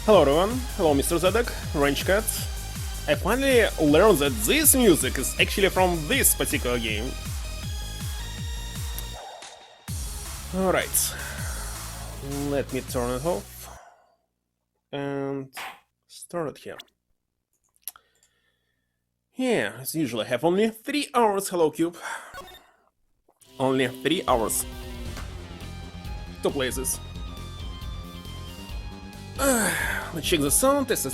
Hello everyone, hello Mr. Zedek, Range Cat. I finally learned that this music is actually from this particular game. Alright, let me turn it off and start it here. Yeah, as usual, I have only 3 hours, hello Cube. Only 3 hours to play this. Let's check the sound, test.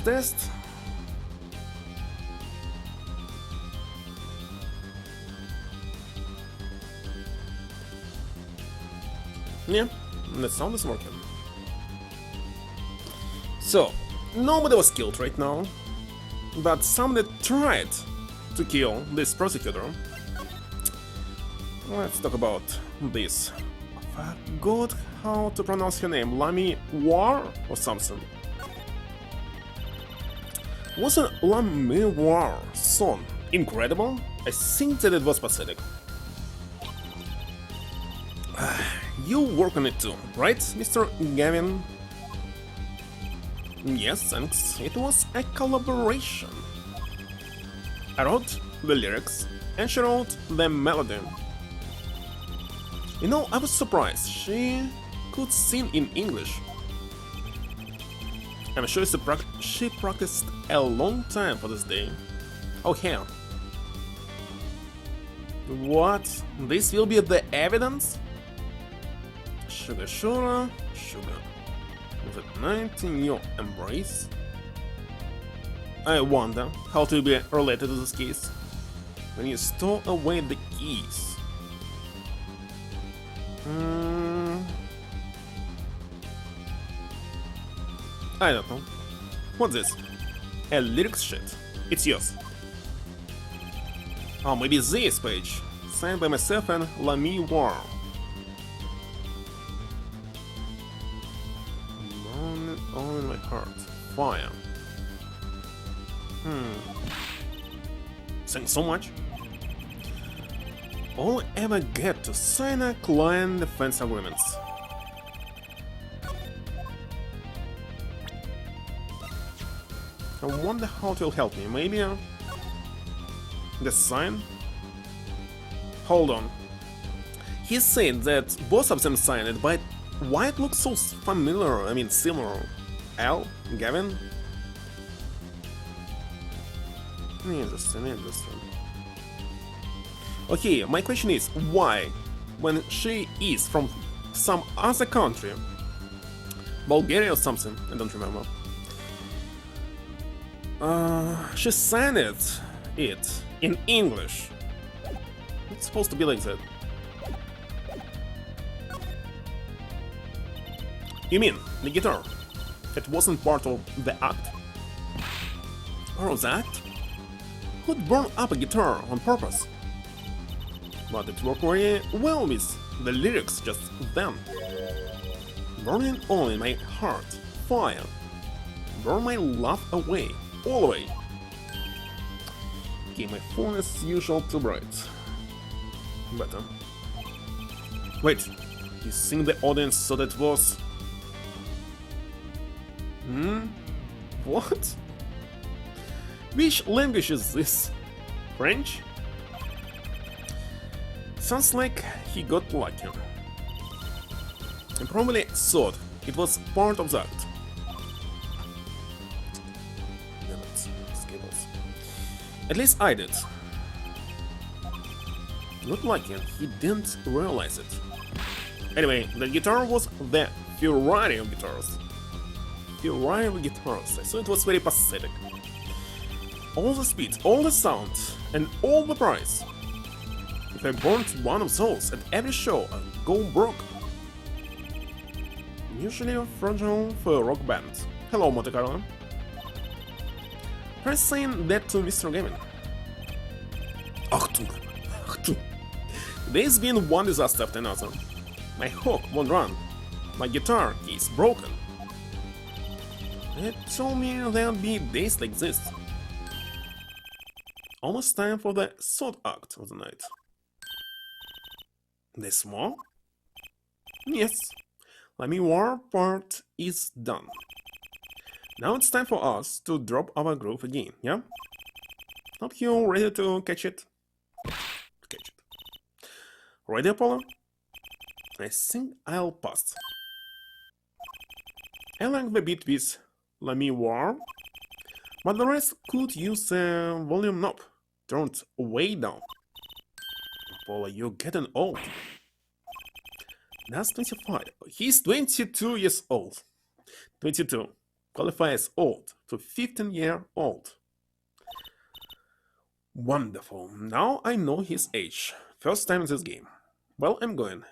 Yeah, the sound is working. So, nobody was killed right now, but somebody tried to kill this prosecutor. Let's talk about this. I forgot how to pronounce her name, Lami War or something. Wasn't Lami War song incredible? I think that it was pathetic. You work on it too, right, Mr. Gavin? Yes, thanks. It was a collaboration. I wrote the lyrics, and she wrote the melody. You know, I was surprised she could sing in English. I'm sure she practiced a long time for this day. Oh hell. What? This will be the evidence? Sugar. With a 19-year embrace? I wonder how to be related to this case. When you store away the keys. I don't know. What's this? A lyrics sheet. It's yours. Oh, maybe this page. Signed by myself and Lami War. Burning all in my heart. Fire. Thanks so much. All I ever get to sign a client defense agreements. I wonder how it will help me. Maybe the sign? Hold on. He said that both of them signed it, but why it looks so familiar? I mean, similar. Al? Gavin? Interesting. Okay, my question is, why, when she is from some other country, Bulgaria or something, I don't remember, she signed it in English? It's supposed to be like that. You mean, the guitar? It wasn't part of the act? Part of the act? Who'd burn up a guitar on purpose? But it worked very well with the lyrics just then. Burning all in my heart, fire. Burn my love away, all away. Okay, my phone is usual too bright. Better. Wait, you think the audience thought it was... What? Which language is this? French? Sounds like he got lucky. And probably thought it was part of that. Damn it, cables. At least I did. Not lucky, he didn't realize it. Anyway, the guitar was the Ferrari of guitars. Ferrari of guitars, so it was very pathetic. All the speed, all the sound, and all the price. If I burned one of those at every show, I'd go broke. Usually fragile for a rock band. Hello, Monte Carlo. Try saying that to Mr. Gavin. Achtung. There's been one disaster after another. My hook won't run. My guitar is broken. It told me there'd be days like this. Almost time for the third act of the night. There's more? Yes. Lami War part is done. Now it's time for us to drop our groove again, yeah? Hope you're ready to catch it. Ready, Apollo? I think I'll pass. I like the beat with "Let Me War," but the rest could use the volume knob turned way down. Apollo, you're getting old. That's 25. He's 22 years old. 22. Qualifies old to 15-year-old. Wonderful. Now I know his age. First time in this game. Well, I'm going.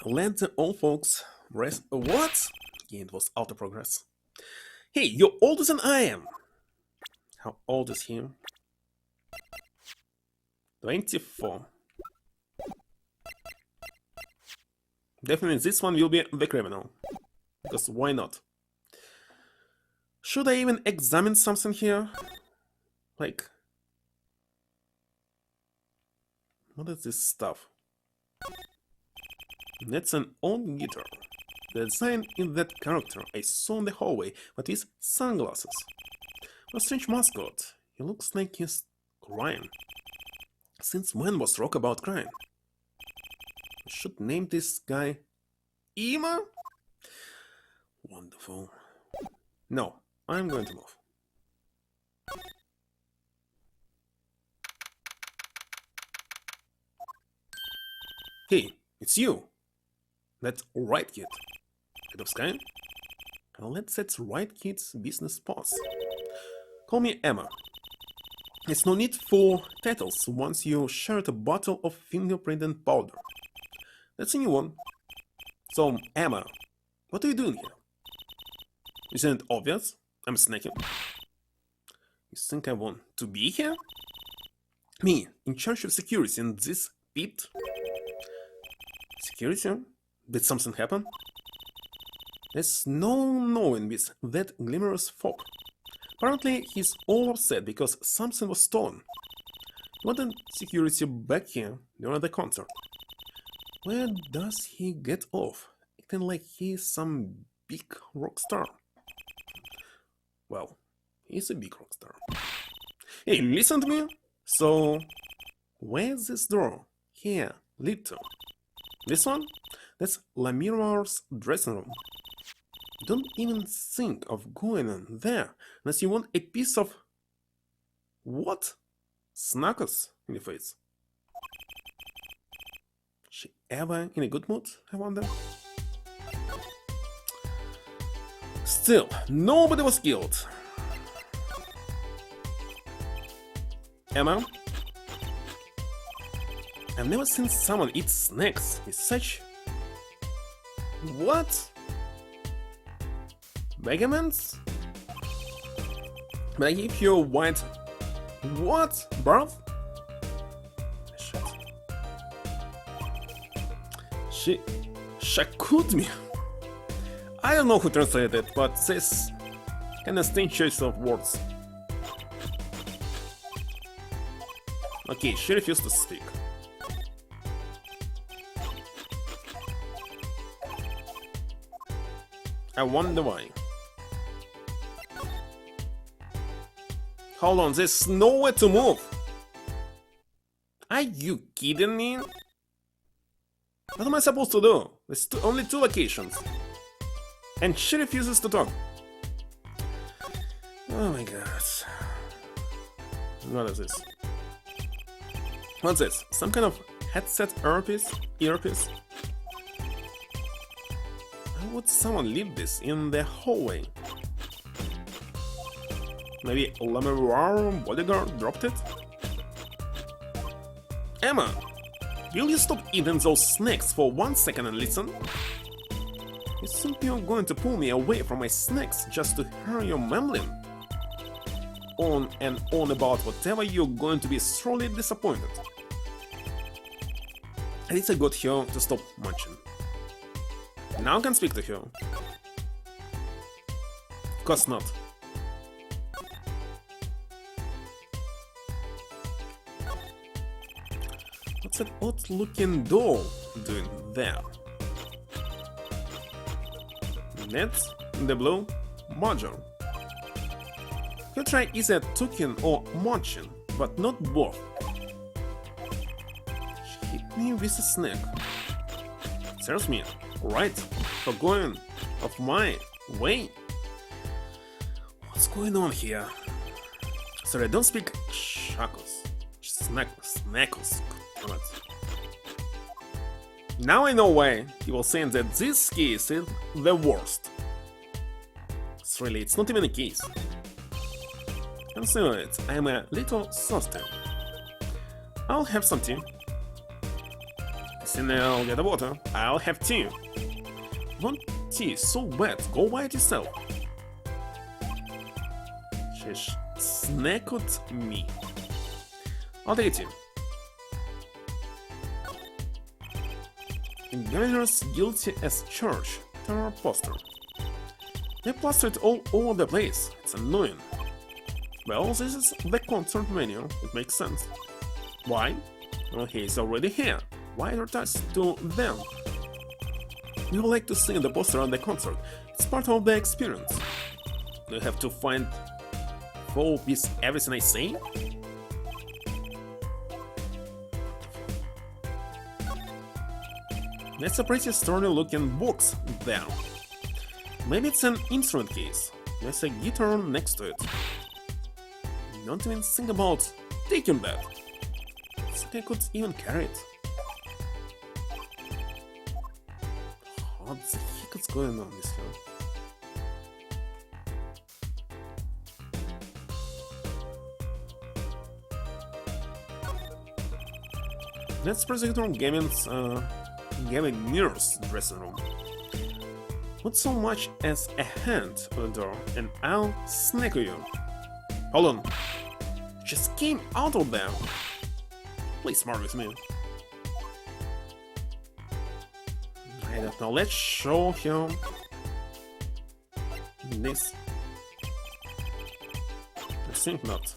Let the old folks rest. What? Yeah, it was auto progress. Hey, you're older than I am. How old is he? 24. Definitely this one will be the criminal. Because why not? Should I even examine something here? Like... what is this stuff? That's an old guitar. The design in that character I saw in the hallway, but with sunglasses. A strange mascot. He looks like he's crying. Since when was rock about crying? I should name this guy Ima? Wonderful. No, I'm going to move. Hey, it's you. That's right, kid. Head of Sky? I'll let that right kid's business pause. Call me Emma. There's no need for titles once you shared a bottle of fingerprinting powder. That's a new one. So, Emma, what are you doing here? Isn't it obvious? I'm snacking. You think I want to be here? Me, in charge of security in this pit? Security? Did something happen? There's no knowing with that glimmerous fog. Apparently, he's all upset because something was stolen. What the security back here during the concert? Where does he get off? Acting like he's some big rock star. Well, he's a big rock star. Hey, listen to me! So, where's this door? Here, lead to. This one? That's Lamirar's dressing room. Don't even think of going in there unless you want a piece of... what? Snackers in your face. She ever in a good mood, I wonder? Still, nobody was killed. Emma? I've never seen someone eat snacks with such... what? Megaments? But I give you a white... what? Birth? Shit. She... shakud me. I don't know who translated it, but this kind of strange choice of words. Okay, she refused to speak. I wonder why. Hold on, there's nowhere to move. Are you kidding me? What am I supposed to do? There's only 2 locations. And she refuses to talk. Oh my god. What is this? What's this? Some kind of headset earpiece? Earpiece? How would someone leave this in the hallway? Maybe Lameroir bodyguard dropped it? Emma! Will you stop eating those snacks for 1 second and listen? You think you're going to pull me away from my snacks just to hear your mumbling? On and on about whatever you're going to be sorely disappointed. At least I got her to stop munching. Now I can speak to her. Of course not. What's that odd-looking doll doing there? That's the blue module. You try either talking or munching, but not both. She hit me with a snack. Serves me right for going off my way. What's going on here? Sorry, I don't speak shakos. Snackos. Now I know why he was saying that this case is the worst. It's not even a case. Consider it, I'm a little thirsty. I'll have some tea. Then I'll get a water. I'll have tea. Want tea so bad, go buy it yourself. She snacked me. I'll take tea. Governors guilty as charged. Terror poster. They plastered all over the place. It's annoying. Well, this is the concert menu. It makes sense. Why? Well, he's already here. Why advertise to them? You would like to see the poster on the concert. It's part of the experience. Do you have to find full piece everything I say? That's a pretty sturdy looking box there. Maybe it's an instrument case. There's a guitar next to it. Don't even think about taking that. I think I could even carry it. What the heck is going on this here? Let's proceed on gaming mirror's dressing room. Not so much as a hand on the door, and I'll snack you. Hold on. Just came out of there. Play smart with me. I don't know. Let's show him this. I think not.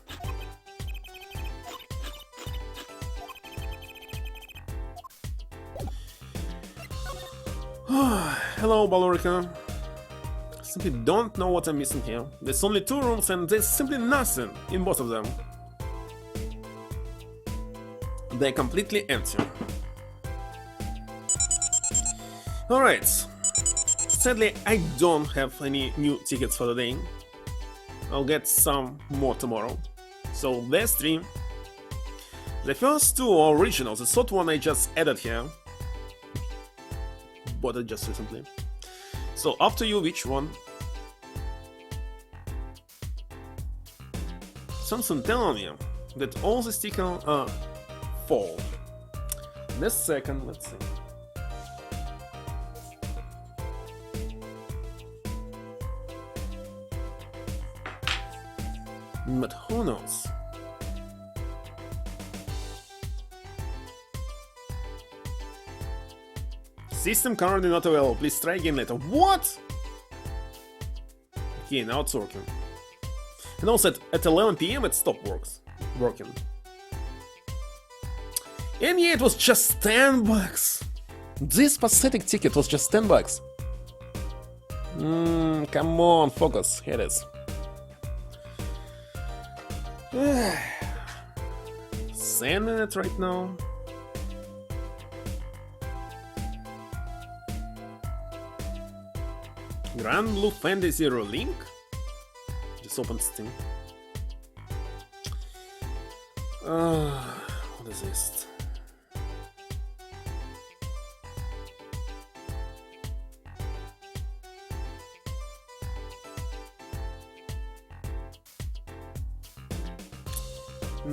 Hello, Balorica. Simply don't know what I'm missing here. There's only 2 rooms and there's simply nothing in both of them. They're completely empty. Alright. Sadly, I don't have any new tickets for the day. I'll get some more tomorrow. So there's 3. The first 2 are originals. The third one I just added here. Bought it just recently. So up to you which one. Something telling me that all the stickers are full. This second, let's see. But who knows? System currently not available. Please try again later. What? Okay, now it's working. And also at 11 PM it stopped working. And yeah, it was just $10. This pathetic ticket was just $10. Come on, focus. Here it is. Sending it right now. Grand Blue Fantasy Link? Just open Steam. What is this?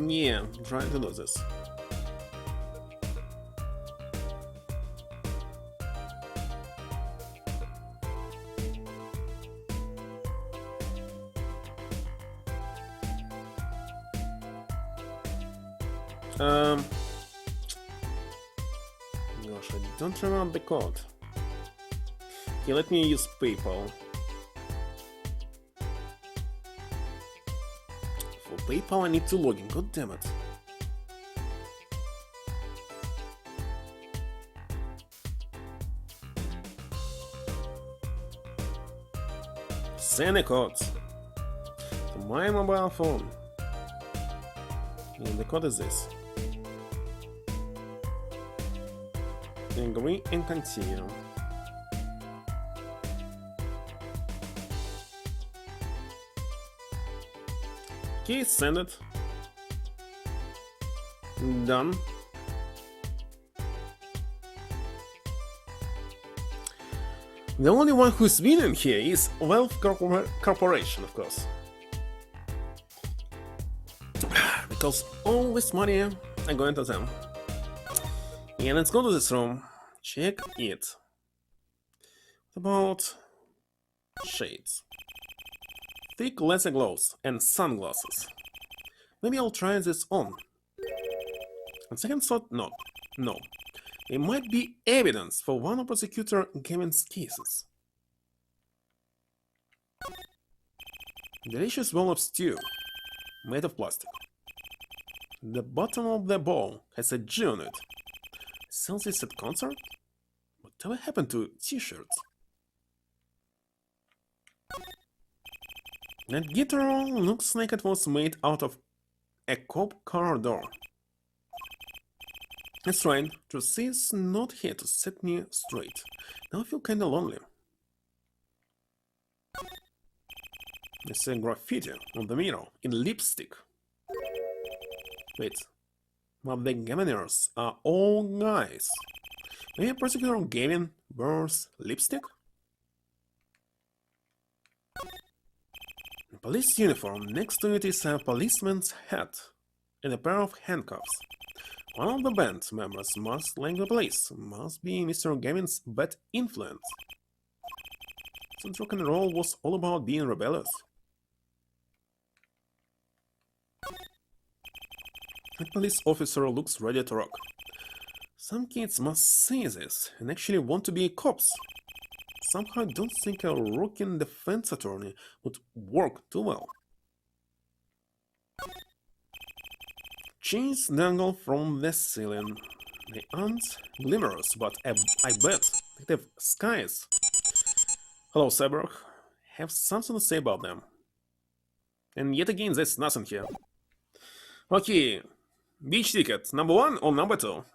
Yeah, I'm trying to do this. Gosh, I don't remember the code. Okay, let me use PayPal. For PayPal I need to log in, god damn it. Send a code to my mobile phone. And the code is this. Agree and continue. Okay, send it. Done. The only one who's winning here is Wealth Corporation, of course. Because all this money are going to them. Yeah, let's go to this room. Check it. What about shades? Thick laser gloves and sunglasses. Maybe I'll try this on. On second thought, no. No. It might be evidence for one of prosecutor Gavin's cases. Delicious bowl of stew, made of plastic. The bottom of the bowl has a G on it. Sells this at concert? Whatever happened to t-shirts? That guitar looks like it was made out of a cop car door. That's right, Trucy's not here to set me straight. Now I feel kinda lonely. There's a graffiti on the mirror in lipstick. Wait, but the Gaviners are all guys. Maybe Prosecutor Gavin wears lipstick? A police uniform, next to it is a policeman's hat and a pair of handcuffs. One of the band members must, like the police, must be Mr. Gavin's bad influence. Since rock and roll was all about being rebellious. The police officer looks ready to rock. Some kids must see this and actually want to be cops. Somehow I don't think a rocking defense attorney would work too well. Chains dangle from the ceiling. They aren't glimmerous, but I bet they have skies. Hello, Cyborg. Have something to say about them. And yet again, there's nothing here. Okay, beach ticket, number 1 or number 2?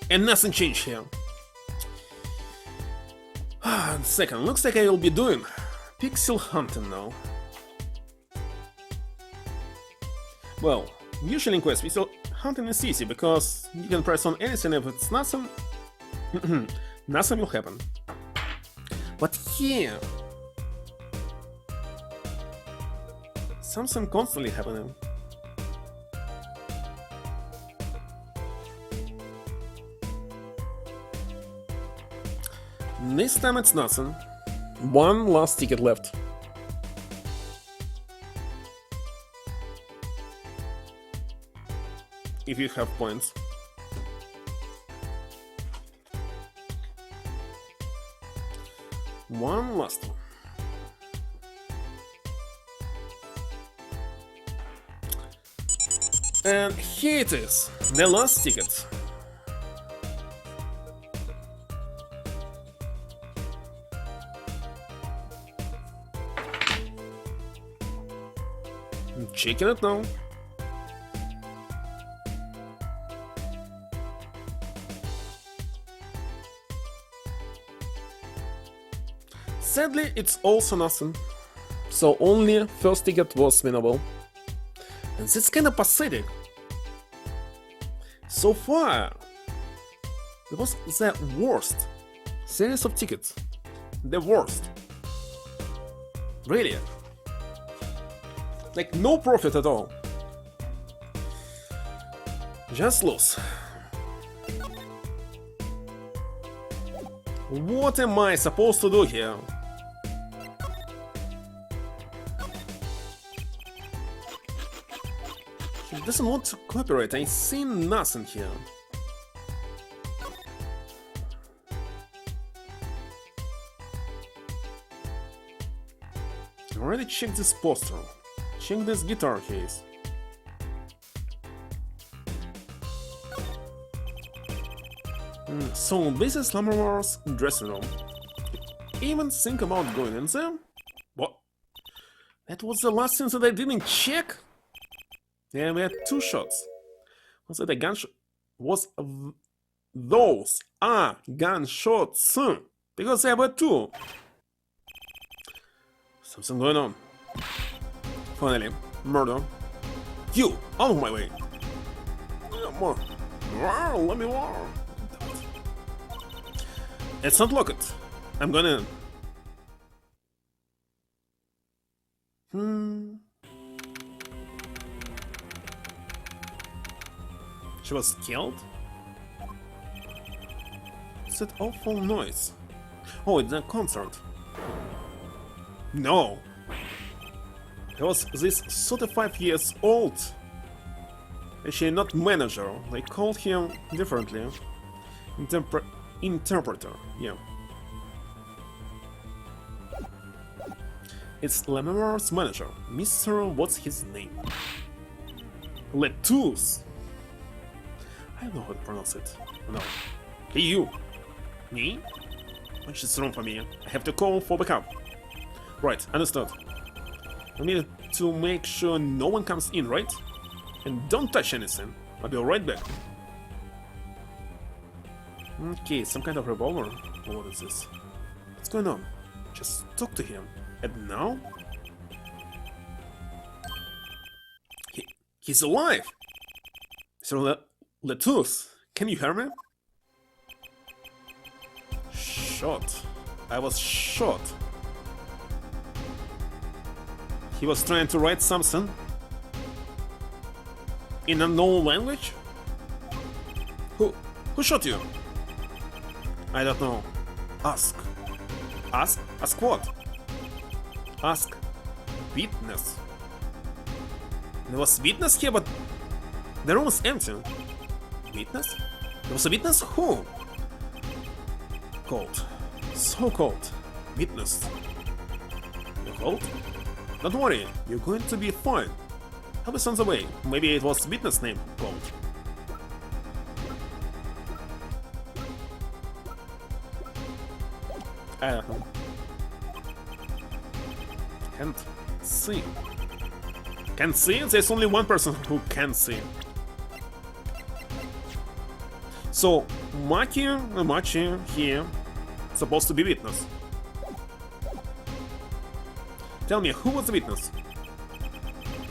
And nothing changed here. Second, looks like I will be doing pixel hunting now. Well, usually in Quest, pixel hunting is easy because you can press on anything if it's nothing, nothing will happen. But here, something constantly happening. This time it's nothing. One last ticket left. If you have points. One last one. And here it is, the last ticket. Checking it now. Sadly, it's also nothing. So only first ticket was winnable. And that's kinda pathetic. So far, it was the worst series of tickets. The worst. Really. Like, no profit at all. Just lose. What am I supposed to do here? He doesn't want to cooperate. I see nothing here. I already checked this poster. Check this guitar case. So this is Lammermore's dressing room. Even think about going in there? What? That was the last thing that I didn't check? Yeah, we had 2 shots. Was it a gunshot? Those are gunshots? Because there were 2. Something going on. Finally, murder. You, out of my way. More. Let me more. It's not locked. I'm gonna. She was killed? What's that awful noise? Oh, it's a concert. No. He was this 35 years old. Actually, not manager. They called him differently. Interpreter, yeah. It's Lammermore's manager, Mr. What's his name? Lettuce. I don't know how to pronounce it. No. Hey, you. Me? Which is wrong for me. I have to call for backup. Right, understood. I need to make sure no one comes in, right? And don't touch anything. I'll be right back. Okay, some kind of revolver. What is this? What's going on? Just talk to him. And now? He's alive! Sir Lettuce, can you hear me? Shot. I was shot. He was trying to write something in an unknown language? Who shot you? I don't know. Ask. Ask? Ask what? Ask. Witness. There was witness here, but the room is empty. Witness? There was a witness? Who? Cold. So cold. Witness. You cold? Don't worry, you're going to be fine. Help us on the way. Maybe it was witness name Cold. I don't know. Can't see. Can't see? There's only one person who can see. So, Machi here supposed to be witness. Tell me, who was the witness?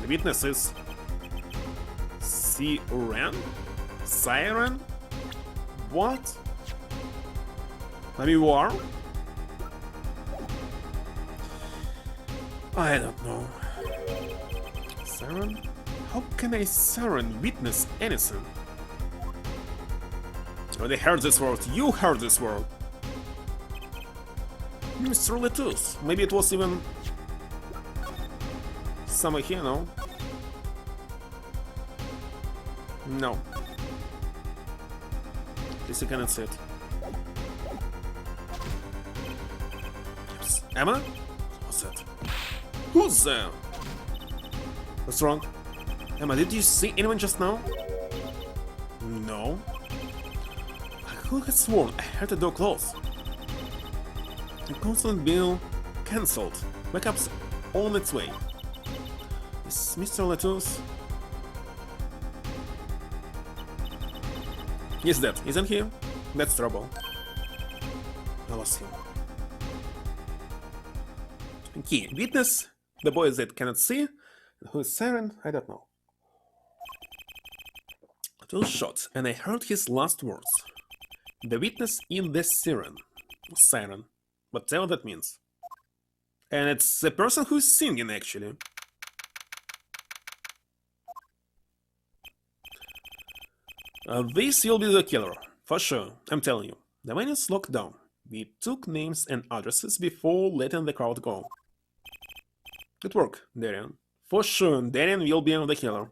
The witness is... Siren? Siren? What? Maybe war? I don't know. Siren? How can a siren witness anything? Oh, they heard this word. You heard this word. Mr. Lettuce. Maybe it was even... somewhere here, no? No. At least I cannot see it. Yes. Emma? What's that? Who's there? What's wrong? Emma, did you see anyone just now? No. I could have sworn I heard the door close. The constant bill cancelled. Backup's on its way. Is Mr. Lettuce? He's dead, isn't he? That's trouble. I lost him. Okay, witness, the boy that cannot see, who is Siren, I don't know. 2 shots, and I heard his last words. The witness in the siren. Whatever that means. And it's the person who's singing, actually. This will be the killer, for sure, I'm telling you. The venue's locked down. We took names and addresses before letting the crowd go. Good work, Darian. For sure, Darian will be the killer.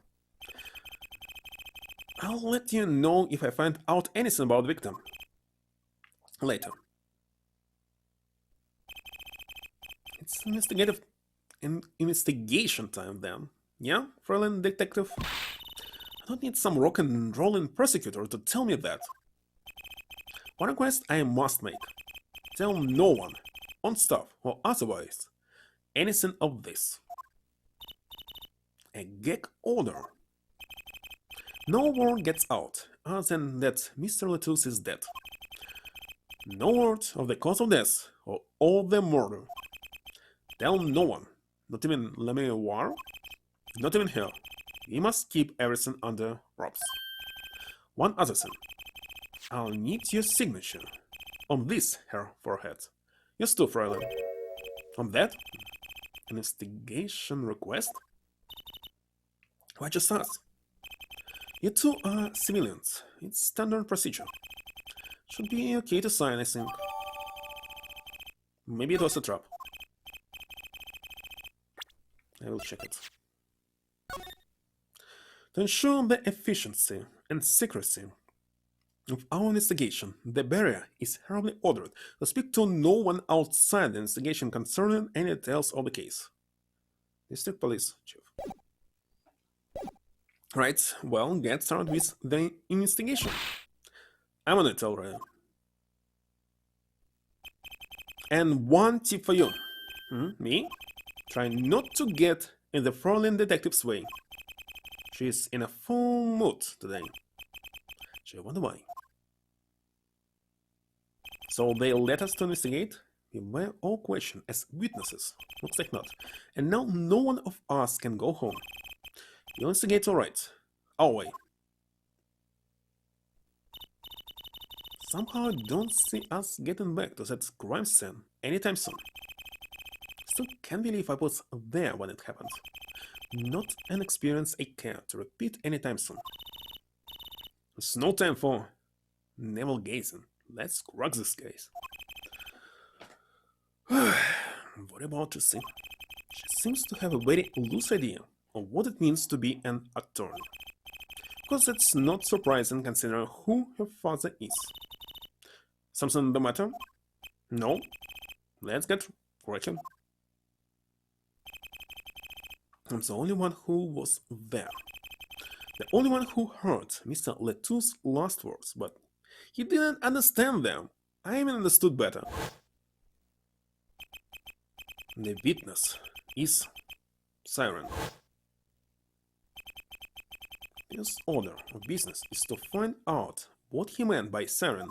I'll let you know if I find out anything about the victim. Later. It's investigation time then. Yeah, Fräulein Detective? I don't need some rock and rolling prosecutor to tell me that. One request I must make. Tell no one, on staff or otherwise, anything of this. A gag order. No word gets out other than that Mr. Letus is dead. No word of the cause of death or of the murder. Tell no one, not even Lemuel, not even her. We must keep everything under wraps. One other thing. I'll need your signature. On this, her forehead. Yours too, Fräulein. On that? An investigation request? Why just us? You two are civilians. It's standard procedure. Should be okay to sign, I think. Maybe it was a trap. I will check it. To ensure the efficiency and secrecy of our investigation, the barrier is hereby ordered to speak to no one outside the investigation concerning any details of the case. District Police Chief. Right, well, get started with the investigation. I'm on it already. And one tip for you. Me? Try not to get in the Fräulein detective's way. She's in a full mood today. She wonder why. So they let us to investigate? We were all questioned as witnesses. Looks like not. And now no one of us can go home. You investigate alright. Our way. Somehow I don't see us getting back to that crime scene anytime soon. Still can't believe I was there when it happened. Not an experience I care to repeat anytime soon. There's no time for navel gazing. Let's crack this case. What about Tracy? She seems to have a very loose idea of what it means to be an attorney. Because it's not surprising considering who her father is. Something the matter? No? Let's get cracking. I'm the only one who was there. The only one who heard Mr. Letus' last words, but he didn't understand them. I even understood better. The witness is Siren. His order of business is to find out what he meant by Siren.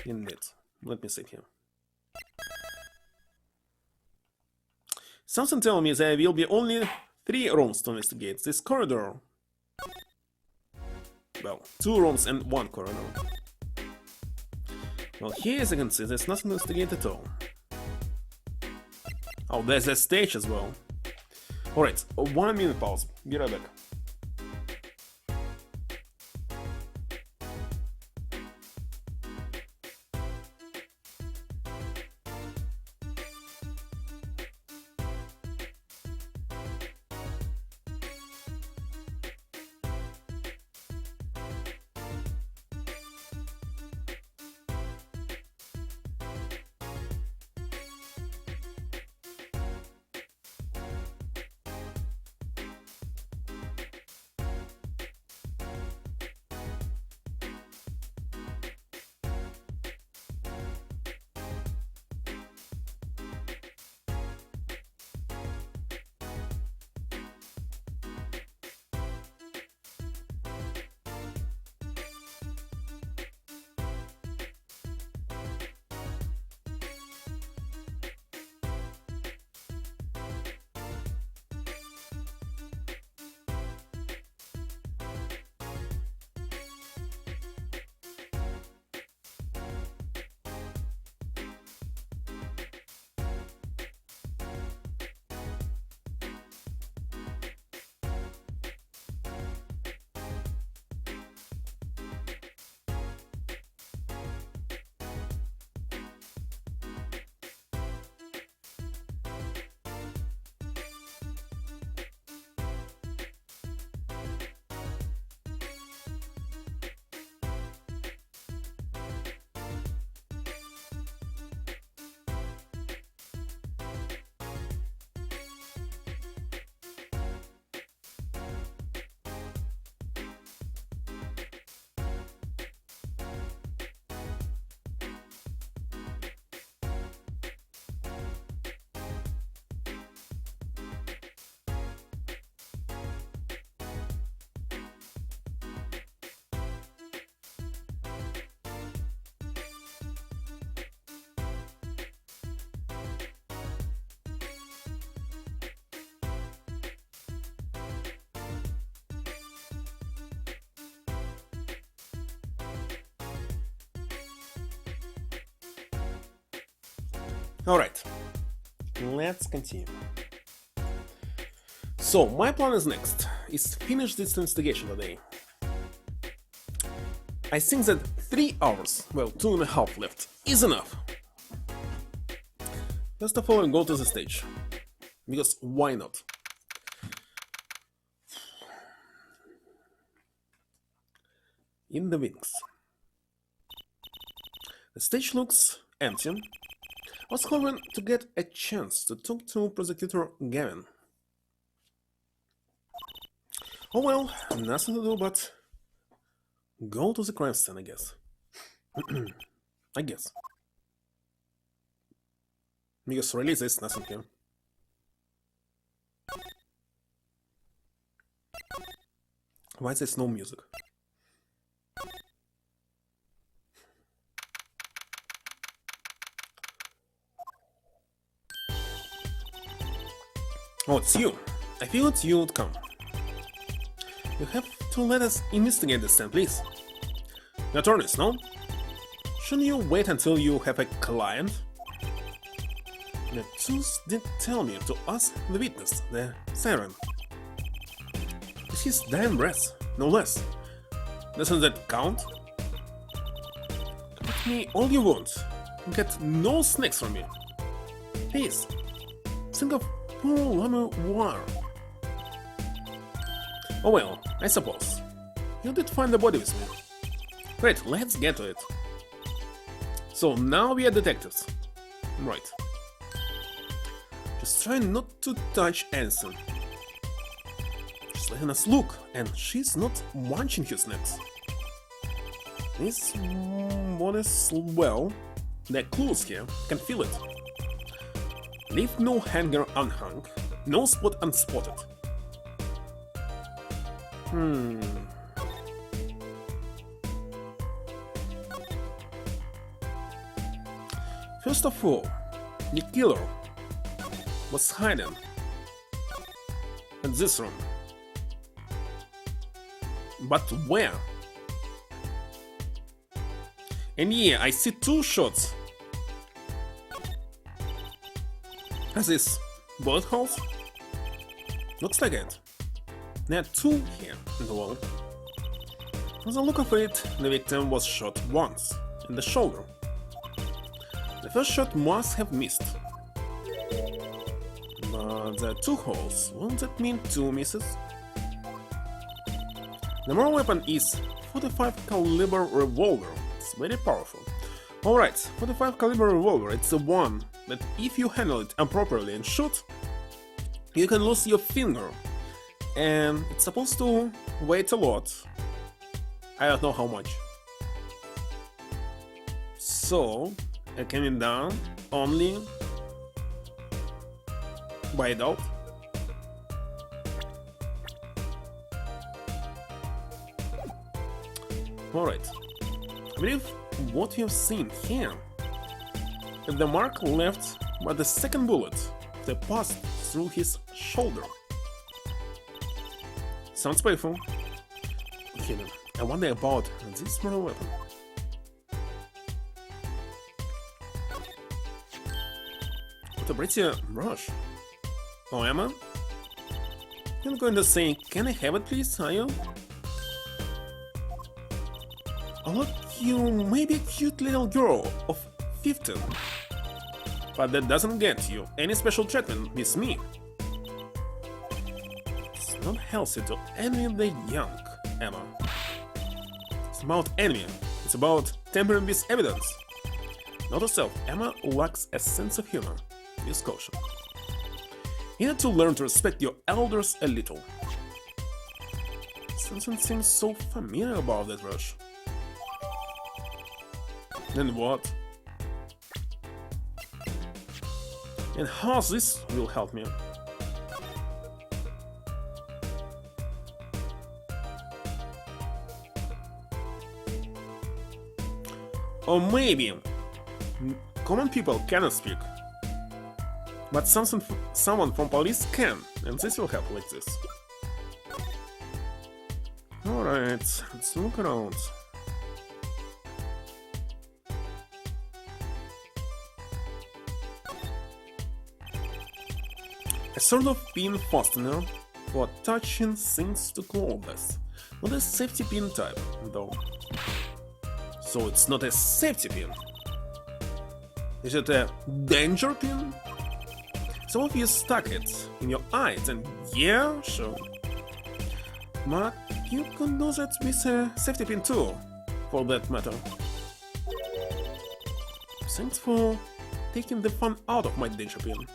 Indeed. Let me sit here. Something tells me there will be only 3 rooms to investigate this corridor. Well, 2 rooms and 1 corridor. Well, here as you can see, there's nothing to investigate at all. Oh, there's a stage as well. Alright, 1 minute pause. Be right back. Alright, let's continue. So, my plan is next, is finish this investigation today. I think that 3 hours, well, 2.5 left, is enough. First of all, I go to the stage, because why not? In the wings. The stage looks empty. I was hoping to get a chance to talk to Prosecutor Gavin. Oh well, nothing to do but go to the crime scene, I guess. I guess. Because really there's nothing here. Why there's no music? Oh, it's you. I figured you would come. You have to let us investigate this then, please. The attorneys, no? Shouldn't you wait until you have a client? The truth did tell me to ask the witness, the siren. It's his dying breath, no less. Doesn't that count? Get me all you want. Get no snakes from me. Please, think of poor Lama War. Oh well, I suppose. You did find the body with me. Great, let's get to it. So now we are detectives. Right. Just try not to touch anything. She's letting us look, and she's not munching his snacks. This body is, well, the clues here, can feel it. Leave no hanger unhung, no spot unspotted. First of all, the killer was hiding in this room. But where? And yeah, I see 2 shots. Are these bullet holes? Looks like it. There are 2 here in the wall. From the look of it, the victim was shot once, in the shoulder. The first shot must have missed. But there are 2 holes, won't that mean 2 misses? The murder weapon is 45 caliber revolver. It's very powerful. Alright, 45 caliber revolver, it's the one that if you handle it improperly and shoot, you can lose your finger. And it's supposed to weigh a lot. I don't know how much. So, it can be done only by doubt. Alright. I believe what we have seen here is the mark left by the second bullet that passed through his shoulder. Sounds painful. Okay, then, I wonder about this murder weapon. What a pretty brush. Oh, Emma? You're not going to say, can I have it please, are you? Oh, look, you may be a cute little girl of 15. But that doesn't get you any special treatment with me. It's not healthy to envy the young, Emma. It's about envy. It's about tampering with evidence. Note yourself, Emma lacks a sense of humor. Use caution. You need to learn to respect your elders a little. Something seems so familiar about that rush. Then what? And how this will help me? Or maybe common people cannot speak, but someone from police can, and this will help like this. Alright, let's look around. A sort of pin fastener for attaching things to clothes. Not a safety pin type, though. So it's not a safety pin. Is it a danger pin? So if you stuck it in your eye, then yeah, sure. But you could do that with a safety pin too, for that matter. Thanks for taking the fun out of my danger pin.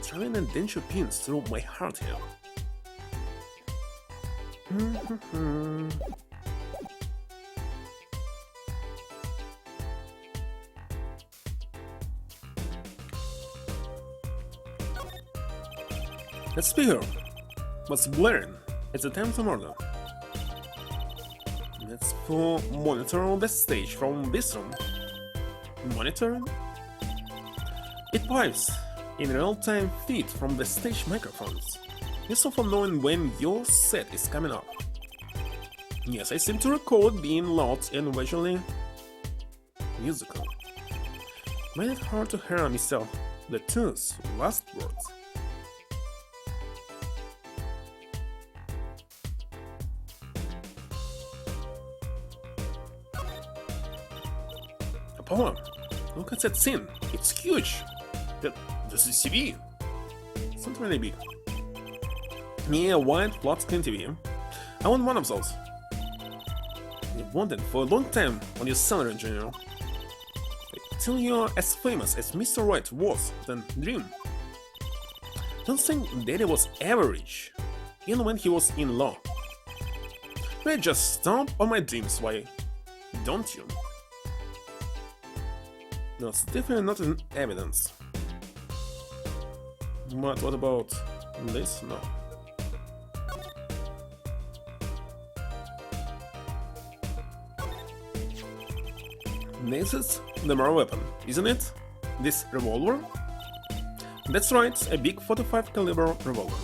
Driving a danger pins through my heart here. Let's figure what's blaring. It's a time to murder. Let's monitor the stage from this room. Monitoring? It pipes in real-time feed from the stage microphones, useful for knowing when your set is coming up. Yes, I seem to recall it being loud and visually musical. Made it hard to hear myself the tune's last words. Apollo, look at that scene. It's huge. This is TV. It's not really big. Yeah, wide flat screen TV. I want one of those. You've wanted for a long time on your salary, Junior. Till you're as famous as Mr. Right was, then dream. Don't think Daddy was ever rich, even when he was in law. I just stomp on my dreams, why don't you? That's definitely not in evidence. But what about this? No. This is the murder weapon, isn't it? This revolver? That's right, a big 45 caliber revolver.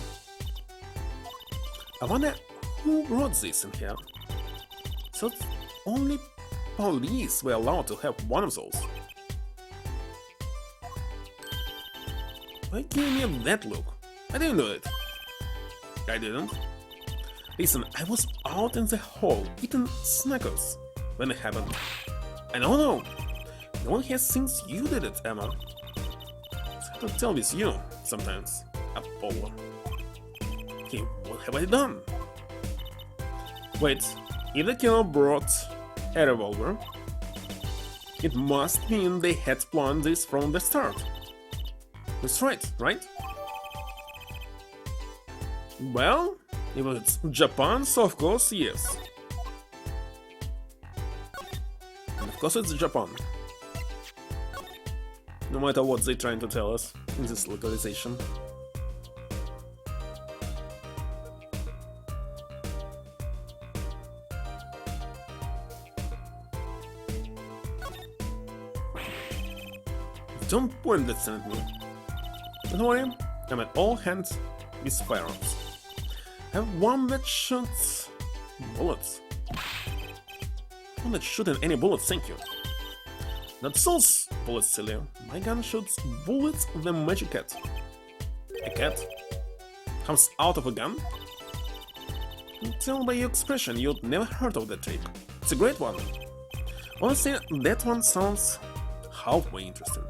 I wonder who wrote this in here. So only police were allowed to have one of those. Why gave me that look? I didn't do it. I didn't. Listen, I was out in the hall eating snackers when it happened. I don't know. No one has since you did it, Emma. It's hard to tell with you sometimes, Apollo. Okay, what have I done? Wait, if the killer brought a revolver, it must mean they had planned this from the start. That's right? Well, if it's Japan, so of course, yes. And of course it's Japan. No matter what they're trying to tell us in this localization. Don't point that thing at me. Don't worry, I'm at all hands with firearms. I have one that shoots bullets. One that shoots any bullets, thank you. Not those bullets, silly. My gun shoots bullets with a magic cat. A cat? Comes out of a gun? I can tell by your expression you'd never heard of that trick. It's a great one. Honestly, that one sounds halfway interesting.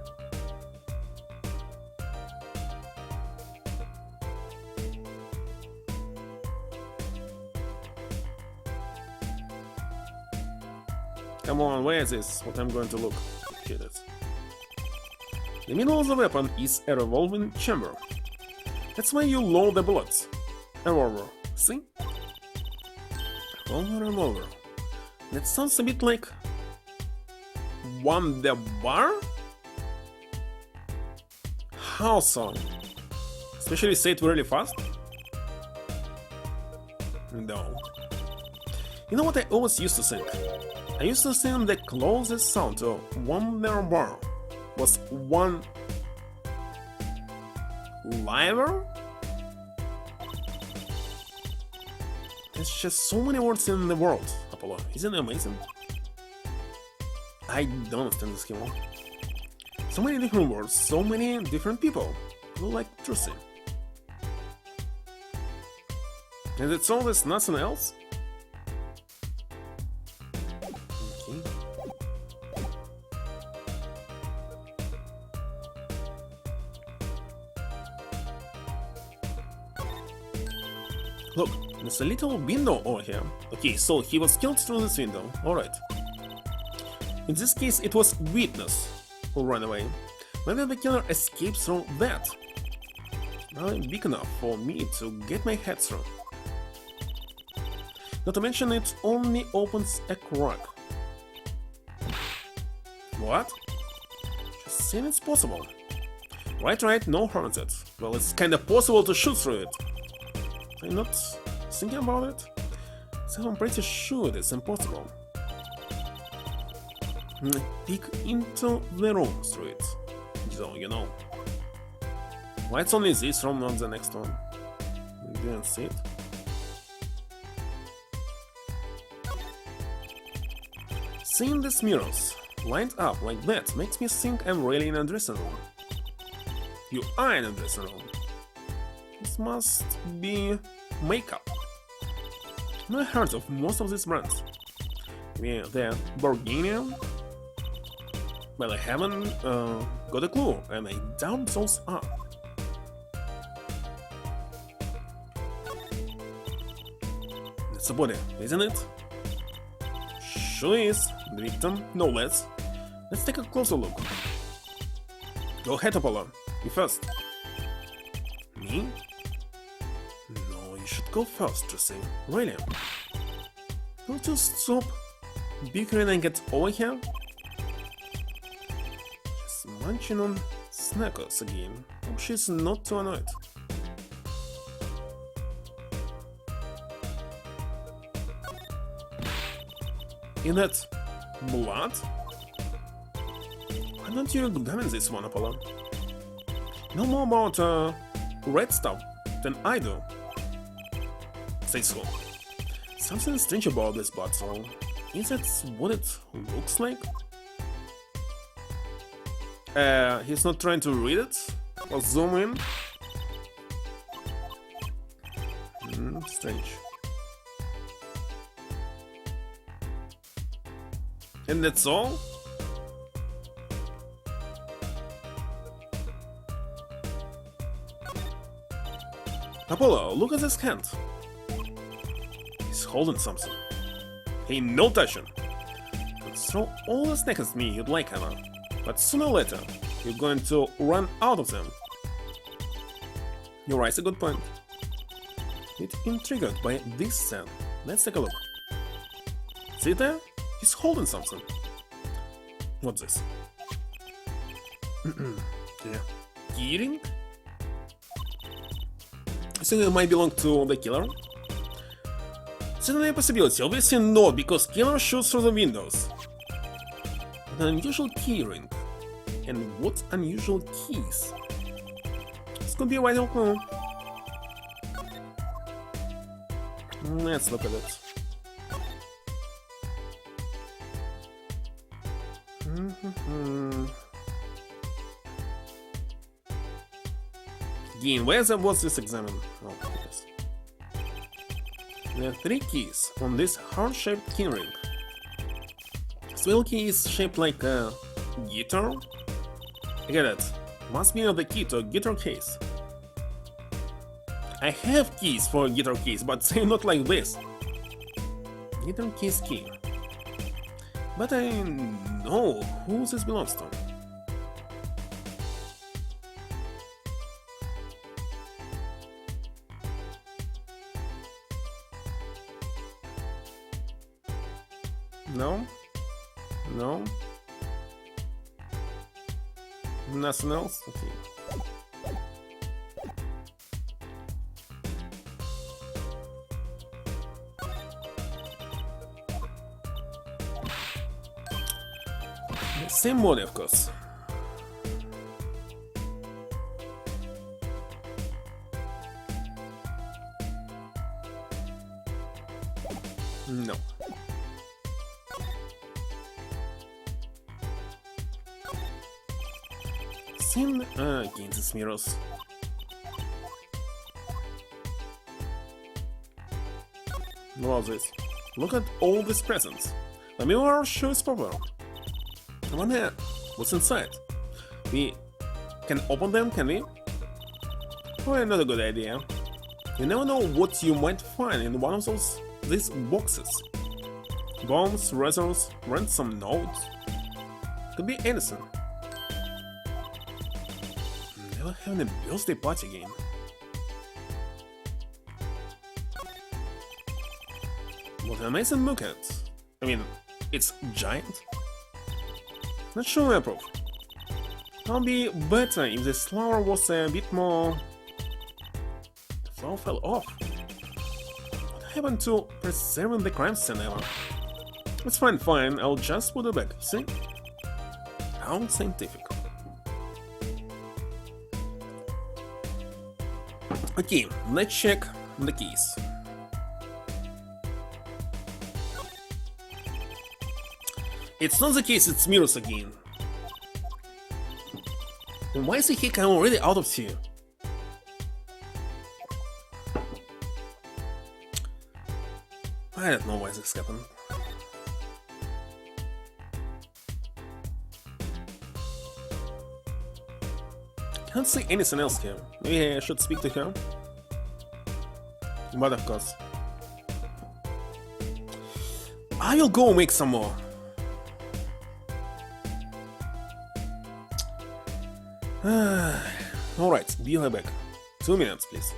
Come on, where is this? What I'm going to look. Here it is. The middle of the weapon is a revolving chamber. That's where you load the bullets. A revolver, see? Revolver. That sounds a bit like Wonder Bar? How so? Especially say it really fast? No. You know what I always used to think? I used to think the closest sound to Wonder Bar was one liver? There's just so many words in the world, Apollo. Isn't it amazing? I don't understand this humor. So many different words, so many different people. electricity. And it's all, there's nothing else? Okay. Look, there's a little window over here. Okay, so he was killed through this window. Alright. In this case, it was witness who ran away. Maybe the killer escaped through that. Now I'm big enough for me to get my head through. Not to mention it only opens a crack. What? Just saying it's possible. Right, no harm in it. Well, it's kinda possible to shoot through it. I'm not thinking about it, so I'm pretty sure it's impossible. Peek into the room through it, so you know. Why it's only this room, not the next one? You didn't see it. Seeing these mirrors lined up like that makes me think I'm really in a dressing room. You are in a dressing room. This must be makeup. I heard of most of these brands. Yeah, they're Burgundian. Well, I haven't got a clue, and I doubt those are. It's a body, isn't it? Sure is. The victim, no less. Let's take a closer look. Go ahead, Apollo. You first. Me? No, you should go first, Tracy. Really? Don't you stop bickering and get over here? She's munching on snackers again. Hope she's not too annoyed. In that blood? Why don't you examine this one, Apollo? Know more about red stuff than I do. Say so. Something strange about this bottle. Is that what it looks like? He's not trying to read it? Or zoom in? Strange. And that's all? Apollo, look at this hand. He's holding something. Hey, no touching. You throw all the snacks at me you'd like, Anna. But sooner or later, you're going to run out of them. You raise a good point. Bit intrigued by this scene. Let's take a look. See there? He's holding something. What's this? Yeah. Keyring? I think it might belong to the killer. Certainly a possibility, obviously not, because killer shoots through the windows. An unusual keyring. And what unusual keys? This could be a vital clue. Let's look at it. Again, where was this examined? Oh, yes. There are 3 keys on this heart-shaped keyring. Swivel key is shaped like a guitar. I get it. Must be the key to a guitar case. I have keys for a guitar case, but they're not like this. Guitar case key. But I know who this belongs to. No? No? Nothing else? Okay. Same body, of course. No. Same against these mirrors. about this. Look at all these presents. Let me our show is proper. I wonder what's inside. We can open them, can we? Oh, not a good idea. You never know what you might find in one of these boxes. Bombs, razors, ransom notes. Could be anything. Never having a birthday party again. What an amazing look at. I mean, it's giant. Not sure I approve. I'll be better if this flower was a bit more... The flower fell off. What happened to preserving the crime scene ever? It's fine, I'll just put it back, see? How scientific. Okay, let's check the keys. It's not the case, it's mirrors again. And why is the heck I'm already out of here? I don't know why this happened. Can't see anything else here. Maybe I should speak to her. But of course. I will go make some more. Alright, be right back. 2 minutes, please.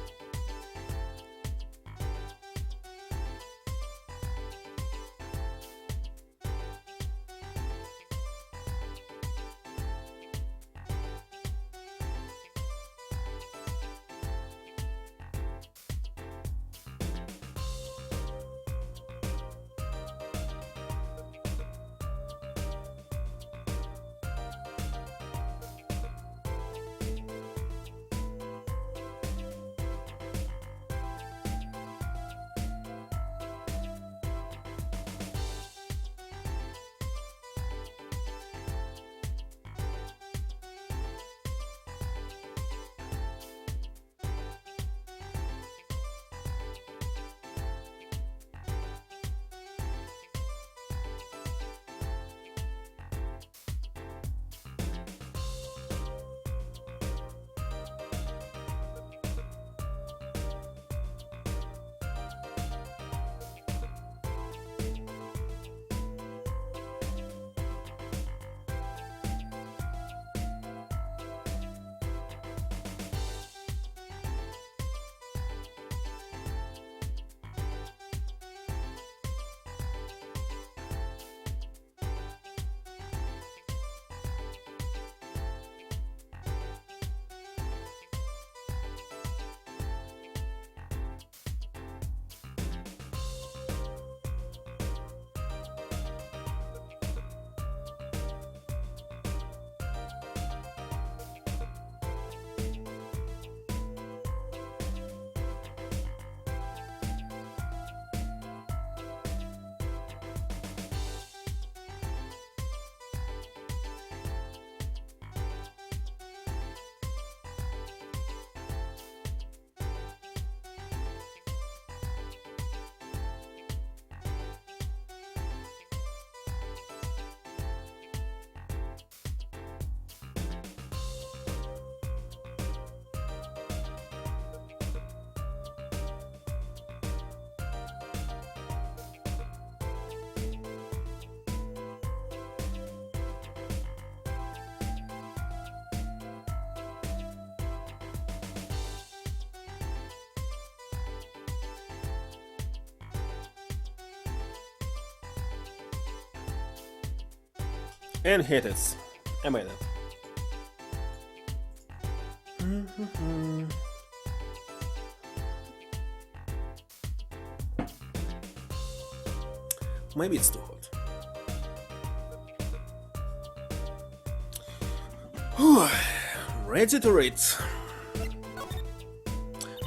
And hit it. I made it. Maybe it's too hot. Whew. Ready to read.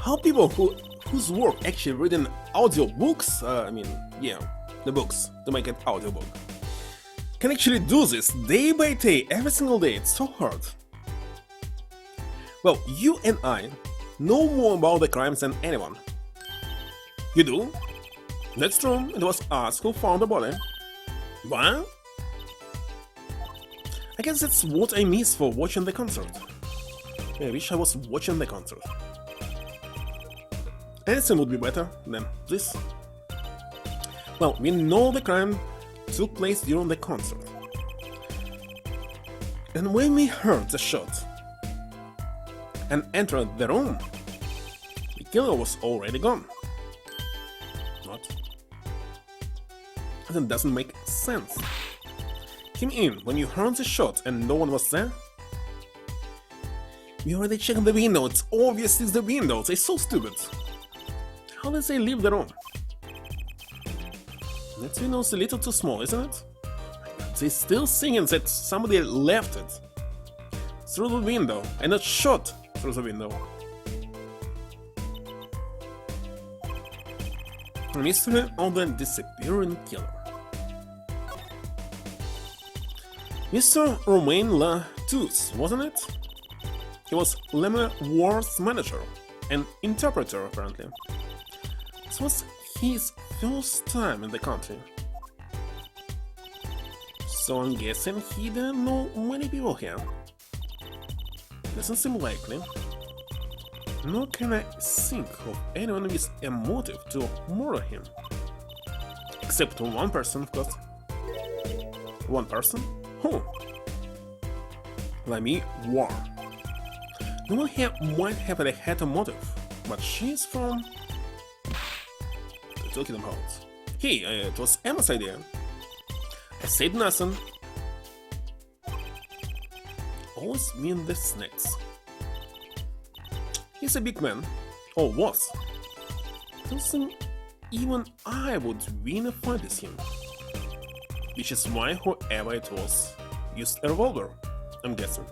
How people whose work actually reading audiobooks, the books to make it audiobook, can actually do this day by day, every single day. It's so hard. Well, you and I know more about the crimes than anyone. You do? That's true, it was us who found the body. Well, I guess that's what I miss for watching the concert. I wish I was watching the concert. Anything would be better than this. Well, we know the crime took place during the concert. And when we heard the shot and entered the room, the killer was already gone. What? That doesn't make sense. Came in when you heard the shot and no one was there? We already checked the window, it's obvious it's the window, they're so stupid. How did they leave the room? That window's a little too small, isn't it? They're still singing that somebody left it through the window and not shot through the window. Mystery of the disappearing killer. Mr. Romain Latouche, wasn't it? He was Lemmer Ward's manager and interpreter, apparently. This was his first time in the country. So I'm guessing he didn't know many people here. Doesn't seem likely. Nor can I think of anyone with a motive to murder him. Except one person, of course. One person? Who? Lemmer Ward. No one here might have had a motive, but she's from... What are you talking about? Hey, it was Emma's idea. I said nothing. Always mean the snacks. He's a big man. Or was. Don't think even I would win a fight with him. Which is why whoever it was used a revolver, I'm guessing.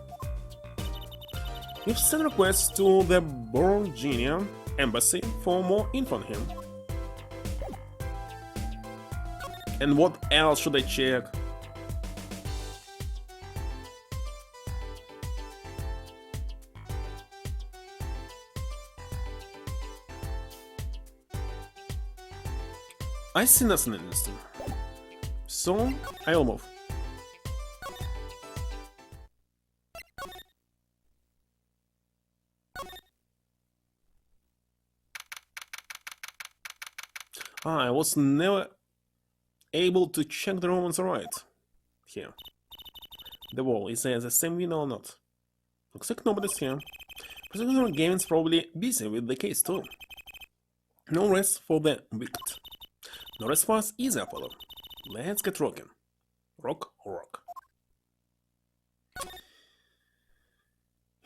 We've sent requests to the Virginia embassy for more info on him. And what else should I check? I see nothing interesting. So, I'll move. I was never able to check the room on the right. Here. The wall, is there the same window or not? Looks like nobody's here. Prosecutor Gavin's probably busy with the case too. No rest for the wicked. No rest for us either, Apollo. Let's get rocking. Rock, rock.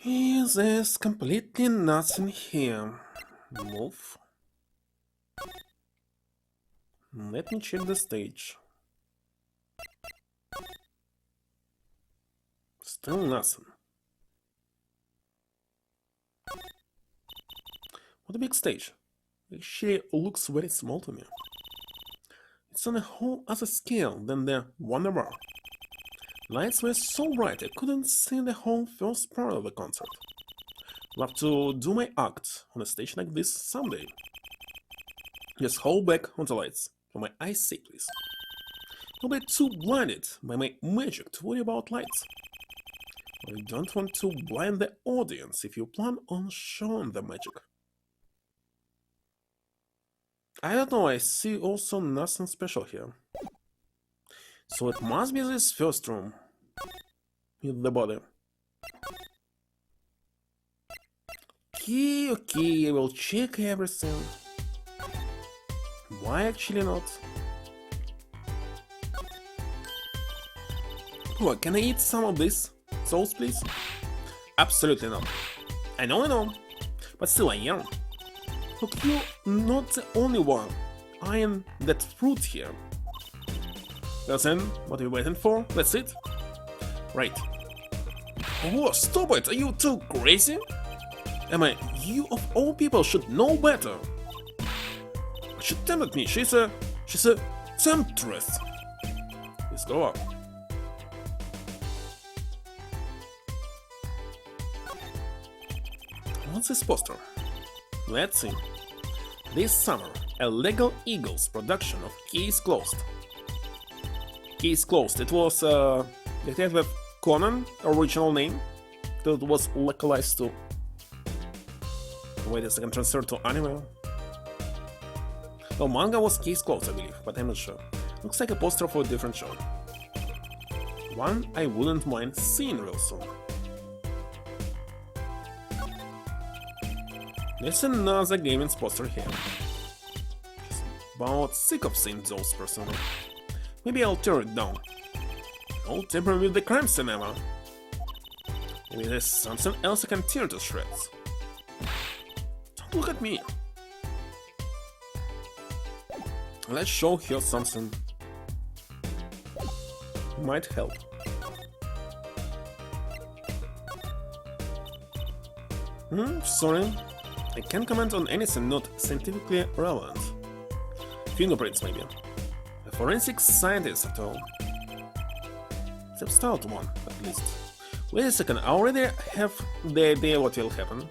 There's completely nothing here. Move. Let me check the stage. Still nothing. What a big stage. Actually looks very small to me. It's on a whole other scale than the Wonder Bar. Lights were so bright I couldn't see the whole first part of the concert. Love to do my act on a stage like this someday. Just hold back on the lights for my eyes' sake, please. I'll be too blinded by my magic to worry about lights. I don't want to blind the audience if you plan on showing the magic. I don't know, I see also nothing special here. So it must be this first room with the body. Okay, I will check everything. Why actually not? Look, can I eat some of this sauce, please? Absolutely not. I know, but still I am. Look, you're not the only one eyeing that fruit here. Well then, what are we waiting for? That's it? Right. Oh, stop it! Are you too crazy? Emma, you of all people should know better. She tempted me, she's a temptress. Let's go up. What's this poster? Let's see. This summer, A Legal Eagles production of Case Closed. Case Closed, it was Detective Conan, original name, that was localized to... Wait a second, transfer to anime? Well, manga was Case Closed, I believe, but I'm not sure. Looks like a poster for a different show. One I wouldn't mind seeing real soon. There's another gaming poster here. Just about sick of seeing those personally. Maybe I'll tear it down. I'll tamper with the crime cinema. Maybe there's something else I can tear to shreds. Don't look at me. Let's show her something. Might help. Sorry. I can't comment on anything not scientifically relevant. Fingerprints, maybe. A forensic scientist at all. It's a stout one, at least. Wait a second, I already have the idea what will happen.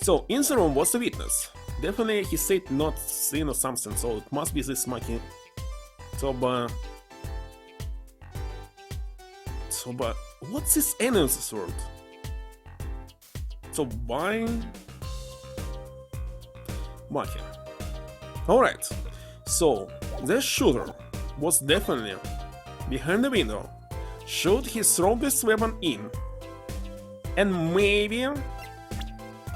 So, in the room was a witness. Definitely he said not seen or something, so it must be this monkey. Toba... What's this announcer's word? So why... Mafia. Alright, so the shooter was definitely behind the window, should he throw this weapon in, and maybe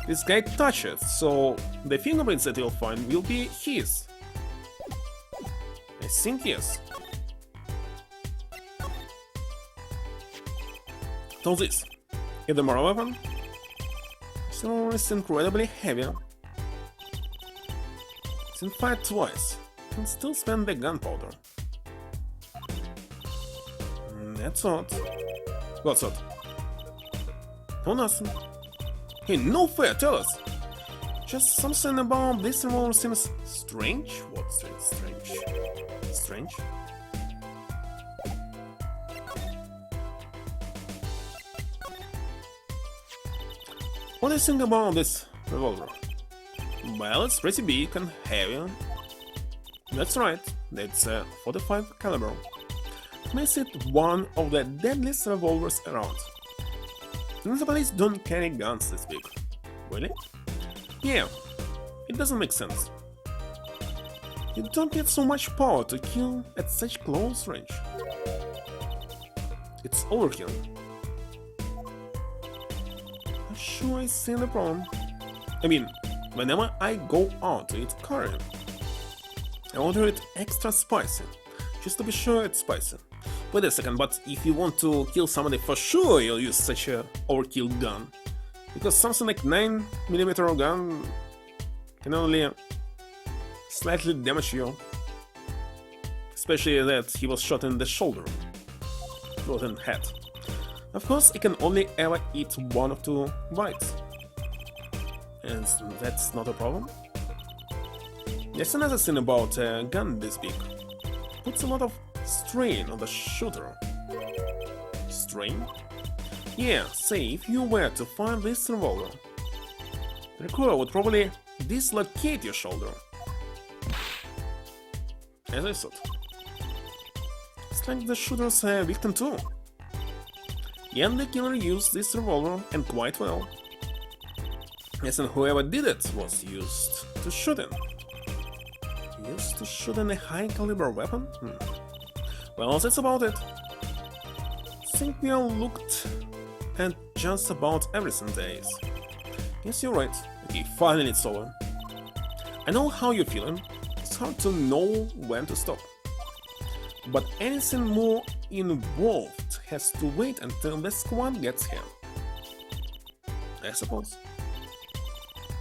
this guy touched it, so the fingerprints that you'll find will be his. I think yes. So this, if the murder weapon, so it's incredibly heavy. It's in fight twice, can still spend the gunpowder. That's odd. What's odd? Oh, nothing. Hey, no fair, tell us! Just something about this revolver seems strange? What's strange? Strange? What do you think about this revolver? Well, it's pretty big and heavy. That's right, that's a 45 caliber. It makes it one of the deadliest revolvers around. The police don't carry guns this big. Really? Yeah, it doesn't make sense. You don't get so much power to kill at such close range. It's overkill. I'm sure I see the problem. I mean, whenever I go out to eat curry, I order it extra spicy, just to be sure it's spicy. Wait a second, but if you want to kill somebody, for sure you'll use such a overkill gun. Because something like 9mm gun can only slightly damage you. Especially that he was shot in the shoulder, not in head. Of course, he can only ever eat 1 or 2 bites. And that's not a problem. There's another thing about a gun this big. Puts a lot of strain on the shooter. Strain? Yeah, say if you were to fire this revolver, the recoil would probably dislocate your shoulder. As I thought. It's like the shooter's a victim too. Yeah, the killer used this revolver, and quite well. Yes, and whoever did it was used to shoot him. Used to shoot in a high-caliber weapon? Well, that's about it. I think we all looked at just about everything days. Yes, you're right. Okay, finally it's over. I know how you're feeling. It's hard to know when to stop. But anything more involved has to wait until the squad gets here. I suppose.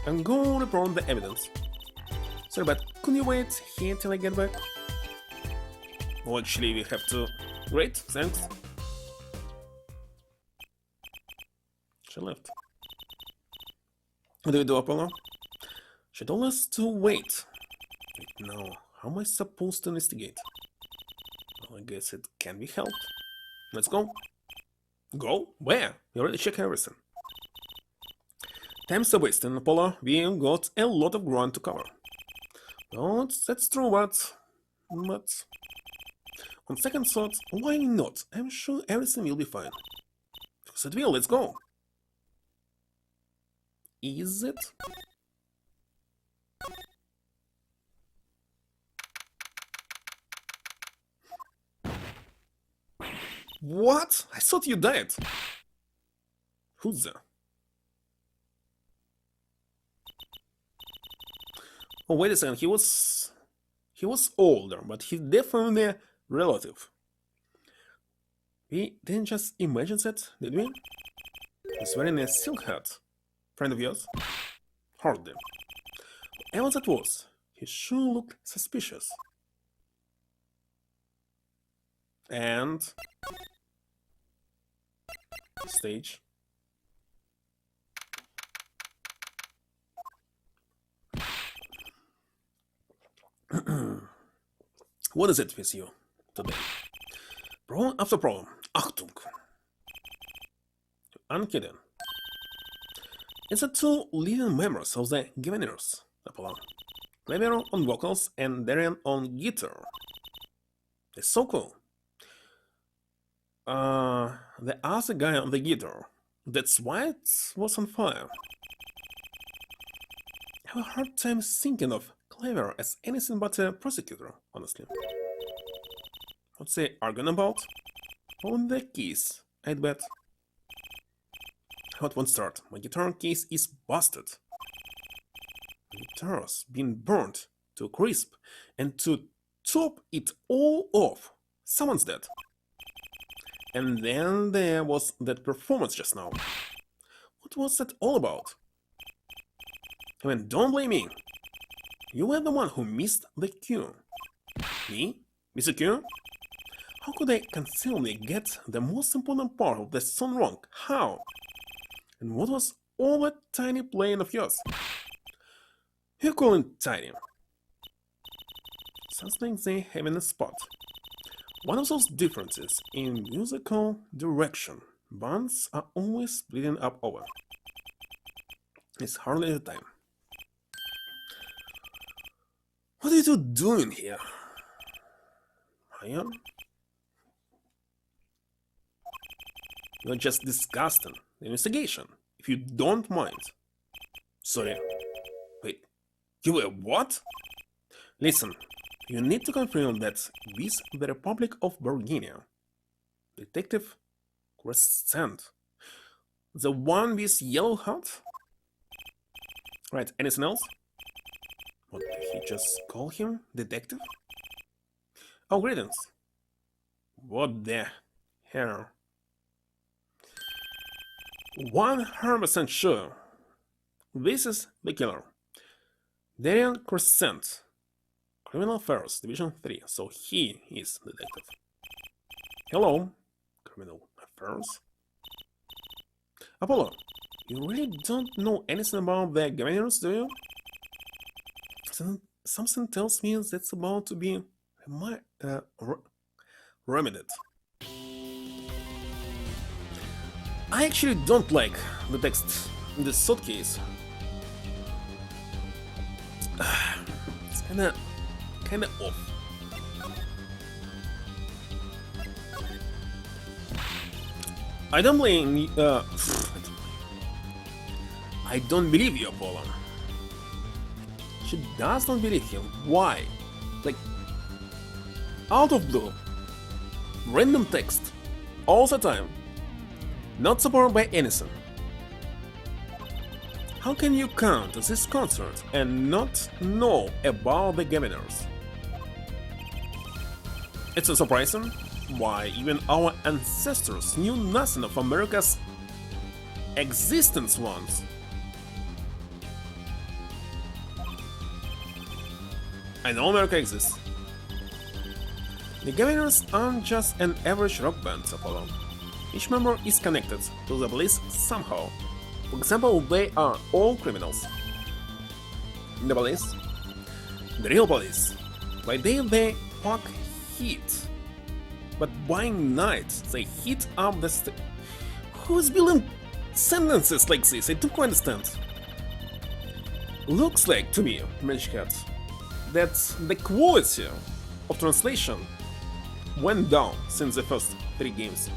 And go report the evidence. Sorry, but could you wait here till I get back? Well, actually, we have to... Great, thanks. She left. What do we do, Apollo? She told us to wait. Wait, now, how am I supposed to investigate? Well, I guess it can be helped. Let's go. Go? Where? We already checked everything. Time's a wasting, Apollo. We got a lot of ground to cover. Well, that's true, but on second thought, why not? I'm sure everything will be fine. Because it will, let's go. Is it? What? I thought you died. Who's there? Oh, wait a second, he was older, but he's definitely a relative. We didn't just imagine that, did we? He's wearing a silk hat. Friend of yours? Hardly. Whatever that was, he sure looked suspicious. And... stage. What is it with you today? Problem after problem. Achtung! I'm kidding. It's the two leading members of the Giveners, Apollo. Clever on vocals and Darian on guitar. It's so cool. The other guy on the guitar. That's why it was on fire. I have a hard time thinking of Clever as anything but a prosecutor, honestly. What's they arguing about? On the keys, I'd bet. Hot one start. My guitar case is busted. The guitar's been burnt to a crisp, and to top it all off, someone's dead. And then there was that performance just now. What was that all about? I mean, don't blame me. You were the one who missed the cue. Me? Miss a cue? How could I conceivably get the most important part of the song wrong? How? And what was all that tiny playing of yours? You call it tiny. Sounds like they have in a spot. One of those differences in musical direction bands are always splitting up over. It's hardly the time. What are you two doing here? Ian? You're just discussing the investigation, if you don't mind. Sorry. Wait, you were what? Listen, you need to confirm that with the Republic of Virginia. Detective Crescent. The one with yellow hat? Right, anything else? What, did he just call him detective? Oh, greetings. What the hell? 100% sure. This is the killer. Darian Crescent. Criminal Affairs, Division 3, so he is the detective. Hello, Criminal Affairs. Apollo, you really don't know anything about the Governors, do you? Something tells me that's about to be remedied. I actually don't like the text in this suitcase. It's kinda off. I don't blame I don't believe you, Apollo. She does not believe him. Why? Like, out of blue. Random text. All the time. Not supported by anything. How can you come to this concert and not know about the Governors? It's so surprising. Why, even our ancestors knew nothing of America's existence once. I know America exists. The Governors aren't just an average rock band, Apollo. Each member is connected to the police somehow. For example, they are all criminals. The police, the real police, by day they pack heat, but by night they heat up the Who's building sentences like this? I don't understand. Looks like to me, Magic Hat, that the quality of translation went down since the first 3 games.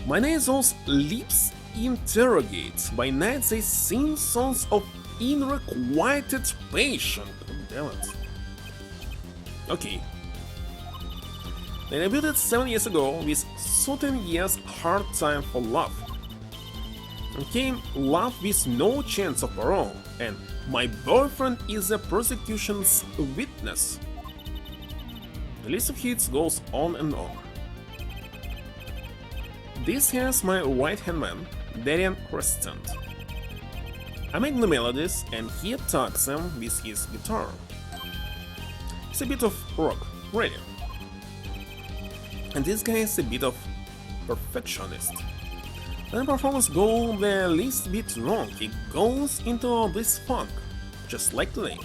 My name is also Lips Interrogate. By night they sing songs of unrequited passion. Damn it. Okay. They debuted 7 years ago with 13 years hard time for love. And came Love with No Chance of Parole and My Boyfriend is a Prosecution's Witness. The list of hits goes on and on. This has my right-hand man, Darian Crescent. I make the melodies and he attacks them with his guitar. It's a bit of rock, really. And this guy is a bit of perfectionist. When the performance goes the least bit wrong, he goes into this funk, just like today.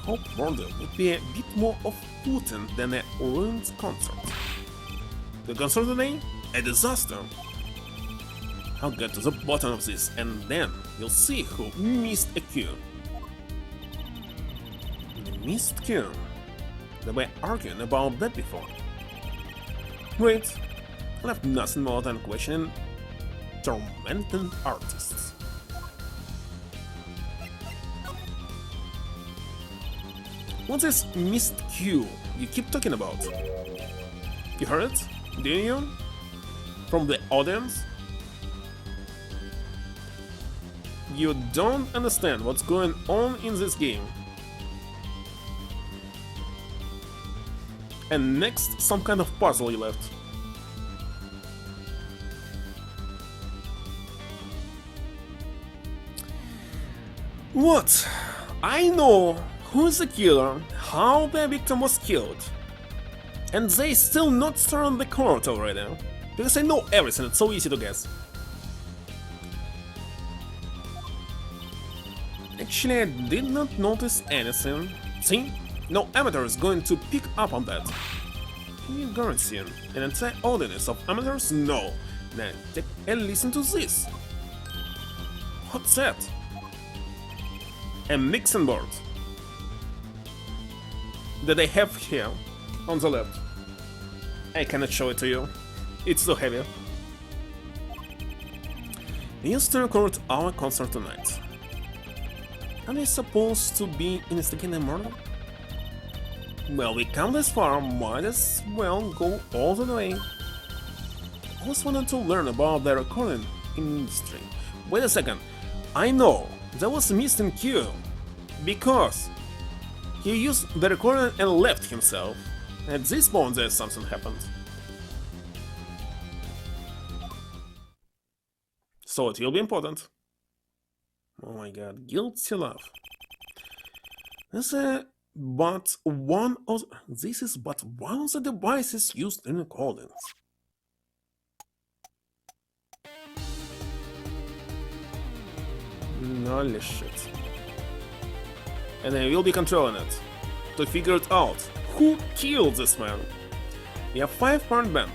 Hope Border would be a bit more off-putting than a ruined concert. The concert today? A disaster. I'll get to the bottom of this and then you'll see who missed a cue. The missed cue. They were arguing about that before. Great. I left nothing more than questioning tormented artists. What's this missed cue you keep talking about? You heard it? Do you? From the audience? You don't understand what's going on in this game. And next, some kind of puzzle you left. What? I know who is the killer, how the victim was killed. And they still not started the court already. Because I know everything, it's so easy to guess. Actually, I did not notice anything. See? No amateur is going to pick up on that. You guarantee an entire audience of amateurs? No. Now take a listen to this. What's that? A mixing board that I have here on the left. I cannot show it to you. It's so heavy. We used to record our concert tonight. Are we supposed to be investigating a murder? Well, we come this far, might as well go all the way. I always wanted to learn about the recording industry. Wait a second, I know, there was a missing cue. Because he used the recording and left himself. At this point there's something happened. So it will be important. Oh my god, guilty love. This is but one of the devices used in recordings. Holy shit. And I will be controlling it to figure it out who killed this man. We have 5-part band.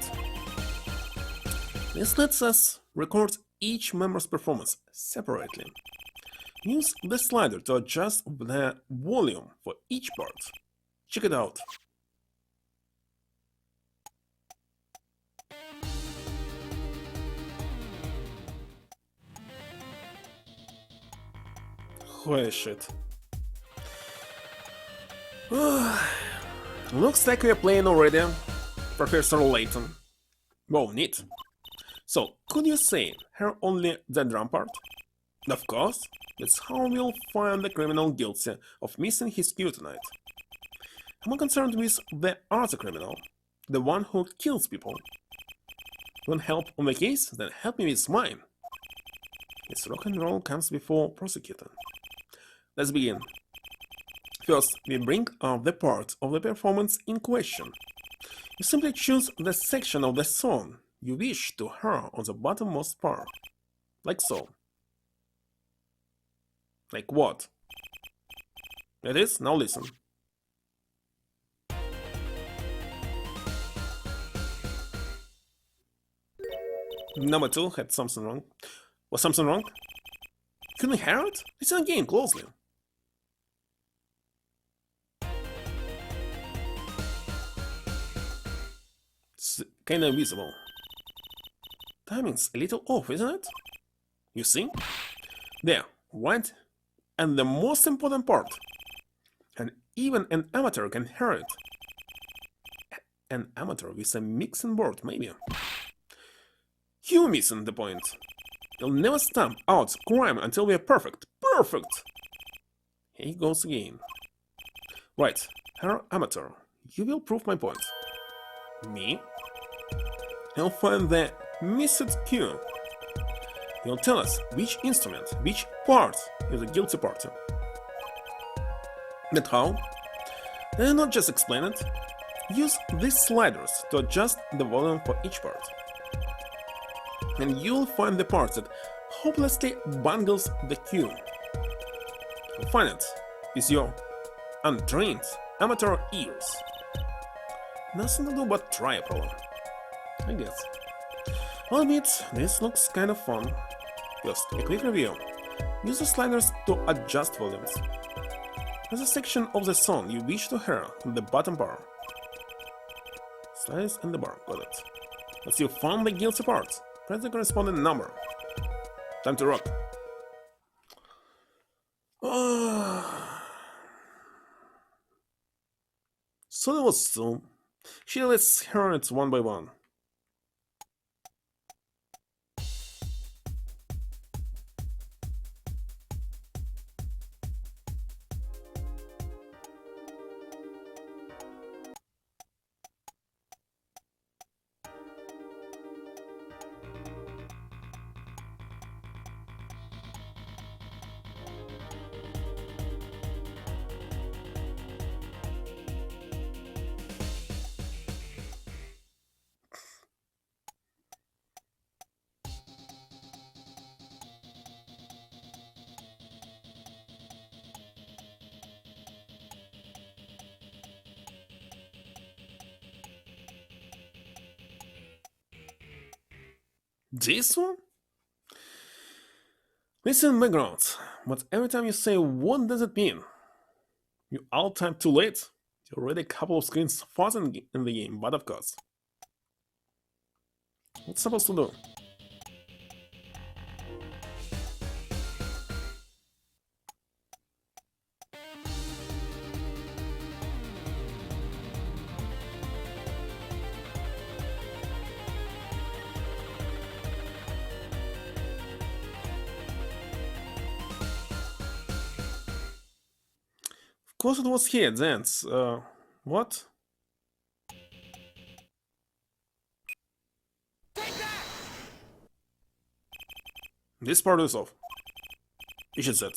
This lets us record each member's performance separately. Use the slider to adjust the volume for each part. Check it out. Holy shit. Looks like we're playing already, Professor Layton. Wow, neat. So, could you say her only the drum part? Of course, that's how we'll find the criminal guilty of missing his cue tonight. I'm more concerned with the other criminal, the one who kills people. Want help on the case? Then help me with mine. It's rock and roll comes before prosecuting. Let's begin. First, we bring up the part of the performance in question. You simply choose the section of the song you wish to hear on the bottommost part, like so. Like what? It is? Now listen. Number 2 had something wrong. Was something wrong? Couldn't we hear it? Listen again closely. looks kinda visible. Timing's a little off, isn't it? You see? There, right? And the most important part. And even an amateur can hear it. An amateur with a mixing board, maybe. You missing the point. You'll never stamp out crime until we're perfect. Perfect! Here he goes again. Right, Herr Amateur, you will prove my point. Me? You'll find the missed cue. You'll tell us which instrument, which part is the guilty party. But how? And not just explain it. Use these sliders to adjust the volume for each part. And you'll find the part that hopelessly bungles the cue. You'll find it with your untrained amateur ears. Nothing to do but try a problem, I guess. I'll admit, this looks kind of fun. Just a quick review. Use the sliders to adjust volumes. There's a section of the song you wish to hear in the bottom bar. Sliders and the bar, got it. Once you found the guilty part, press the corresponding number. Time to rock. So that was so. Let's hear it one by one. This one? Listen, background, but every time you say what does it mean? You all time too late? You're already a couple of screens farther in the game, but of course. What's supposed to do? Of course it was here, Dance. What? This part is off. You should set.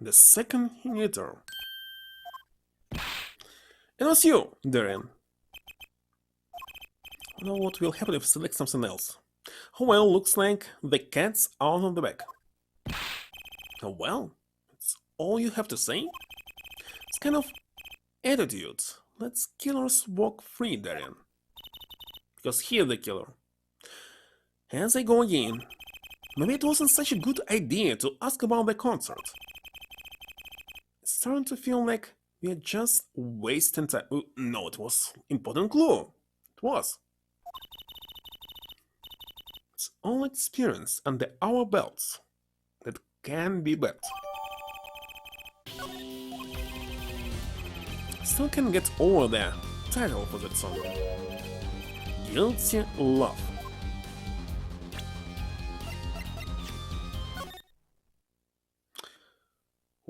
The second inhibitor. It was you, Darren. I know what will happen if I select something else. Oh well, looks like the cat's out of the bag. Oh well, that's all you have to say? It's kind of attitude. Let's killers walk free, Darren. Because he's the killer. As I go again, maybe it wasn't such a good idea to ask about the concert. It's starting to feel like we're just wasting time. No, it was important clue. It was. It's all experience under our belts that can be bet. Still can get over the title for that song. Guilty Love.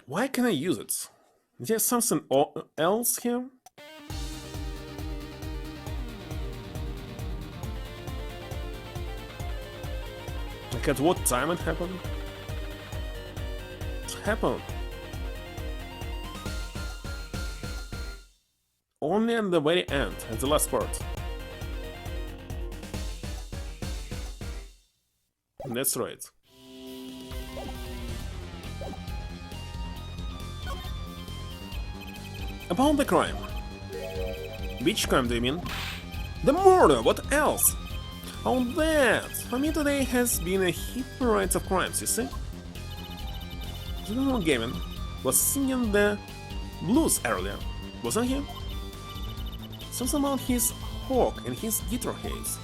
Why can I use it? Is there something else here? Like at what time it happened? It happened only at the very end, at the last part. That's right. About the crime. Which crime do you mean? The murder, what else? Oh, that! For me today has been a hit parade of crimes, you see? General Gavin was singing the blues earlier, wasn't he? Something about his hawk in his guitar case.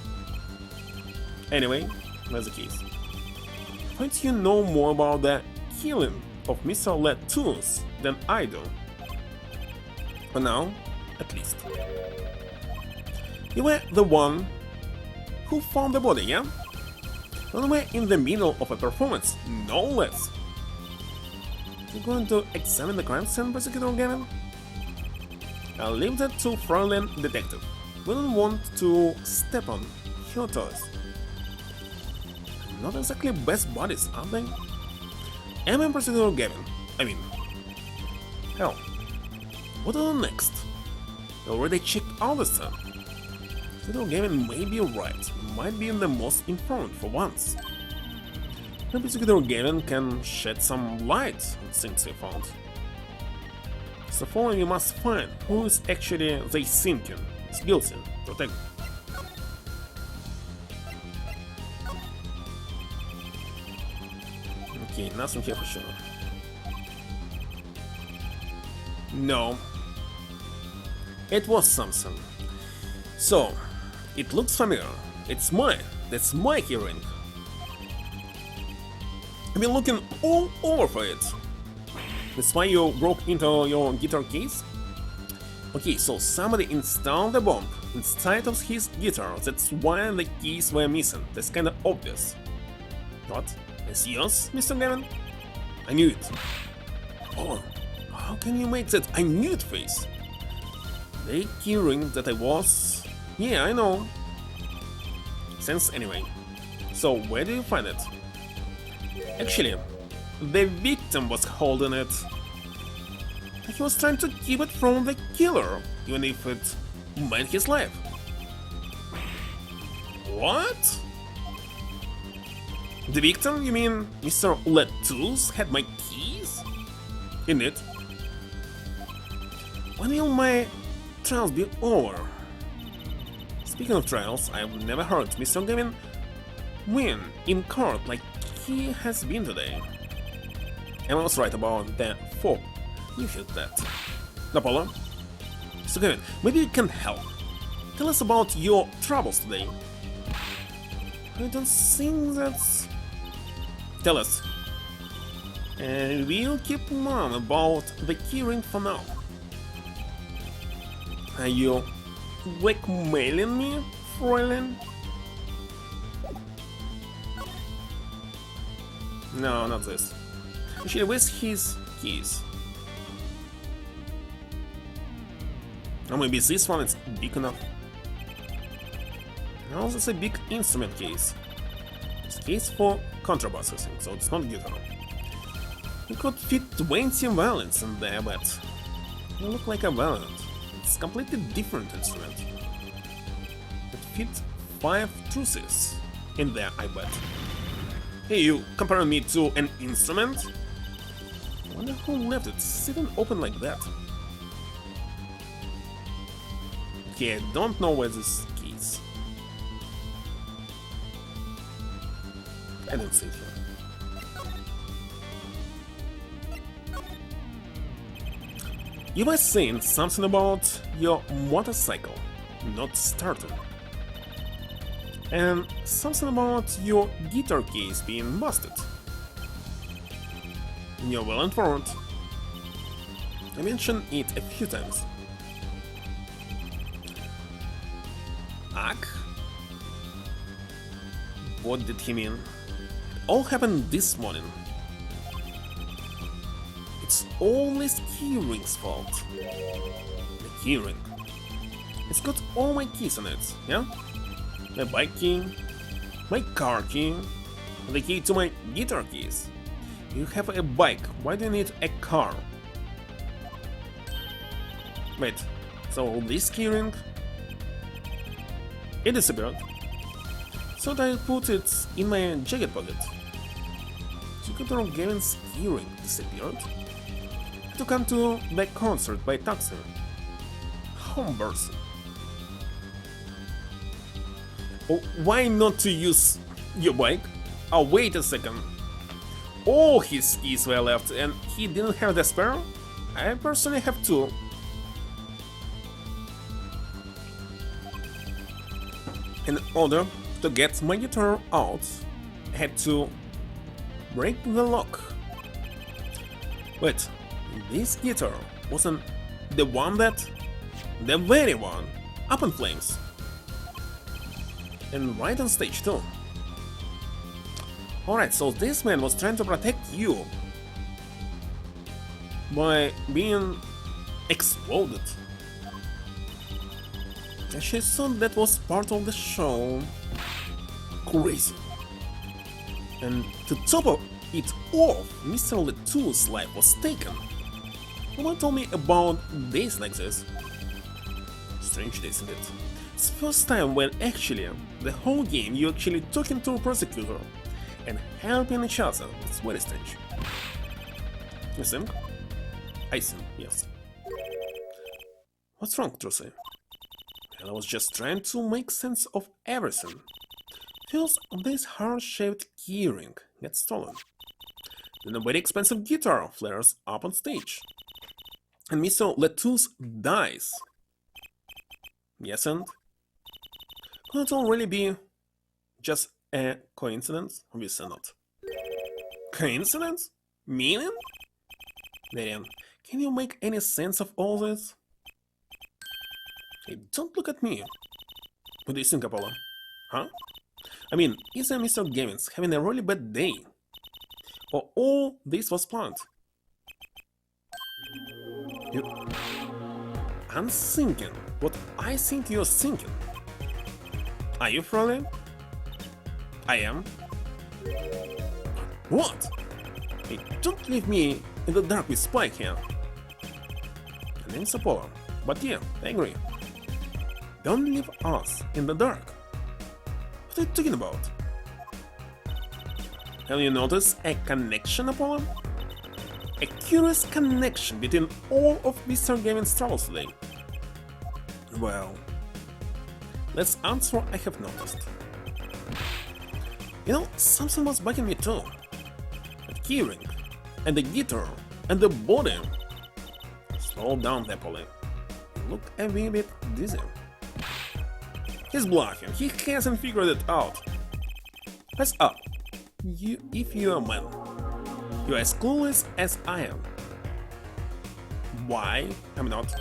Anyway, that's the case. Don't you know more about the killing of Mr. Lettuce than I do? For now, at least. You were the one who found the body, yeah? When we're in the middle of a performance, no less. You're going to examine the crime scene, Prosecutor Gavin? I'll leave that to Fräulein Detective. We don't want to step on her toes. Not exactly best buddies, are they? I'm Prosecutor Gavin. Hell, what to do next? I already checked all the stuff. Prosecutor Gavin may be right. Might be the most informed for once. Maybe Prosecutor Gavin can shed some light on things he found. So for you must find who is actually the thinking is guilty. Protect. Okay, nothing here for sure. No. It was something. So, it looks familiar. It's mine. That's my hearing. I've been looking all over for it. That's why you broke into your guitar case? Okay, so somebody installed a bomb inside of his guitar. That's why the keys were missing. That's kinda obvious. What? It's yours, Mr. Gavin? I knew it. Oh, how can you make that I knew it face? The keyring that I was... Yeah, I know. Sense anyway. So, where do you find it? Actually, the victim was holding it. He was trying to keep it from the killer, even if it meant his life. What? The victim, you mean Mr. Lettuce, had my keys? Indeed. When will my trials be over? Speaking of trials, I've never heard Mr. Gavin win in court like he has been today. I was right about the fog. You hit that. Napolo? Mr. Gavin, maybe you can help. Tell us about your troubles today. I don't think that's... Tell us. And we'll keep mum about the keyring for now. Are you blackmailing me, Fräulein? No, not this. Actually, where's his keys? Or maybe this one is big enough. No, this is a big instrument case. It's a case for contrabass, I think, so it's not guitar. You could fit 20 violins in there, but you look like a violin. It's a completely different instrument. It fits 5 truces in there, I bet. Hey, you comparing me to an instrument? I wonder who left it sitting open like that. Okay, I don't know where this key is. I don't see it here. You were saying something about your motorcycle not starting. And something about your guitar case being busted. You're well informed. I mentioned it a few times. Ugh? What did he mean? It all happened this morning. It's all this keyring's fault. The keyring. It's got all my keys on it, yeah? My bike key, my car key, the key to my guitar keys. You have a bike, why do you need a car? Wait, so this keyring? It disappeared. So I put it in my jacket pocket. Prosecutor Gavin's keyring disappeared? To come to the concert by taxi. How embarrassing. Oh, why not to use your bike? Oh, wait a second. All his keys were left and he didn't have the spare? I personally have 2. In order to get my guitar out, I had to break the lock. Wait, this guitar wasn't the one that... the very one, up in flames. And right on stage too. Alright, so this man was trying to protect you by being exploded. And she thought that was part of the show. Crazy. And to top of it off, Mr. Letour's life was taken. No one told me about days like this. Strange days, isn't it? It's the first time when actually, the whole game you actually talking to a prosecutor and helping each other. It's very strange. You think? I think, yes. What's wrong, Trucy? Well, I was just trying to make sense of everything. First, this heart-shaped keyring gets stolen. Then a very expensive guitar flares up on stage. And Mr. Letour dies. Yes, and? Could it all really be just a coincidence? Obviously not. Coincidence? Meaning? Marian, can you make any sense of all this? Hey, don't look at me. What do you think, Apollo? Huh? I mean, is Mr. Gavins having a really bad day? Or all this was planned? I'm thinking what I think you're thinking. Are you Froley? I am. What? Hey, don't leave me in the dark with Spike here. My name's Apollo, but yeah, I agree. Don't leave us in the dark. What are you talking about? Have you noticed a connection, Apollo? A curious connection between all of Mr. Gavin's troubles today. Well, let's answer what I have noticed. You know, something was bugging me too. The keyring, and the guitar, and the body. Slow down, Apollo. You look a wee bit dizzy. He's bluffing, he hasn't figured it out. What's up? If you're a man, you're as clueless as I am. Why? I'm not.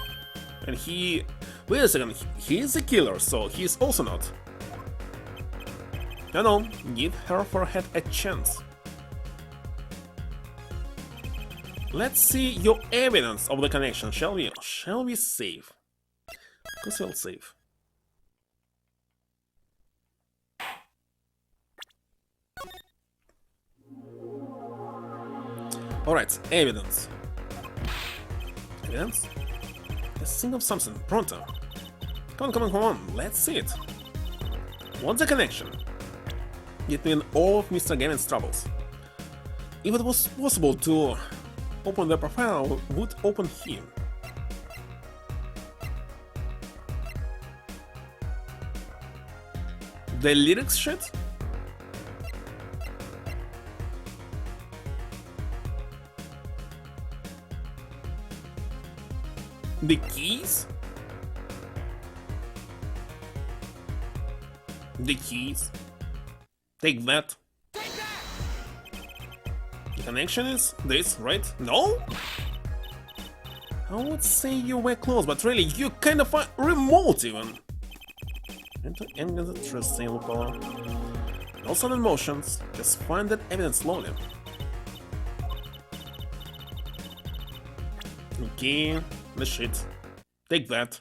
And he... Wait a second, he is a killer, so he's also not. No, give her forehead a chance. Let's see your evidence of the connection, shall we? Shall we save? Because we'll save. Alright, evidence. Evidence? Let's think of something, pronto. Come on, let's see it. What's the connection between all of Mr. Gavin's troubles? If it was possible to open the profile, would open him. The lyrics shit? The keys? The keys? Take that. The connection is this, right? No? I would say you were close, but really, you kind of remote even. Enter the trust sale power. No sudden emotions, just find that evidence slowly. Okay, the shit. Take that.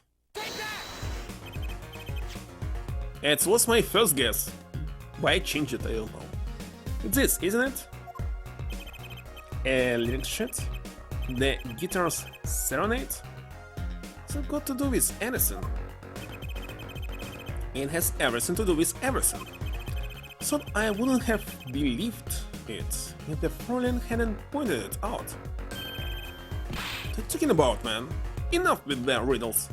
It was my first guess. Why I changed it, I don't know. It's this, isn't it? A lyric shit? The guitar's serenade? What's it got to do with anything? It has everything to do with everything. So I wouldn't have believed it if the Frolin hadn't pointed it out. What are you talking about, man? Enough with the riddles.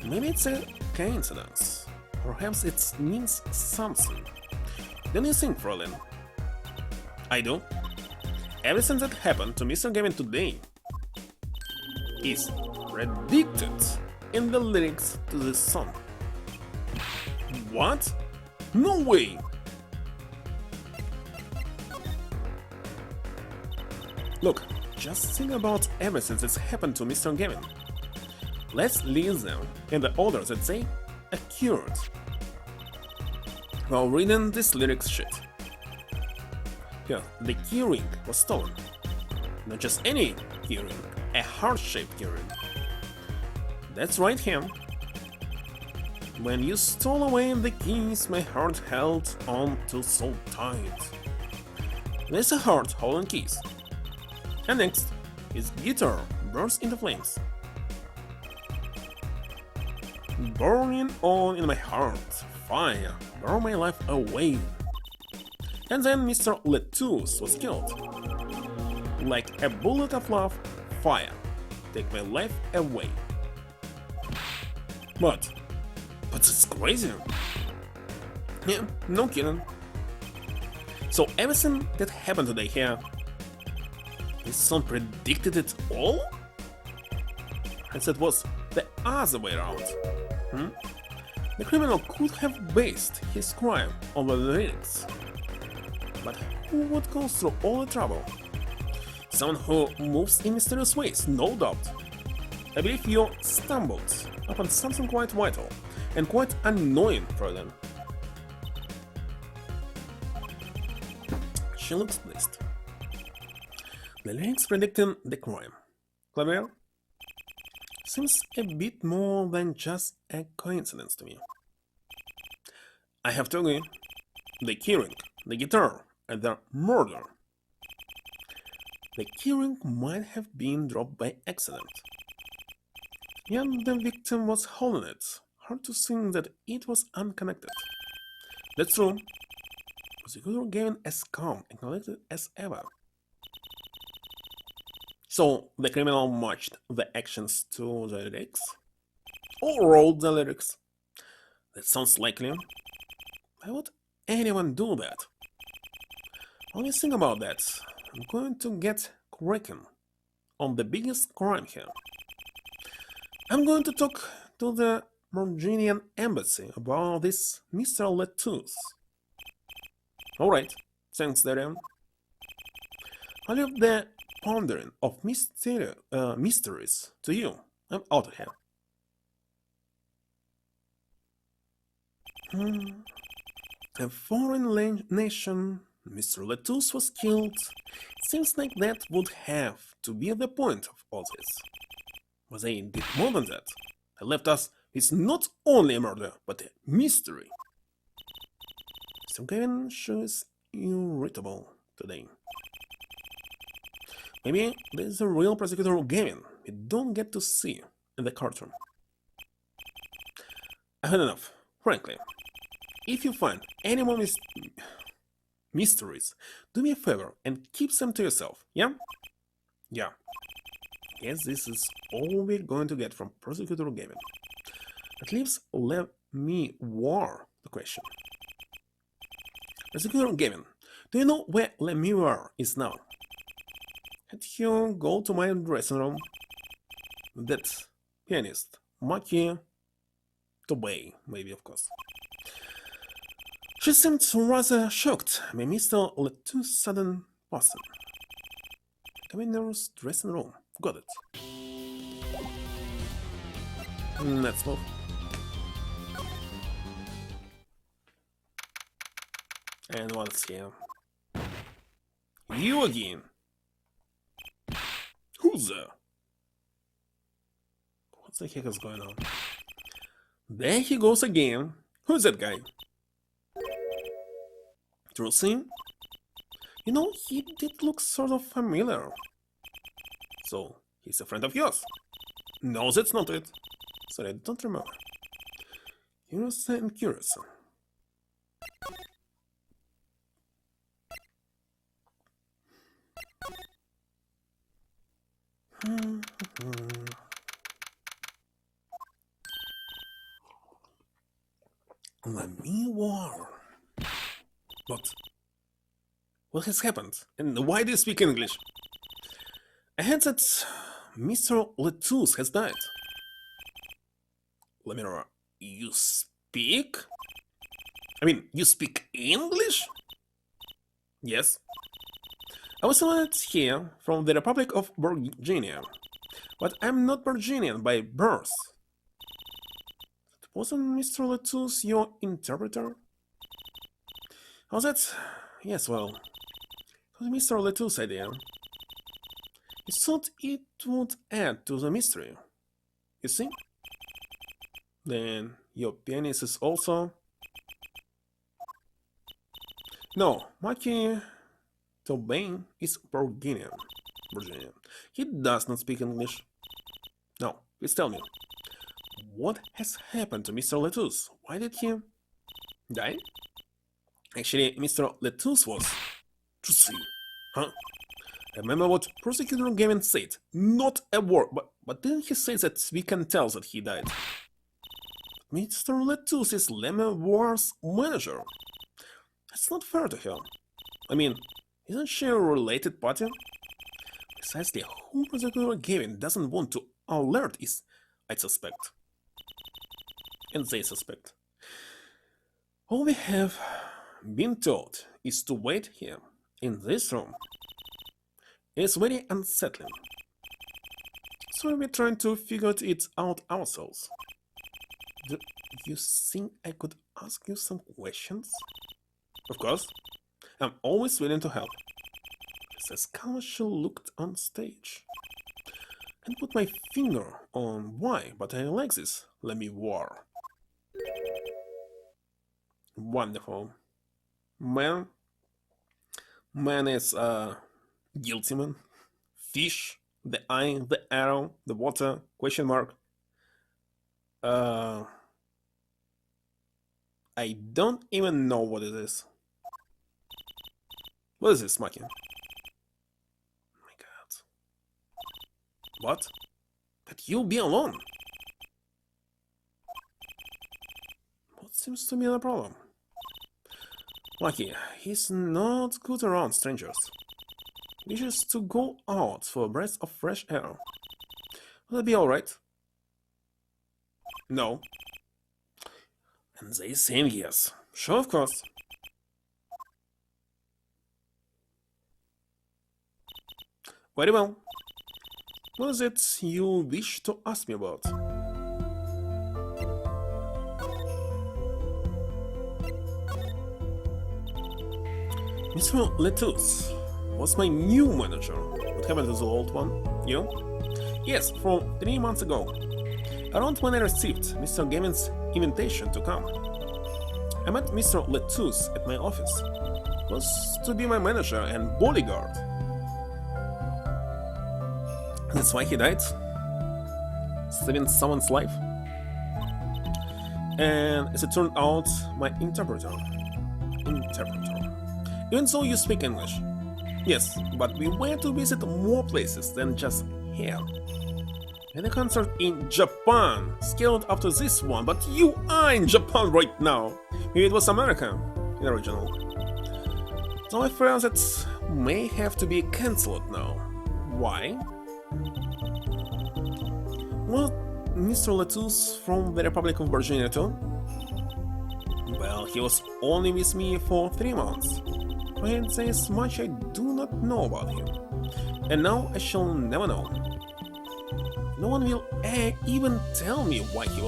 Maybe it's a coincidence. Perhaps it means something. Don't you think, Frolin? I do. Everything that happened to Mr. Gavin today is predicted in the lyrics to this song. What? No way! Look, just think about everything that's happened to Mr. Gavin. Let's list them in the order that they occurred while reading this lyrics sheet. Here, the keyring was stolen. Not just any keyring, a heart-shaped keyring. That's right, him. When you stole away the keys my heart held on to so tight. There's a heart holding keys. And next, his guitar bursts into flames. Burning on in my heart, fire, burn my life away. And then Mr. Lettuce was killed. Like a bullet of love, fire, take my life away. But it's crazy. Yeah, no kidding. So everything that happened today here, this song predicted it all? And that was the other way around. The criminal could have based his crime on the lyrics. But who would go through all the trouble? Someone who moves in mysterious ways, no doubt. I believe you stumbled upon something quite vital and quite annoying for them. She looks pleased. The lyrics predicting the crime. Clever? Seems a bit more than just a coincidence to me. I have to agree. The keyring, the guitar, and the murder. The keyring might have been dropped by accident. And the victim was holding it. Hard to think that it was unconnected. That's true. Prosecutor Gavin as calm and collected as ever. So the criminal matched the actions to the lyrics? Or wrote the lyrics? That sounds likely. Why would anyone do that? Only think about that. I'm going to get cracking on the biggest crime here. I'm going to talk to the Virginian embassy about this Mr. Lettuce. Alright, thanks Darian. I'll leave the pondering of mysteries to you. I'm out of here. A foreign nation, Mr. Lettuce was killed. Seems like that would have to be the point of all this. But they did more than that. They left us with not only a murder, but a mystery. Mr. Gavin is irritable today. Maybe there's a real prosecutor Gavin we don't get to see in the courtroom. I had enough, frankly. If you find any more mysteries, do me a favor and keep them to yourself, yeah? Yeah. Guess this is all we're going to get from Prosecutor Gavin. That leaves let me war the question. Prosecutor Gavin, do you know where Lemire is now? Had you go to my dressing room? That pianist, Maki Tobey, maybe of course. She seemed rather shocked by Mr. Lettuce's sudden passing. Governor's dressing room. Got it. Let's move. And what's here? You again? Who's there? What the heck is going on? There he goes again. Who's that guy? Trucy? You know, he did look sort of familiar. So, he's a friend of yours? No, that's not it. Sorry, I don't remember. Curious and curious. Let me war. What has happened? And why do you speak English? I heard that Mr. Lettuce has died. Lemire, you speak? I mean, you speak English? Yes. I was sent here from the Republic of Virginia, but I'm not Virginian by birth. Wasn't Mr. Letus your interpreter? Oh, that? Yes, well, it was Mr. Letus' idea. He thought it would add to the mystery. You see? Then your pianist is also... No, Mikey Tobin is Virginian. He does not speak English. No, please tell me. What has happened to Mr. Letus? Why did he die? Actually, Mr. Letus was... To see. Huh? Remember what Prosecutor Gavin said? Not a word, but didn't he say that we can tell that he died? Mr. Letus is Lemon War's manager. That's not fair to her. I mean, isn't she a related party? Precisely who Prosecutor Gavin doesn't want to alert is, I suspect. And they suspect. All we have been told is to wait here, in this room. It's very unsettling. So we're trying to figure it out ourselves. Do you think I could ask you some questions? Of course. I'm always willing to help. Says how she looked on stage. And put my finger on why, but I like this. Let me war. Wonderful. Man is guilty man. Fish, the eye, the arrow, the water, question mark. I don't even know what it is. What is this, Maki? Oh my god. What? But you'll be alone. What seems to be the problem? Lucky, he's not good around strangers. He wishes to go out for a breath of fresh air. Will that be alright? No. And they say yes. Sure, of course. Very well. What is it you wish to ask me about? Mr. Letus was my new manager. What happened to the old one? You? Yes, from 3 months ago. Around when I received Mr. Gavin's invitation to come. I met Mr. Letus at my office. He was to be my manager and bodyguard. That's why he died, saving someone's life. And as it turned out, my interpreter. Even though you speak English. Yes, but we went to visit more places than just here. And a concert in Japan, scheduled after this one, but you are in Japan right now. Maybe it was America, in the original. So I fear that may have to be cancelled now. Why? Was Mr. Letus from the Republic of Virginia too? Well, he was only with me for 3 months. And there is much I do not know about him. And now I shall never know. No one will even tell me why he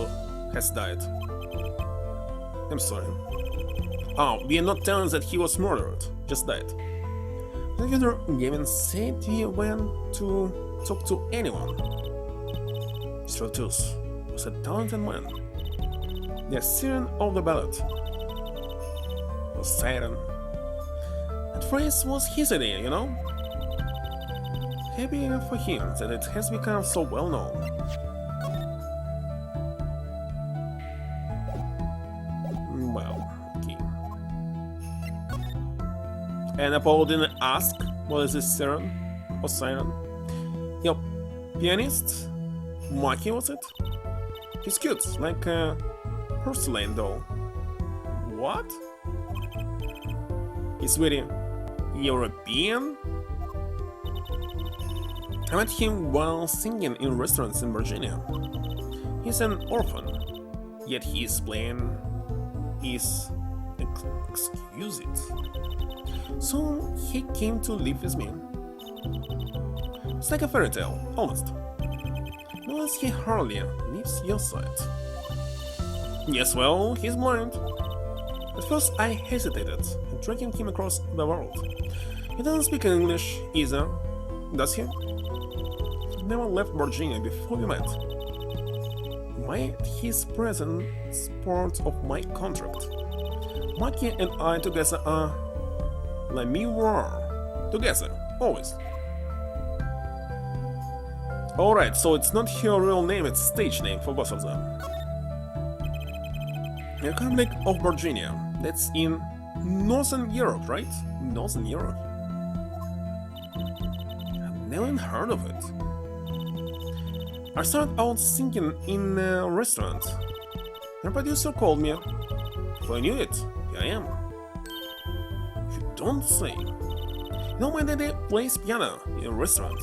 has died. I'm sorry. Oh, we are not telling that he was murdered, just died. Prosecutor Gavin said he went to talk to anyone. Mr. Letus was a talented man. The siren of the ballad was siren. That phrase was his idea, you know? Happy for him that it has become so well known. Well, okay. And Apollo didn't ask what is this siren or siren? Your pianist? Maki, was it? He's cute, like a porcelain doll. What? He's very European? I met him while singing in restaurants in Virginia. He's an orphan, yet his playing is Excuse it. So he came to live with me. It's like a fairy tale, almost. Because he hardly leaves your side. Yes, well, he's blind. At first I hesitated, dragging him across the world. He doesn't speak English either, does he? He never left Virginia before we met. Might his presence part of my contract? Maki and I together are like me were. Together, always. Alright, so it's not her real name, it's stage name for both of them. The Republic of Virginia, that's in Northern Europe, right? Northern Europe. I've never even heard of it. I started out singing in a restaurant. The producer called me. If I knew it, here I am. You don't say. You know, my daddy plays piano in a restaurant.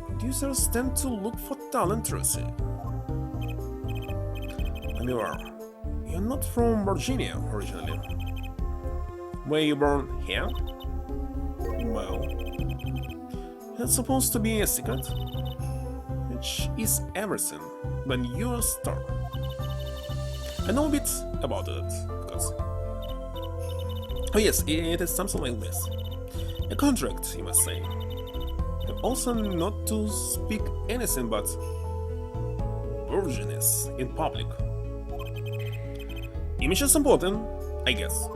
Producers tend to look for talent, Tracy. However, you're not from Virginia originally. Were you born here? Well, it's supposed to be a secret, which is everything when you're a star. I know a bit about it, because... Oh yes, it is something like this. A contract, you must say. And also not to speak anything but virginess in public. Image is important, I guess.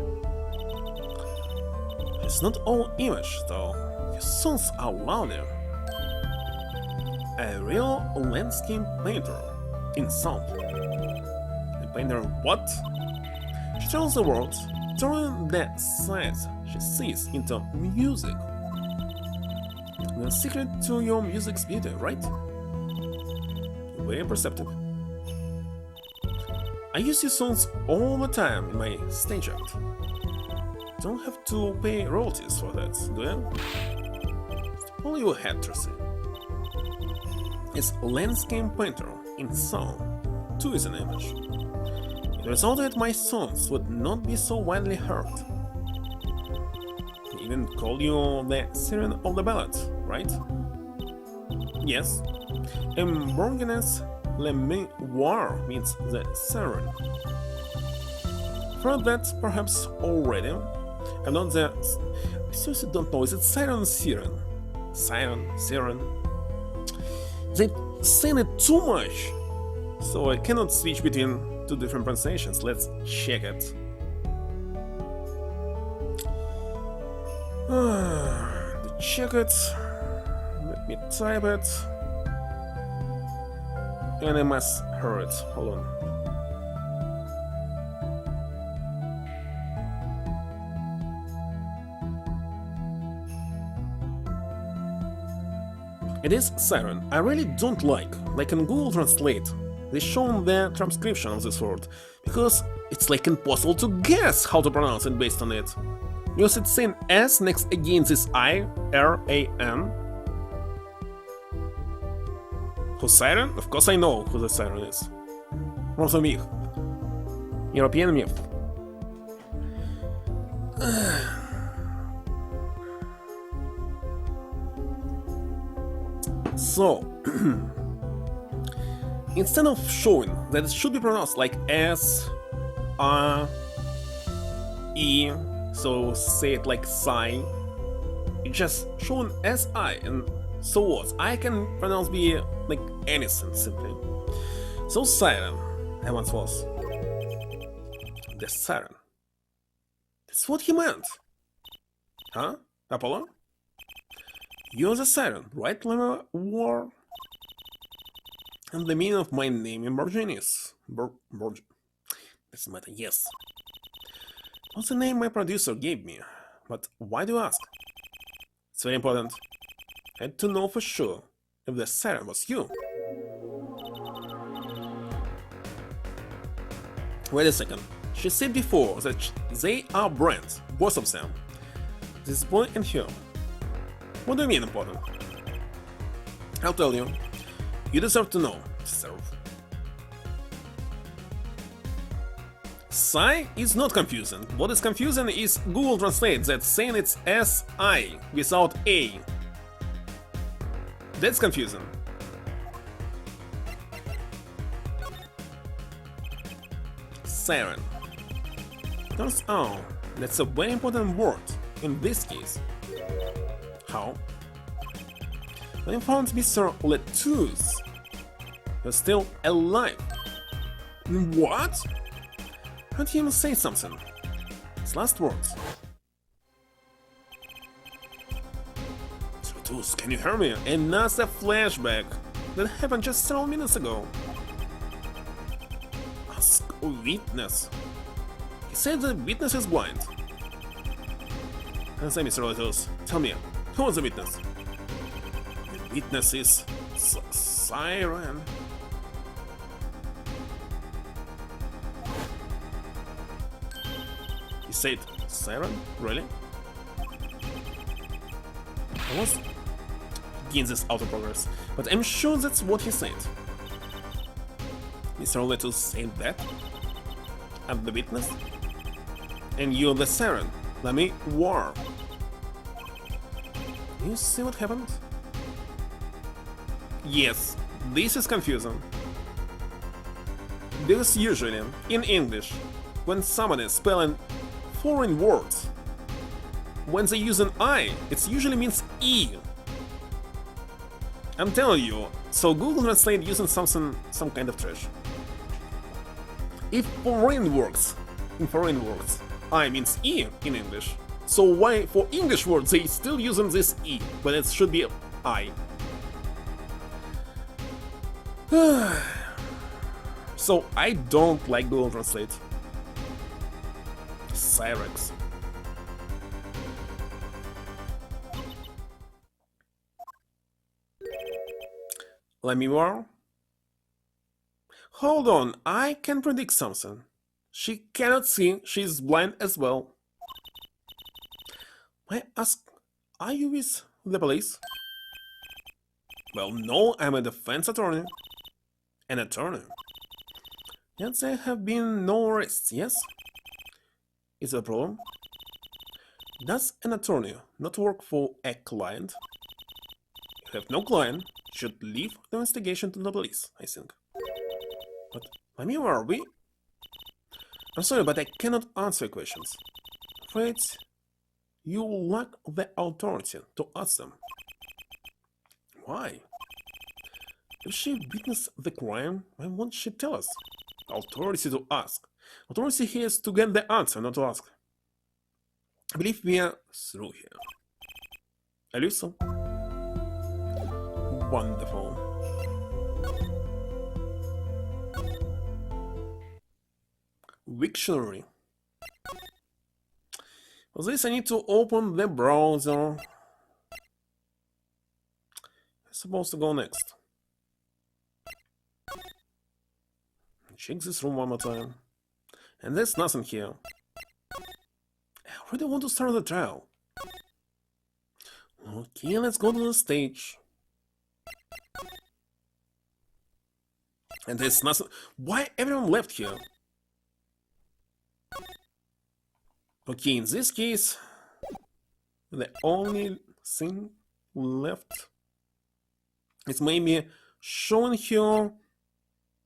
It's not all image, though. Your songs are louder. A real landscape painter in sound. A painter what? She tells the world, turning the sights she sees into music. The secret to your music's beauty, right? Very perceptive. I use your songs all the time in my stage act. Don't have to pay royalties for that, do you? All you had to see. It's landscape painter in sound, too is an image. It resulted my songs would not be so widely heard. I even call you the siren of the ballad, right? Yes. In Bourguigne's Le Mémoire means the siren. For that perhaps already. I'm not the... I seriously don't know, is it siren or siren? Siren. They say it too much, so I cannot switch between two different pronunciations. Let's check it. To check it, let me type it. And I must hear it. Hold on. It is siren. I really don't like in Google Translate, they show the transcription of this word, because it's like impossible to guess how to pronounce it based on it. Because it's saying S next against this I-R-A-N. Who's siren? Of course I know who the siren is. From the myth. European myth. So, instead of showing that it should be pronounced like S, R, E, so say it like sigh, it's just shown S-I, and so what? I can pronounce be like anything simply. So siren, I once was. The siren. That's what he meant. Huh? Apollo? You're the siren, right, Lemma War? And the meaning of my name in Virginia is... Doesn't matter, yes. What's the name my producer gave me? But why do you ask? It's very important. I had to know for sure if the siren was you. Wait a second. She said before that they are brands, both of them. This boy and her. What do you mean important? I'll tell you. You deserve to know. Deserve. Psi is not confusing. What is confusing is Google Translate that's saying it's S-I without A. That's confusing. Siren. Turns out that's a very important word in this case. How? When I found Mr. Lettuce was still alive. What? Heard him say something. His last words. Lettuce, can you hear me? Another flashback that happened just several minutes ago. Ask a witness. He said the witness is blind. Answer, Mr. Lettuce. Tell me, who was the witness? The witness is Siren. He said Siren? Really? I was against this auto progress, but I'm sure that's what he said. Mr. Lettuce said that? I'm the witness? And you're the Siren. Let me war. You see what happened? Yes, this is confusing. Because usually, in English, when someone is spelling foreign words, when they use an I, it usually means E. I'm telling you, so Google Translate using some kind of trash. If foreign words, in foreign words, I means E in English, so why for English words they still using this E, but it should be I? So I don't like Google Translate. Cyrex. Let me war. Hold on, I can predict something. She cannot see, she's blind as well. I ask, are you with the police? Well, no, I'm a defense attorney. An attorney. Yet there have been no arrests, yes? Is there a problem? Does an attorney not work for a client? You have no client, should leave the investigation to the police, I think. But, I mean, where are we? I'm sorry, but I cannot answer your questions. I'm afraid you lack the authority to ask them. Why? If she witnessed the crime, why won't she tell us? Authority to ask. Authority here is to get the answer, not to ask. I believe we are through here. Alyssa? Wonderful. Wiktionary. For this I need to open the browser. I'm supposed to go next. Check this room one more time. And there's nothing here. I already want to start the trial. Okay, let's go to the stage. And there's nothing. Why everyone left here? Okay, in this case, the only thing left is maybe showing here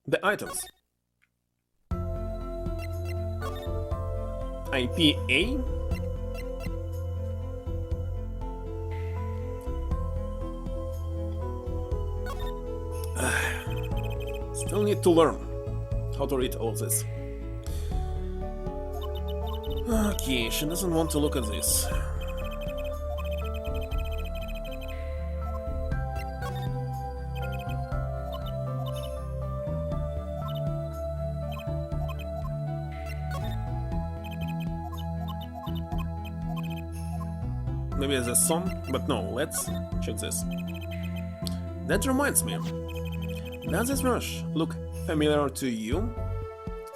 the items. IPA. Still need to learn how to read all this. Okay, she doesn't want to look at this. Maybe there's a song, but no, let's check this. That reminds me. Does this rush look familiar to you?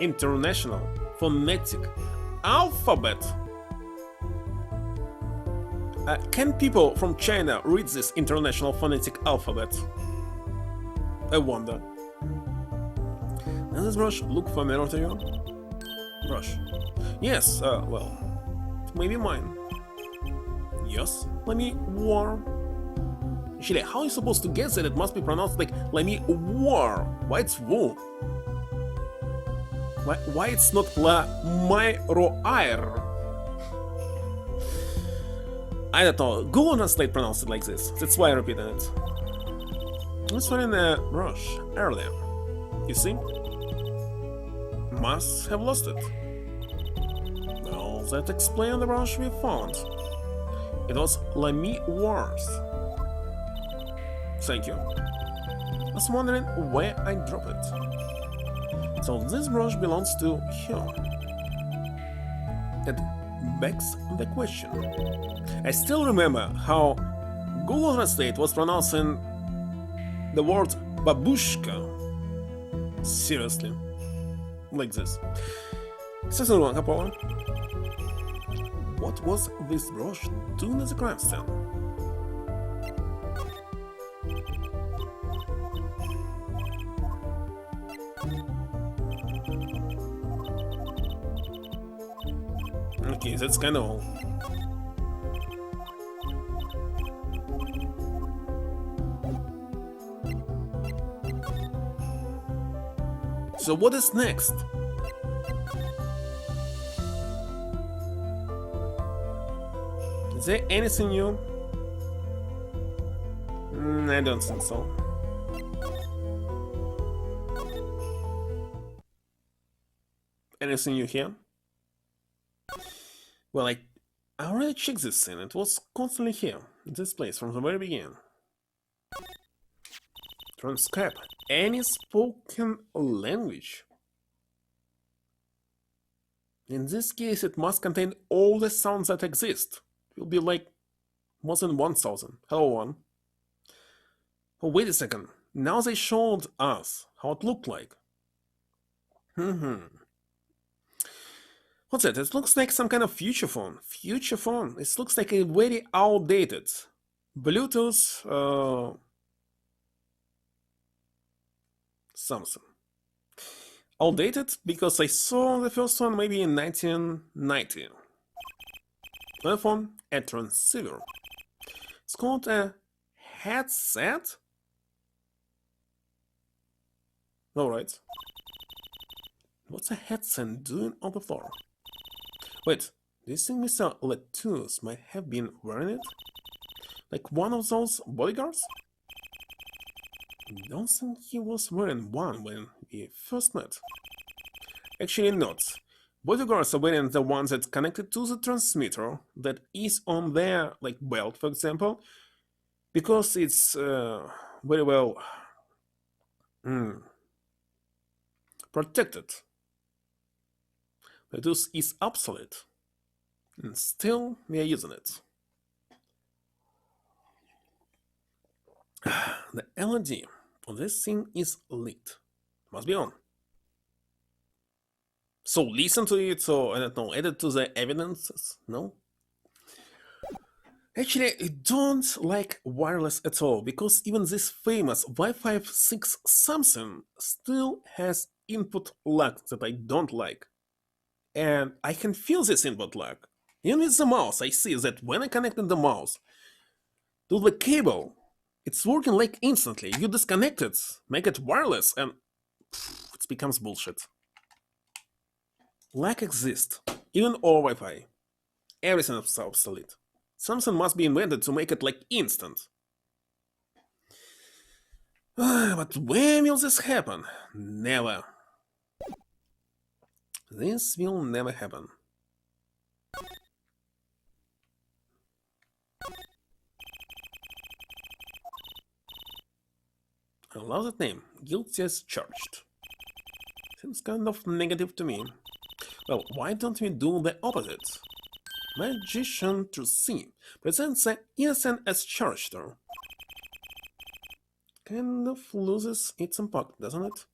International Phonetic Alphabet. Can people from China read this International Phonetic Alphabet? I wonder. Does this brush look familiar to you? Brush. Yes, well, maybe mine. Yes, let me war. Actually, how are you supposed to guess that it must be pronounced like let me war? Why it's woo? Why it's not la my roair? I don't know. Google Translate pronounced it like this. That's why I repeated it. Let's find the brush earlier. You see? Must have lost it. Well, that explains the brush we found. It was Lamy Wars. Thank you. I was wondering where I dropped it. So this brush belongs to here. It begs the question. I still remember how Google Translate was pronouncing the word babushka. Seriously. Like this. Something wrong, Apollo. What was this brush doing at the crime scene? Okay, that's kind of all. So what is next? Is there anything new? I don't think so. Anything new here? Well, I already checked this scene. It was constantly here, in this place, from the very beginning. Transcribe any spoken language. In this case, it must contain all the sounds that exist. It will be like more than 1000. Hello, one. Oh, wait a second. Now they showed us how it looked like. What's that? It looks like some kind of future phone. Future phone. It looks like a very outdated Bluetooth something. Outdated because I saw the first one maybe in 1990. Telephone, a transceiver. It's called a headset. Alright. What's a headset doing on the floor? Wait, do you think Mr. Lettuce might have been wearing it? Like one of those bodyguards? I don't think he was wearing one when we first met. Actually not. Bodyguards are wearing the ones that's connected to the transmitter that is on their like belt, for example, because it's very well protected. Bluetooth is obsolete, and still we are using it. The LED on this thing is lit. Must be on. So listen to it, so I don't know, add it to the evidences, no? Actually, I don't like wireless at all, because even this famous Wi-Fi 6 something still has input lag that I don't like. And I can feel this input lag. Even with the mouse, I see that when I connected the mouse to the cable, it's working like instantly. You disconnect it, make it wireless, and it becomes bullshit. Lag exists, even over Wi-Fi. Everything is obsolete. Something must be invented to make it like instant. But when will this happen? Never. This will never happen. I love that name. Guilty as charged. Seems kind of negative to me. Well, why don't we do the opposite? Magician to see presents the innocent as charged. Kind of loses its impact, doesn't it?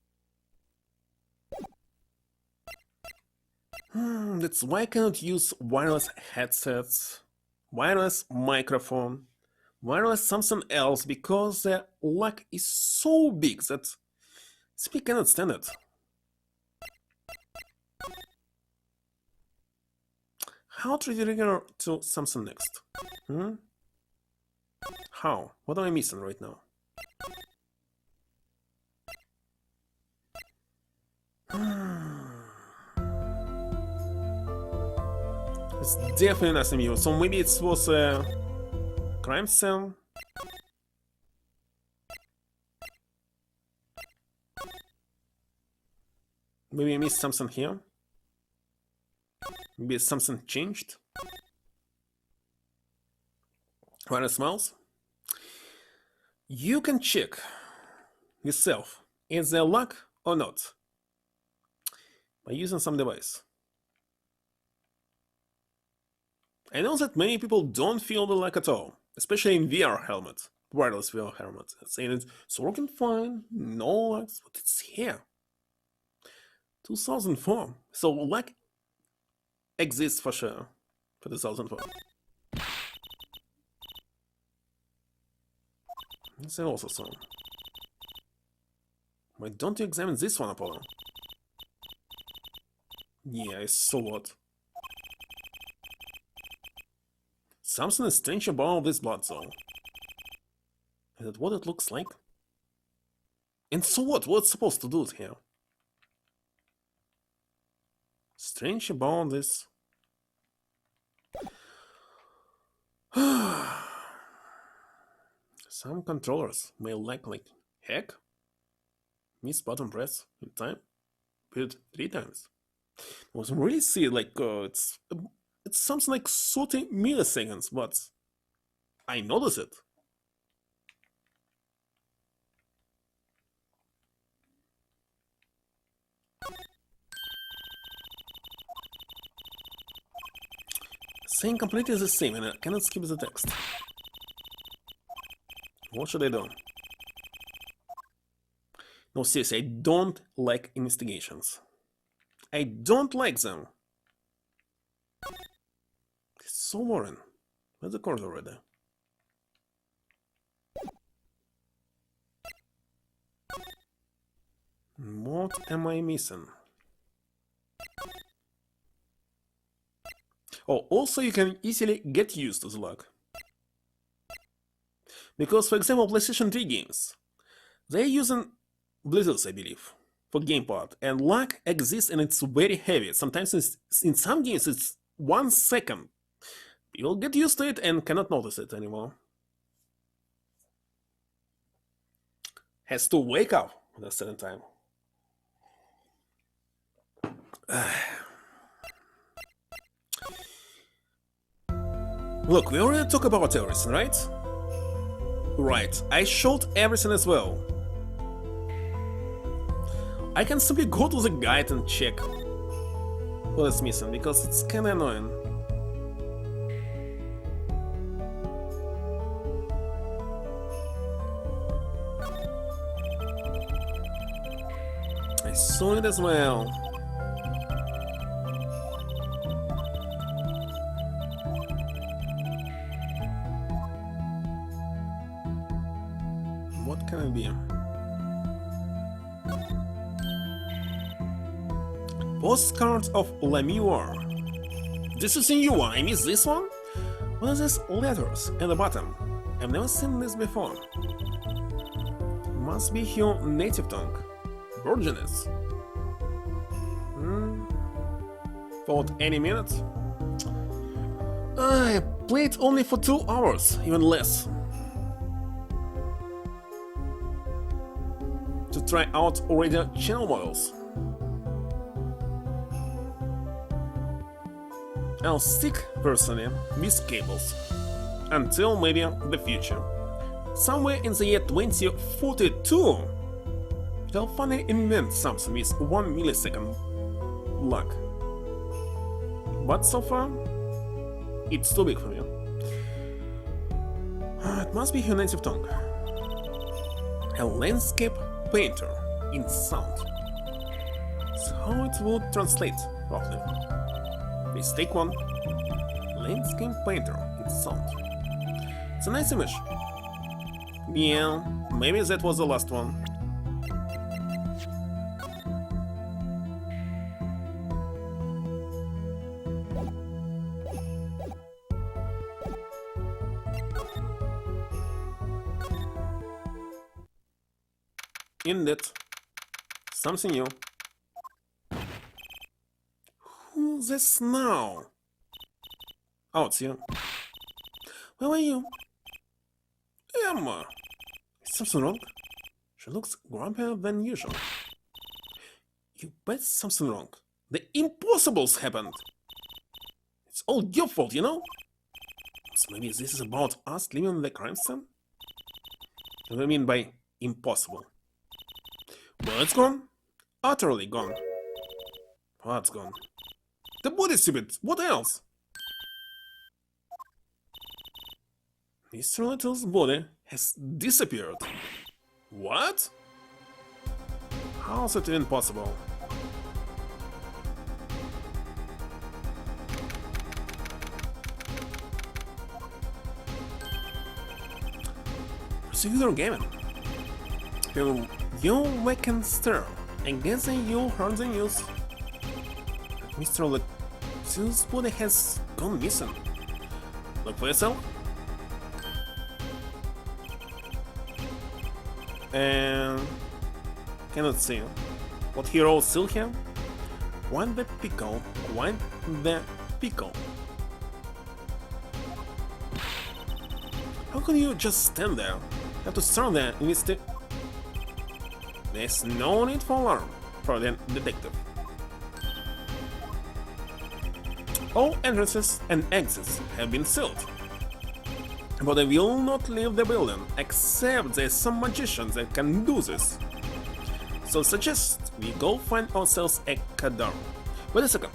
That's why I cannot use wireless headsets, wireless microphone, wireless something else, because the lag is so big that simply cannot stand it. How to trigger to something next? Hmm? How? What am I missing right now? It's definitely nothing new, so maybe it was a crime scene. Maybe I missed something here. Maybe something changed. When it smells, you can check yourself, is there luck or not, by using some device. I know that many people don't feel the luck at all, especially in VR helmet, wireless VR helmet, saying it's working fine, no luck, but it's here. 2004, so luck exists for sure for 2004. That's also so. Why don't you examine this one, Apollo? Yeah, so what? Something is strange about this blood zone. Is that what it looks like? And so what? What's supposed to do here? Strange about this. Some controllers may lack like heck. Miss button press in time. Hit 3 times. I was really see like it's something like 30 milliseconds, but I notice it. Saying completely the same and I cannot skip the text. What should I do? No, seriously, I don't like investigations. I don't like them. It's so boring. Where's the course already? What am I missing? Oh, also you can easily get used to the lag. Because, for example, PlayStation 3 games, they're using Bluetooth, I believe, for gamepad, and lag exists and it's very heavy. Sometimes in some games it's 1 second. You'll get used to it and cannot notice it anymore. Has to wake up at a certain time. Look, we already talked about everything, right? Right, I showed everything as well. I can simply go to the guide and check what is missing, because it's kinda annoying. I saw it as well. What can it be? Postcards of Lemure. This is a new one. I missed this one? What are these letters at the bottom? I've never seen this before. Must be your native tongue. Virginess. Thought any minute? I played only for 2 hours, even less. To try out already channel models. I'll stick personally with cables until maybe the future. Somewhere in the year 2042, they'll finally invent something with 1 millisecond lag. But so far, it's too big for me. It must be your native tongue. A landscape painter in sound. So how it would translate roughly. Mistake 1. Landscape painter in sound. It's a nice image. Yeah, maybe that was the last one. Indeed. Something new. Who's this now? Oh, it's you. Where were you? Emma! Is something wrong? She looks grumpier than usual. You bet something wrong. The impossible's happened. It's all your fault, you know? So maybe this is about us leaving the crime scene? What do you mean by impossible? Well, it's gone. Utterly gone. What's gone? The body, stupid! What else? Mr. Little's body has disappeared. What? How's it even possible? Prosecutor Gavin. You waken stir. I guess you heard the news. Mr. Little's body has gone missing. Look for yourself. And cannot see. What hero still here? Quite the pickle, quite the pickle. How can you just stand there? Have to stand there and There's no need for alarm for the detective. All entrances and exits have been sealed. But I will not leave the building, except there's some magicians that can do this. So suggest we go find ourselves a cadaver. Wait a second.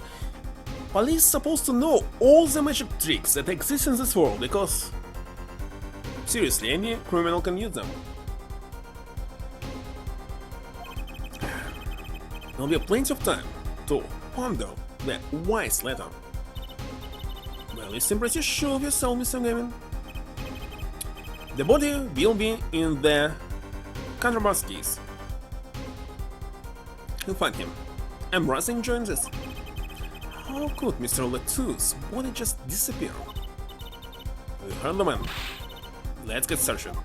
Police supposed to know all the magic tricks that exist in this world, because seriously, any criminal can use them. There'll be plenty of time to ponder the wise letter. Well, you seem pretty sure of yourself, Mr. Gavin. The body will be in the contraband case. You'll find him. I'm rushing join this. How could Mr. Latu's body just disappear? We heard the man. Let's get searching.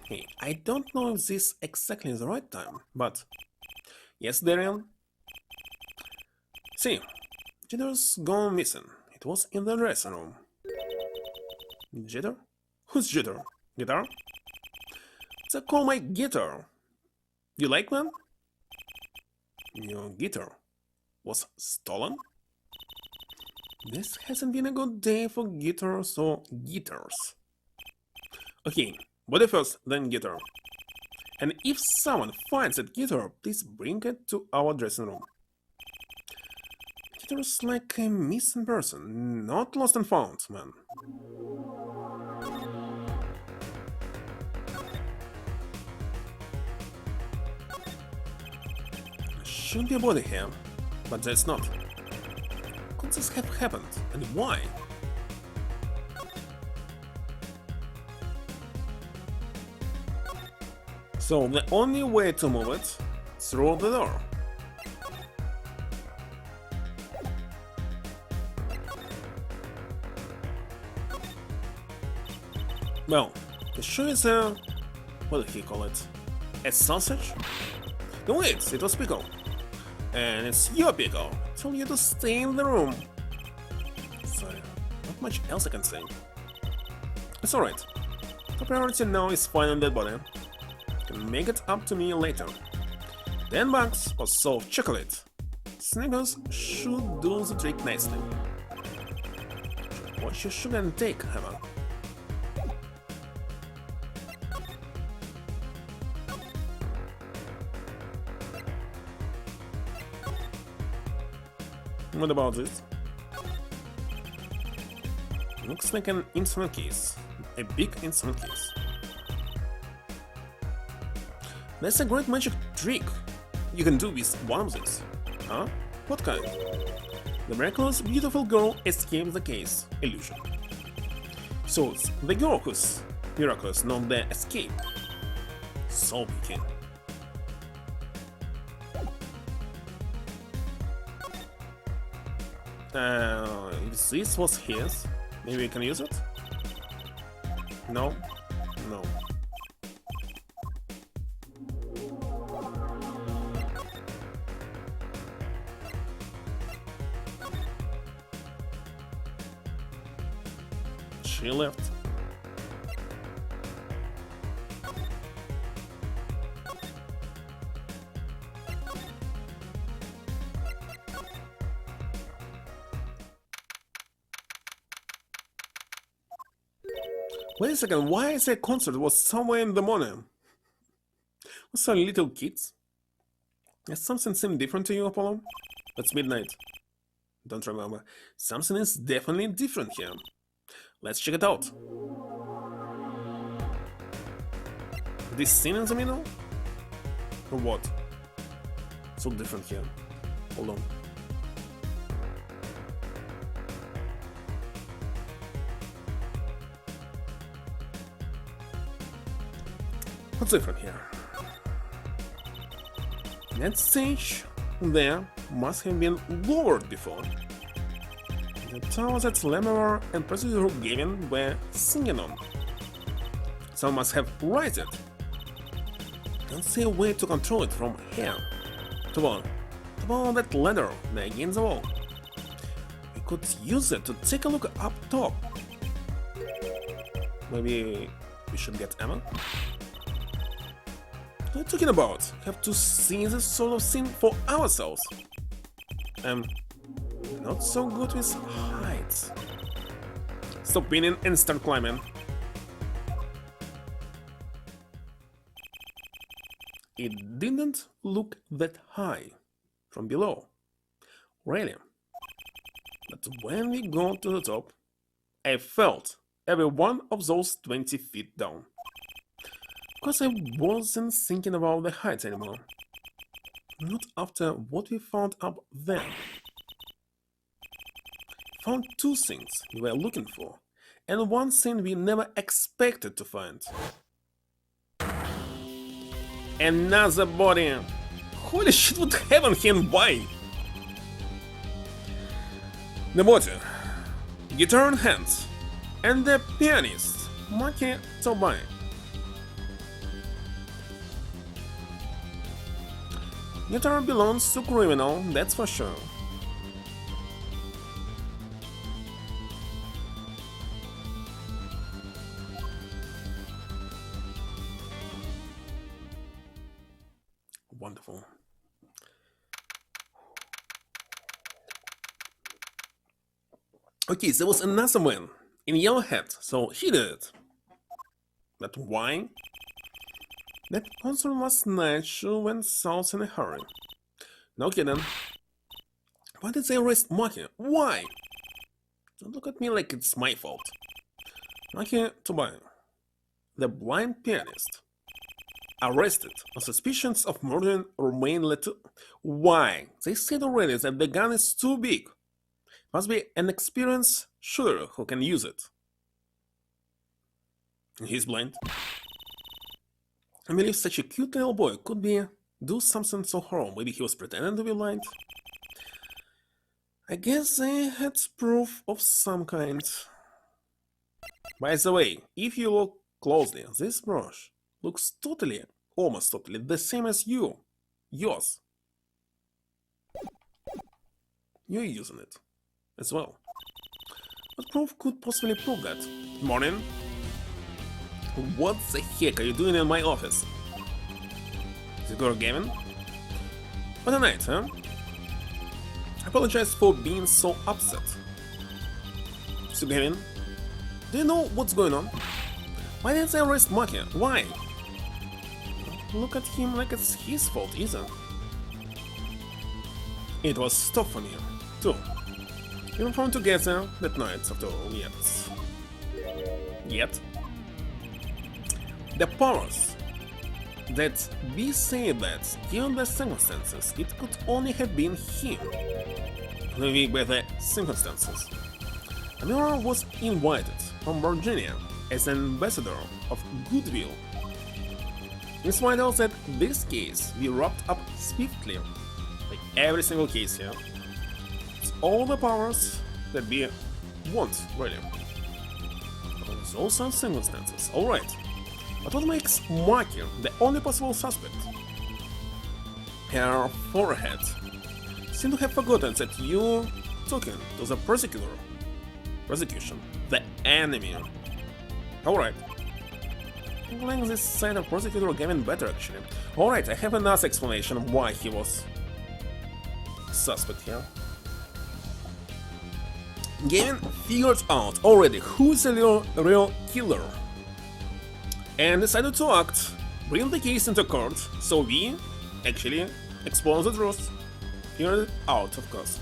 Hey, I don't know if this exactly is the right time, but yes, Darian. See, Jitter's gone missing. It was in the dressing room. Jitter? Who's Jitter? Guitar? They call my guitar. You like, man? Your guitar was stolen? This hasn't been a good day for guitars or guitars. Okay, body first, then guitar. And if someone finds that guitar, please bring it to our dressing room. Guitar's like a missing person, not lost and found, man. Should be a body here, but there's not. Could this have happened, and why? So the only way to move it is through the door. Well, the shoe is a... what did he call it? A sausage? No wait, it was pickle. And it's your pickle. Tell you to stay in the room. Sorry, not much else I can say. It's alright. The priority now is finding that body. You can make it up to me later. Then bugs or soft chocolate. Snickers should do the trick nicely. Watch your sugar intake, Hammer. What about this? Looks like an instrument case. A big instrument case. That's a great magic trick you can do with one of these. Huh? What kind? The miraculous beautiful girl escaped the case. Illusion. So it's the girl who's miraculous, not the escape. So wicked. If this was his, maybe we can use it? No? No. she left. Wait a second, why is the concert was somewhere in the morning? Was there little kids? Does something seem different to you, Apollo? It's midnight. Don't remember. Something is definitely different here. Let's check it out. This scene in the middle? Or what? So different here. Hold on. What's different here? That stage there must have been lowered before. The tower that Lemmerer and President Gavin were singing on. Someone must have raised it. Don't see a way to control it from here. To that ladder there against the wall. We could use it to take a look up top. Maybe we should get ammo? What are you talking about? Have to see this sort of thing for ourselves. I'm not so good with heights. Stop winning and start climbing. It didn't look that high from below. Really. But when we got to the top, I felt every one of those 20 feet down. Because I wasn't thinking about the heights anymore. Not after what we found up there. Found two things we were looking for, and one thing we never expected to find. Another body! Holy shit, what happened here and why? The body, guitar in hands, and the pianist, Maki Tobai. Guitar belongs to criminal, that's for sure. Wonderful. Okay, there was another man in yellow hat, so he did it. But why? That concert was natural went south in a hurry. No kidding. Why did they arrest Maki? Why? Don't look at me like it's my fault. Maki Tobai, the blind pianist, arrested on suspicions of murdering Romain Leto. Why? They said already that the gun is too big. Must be an experienced shooter who can use it. He's blind. I believe such a cute little boy could do something so horrible. Maybe he was pretending to be blind. I guess they had proof of some kind. By the way, if you look closely, this brush looks totally, almost totally, the same as yours. You're using it as well. What proof could possibly prove that? Morning. What the heck are you doing in my office? Is it girl gaming? What a night, huh? I apologize for being so upset. So Gavin, do you know what's going on? Why didn't they arrest Maki? Why? Look at him like it's his fault, either. It was tough on you, too. Even from together that night, after all, Yet? The powers that we say that, given the circumstances, it could only have been him. Maybe by the circumstances. Amira was invited from Virginia as an ambassador of goodwill. In spite of that, this case we wrapped up swiftly, like every single case here. It's all the powers that we want, really. There's also circumstances, alright. But what makes Maki the only possible suspect? Her forehead. Seem to have forgotten that you're talking to the prosecutor. Prosecution. The enemy. Alright. I like this side of prosecutor Gavin better actually. Alright, I have another explanation why he was suspect here. Gavin figured out already who's the real killer and decided to act, bring the case into court, so we actually expose the truth, figure it out of course.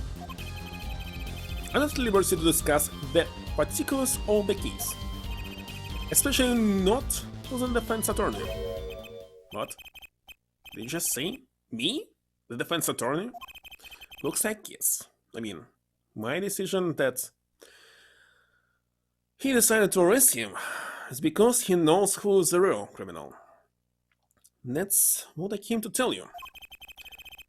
I'm at liberty to discuss the particulars of the case, especially not to the defense attorney. What? Did you just say? Me? The defense attorney? Looks like yes. I mean, my decision that he decided to arrest him is because he knows who is the real criminal. That's what I came to tell you.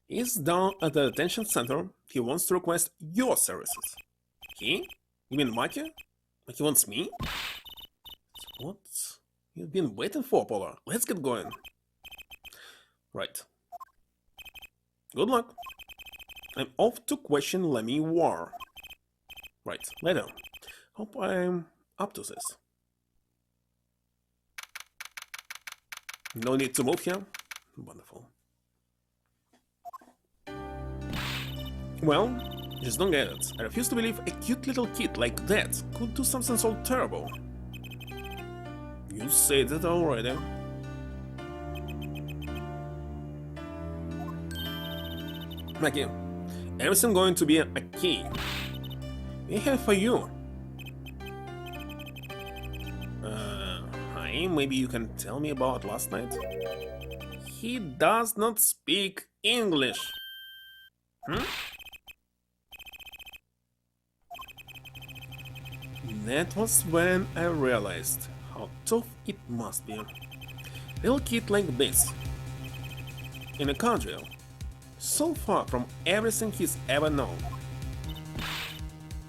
He's down at the detention center. He wants to request your services. He? You mean Maki? Like he wants me? What you've been waiting for, Polar? Let's get going. Right. Good luck. I'm off to question Lemmy War. Right, later. Hope I'm up to this. No need to move here? Wonderful. Well, just don't get it. I refuse to believe a cute little kid like that could do something so terrible. You said it already. Mackie, everything going to be okay. We have for you. Hi, maybe you can tell me about last night? He does not speak English. That was when I realized how tough it must be. Little kid like this, in a country so far from everything he's ever known.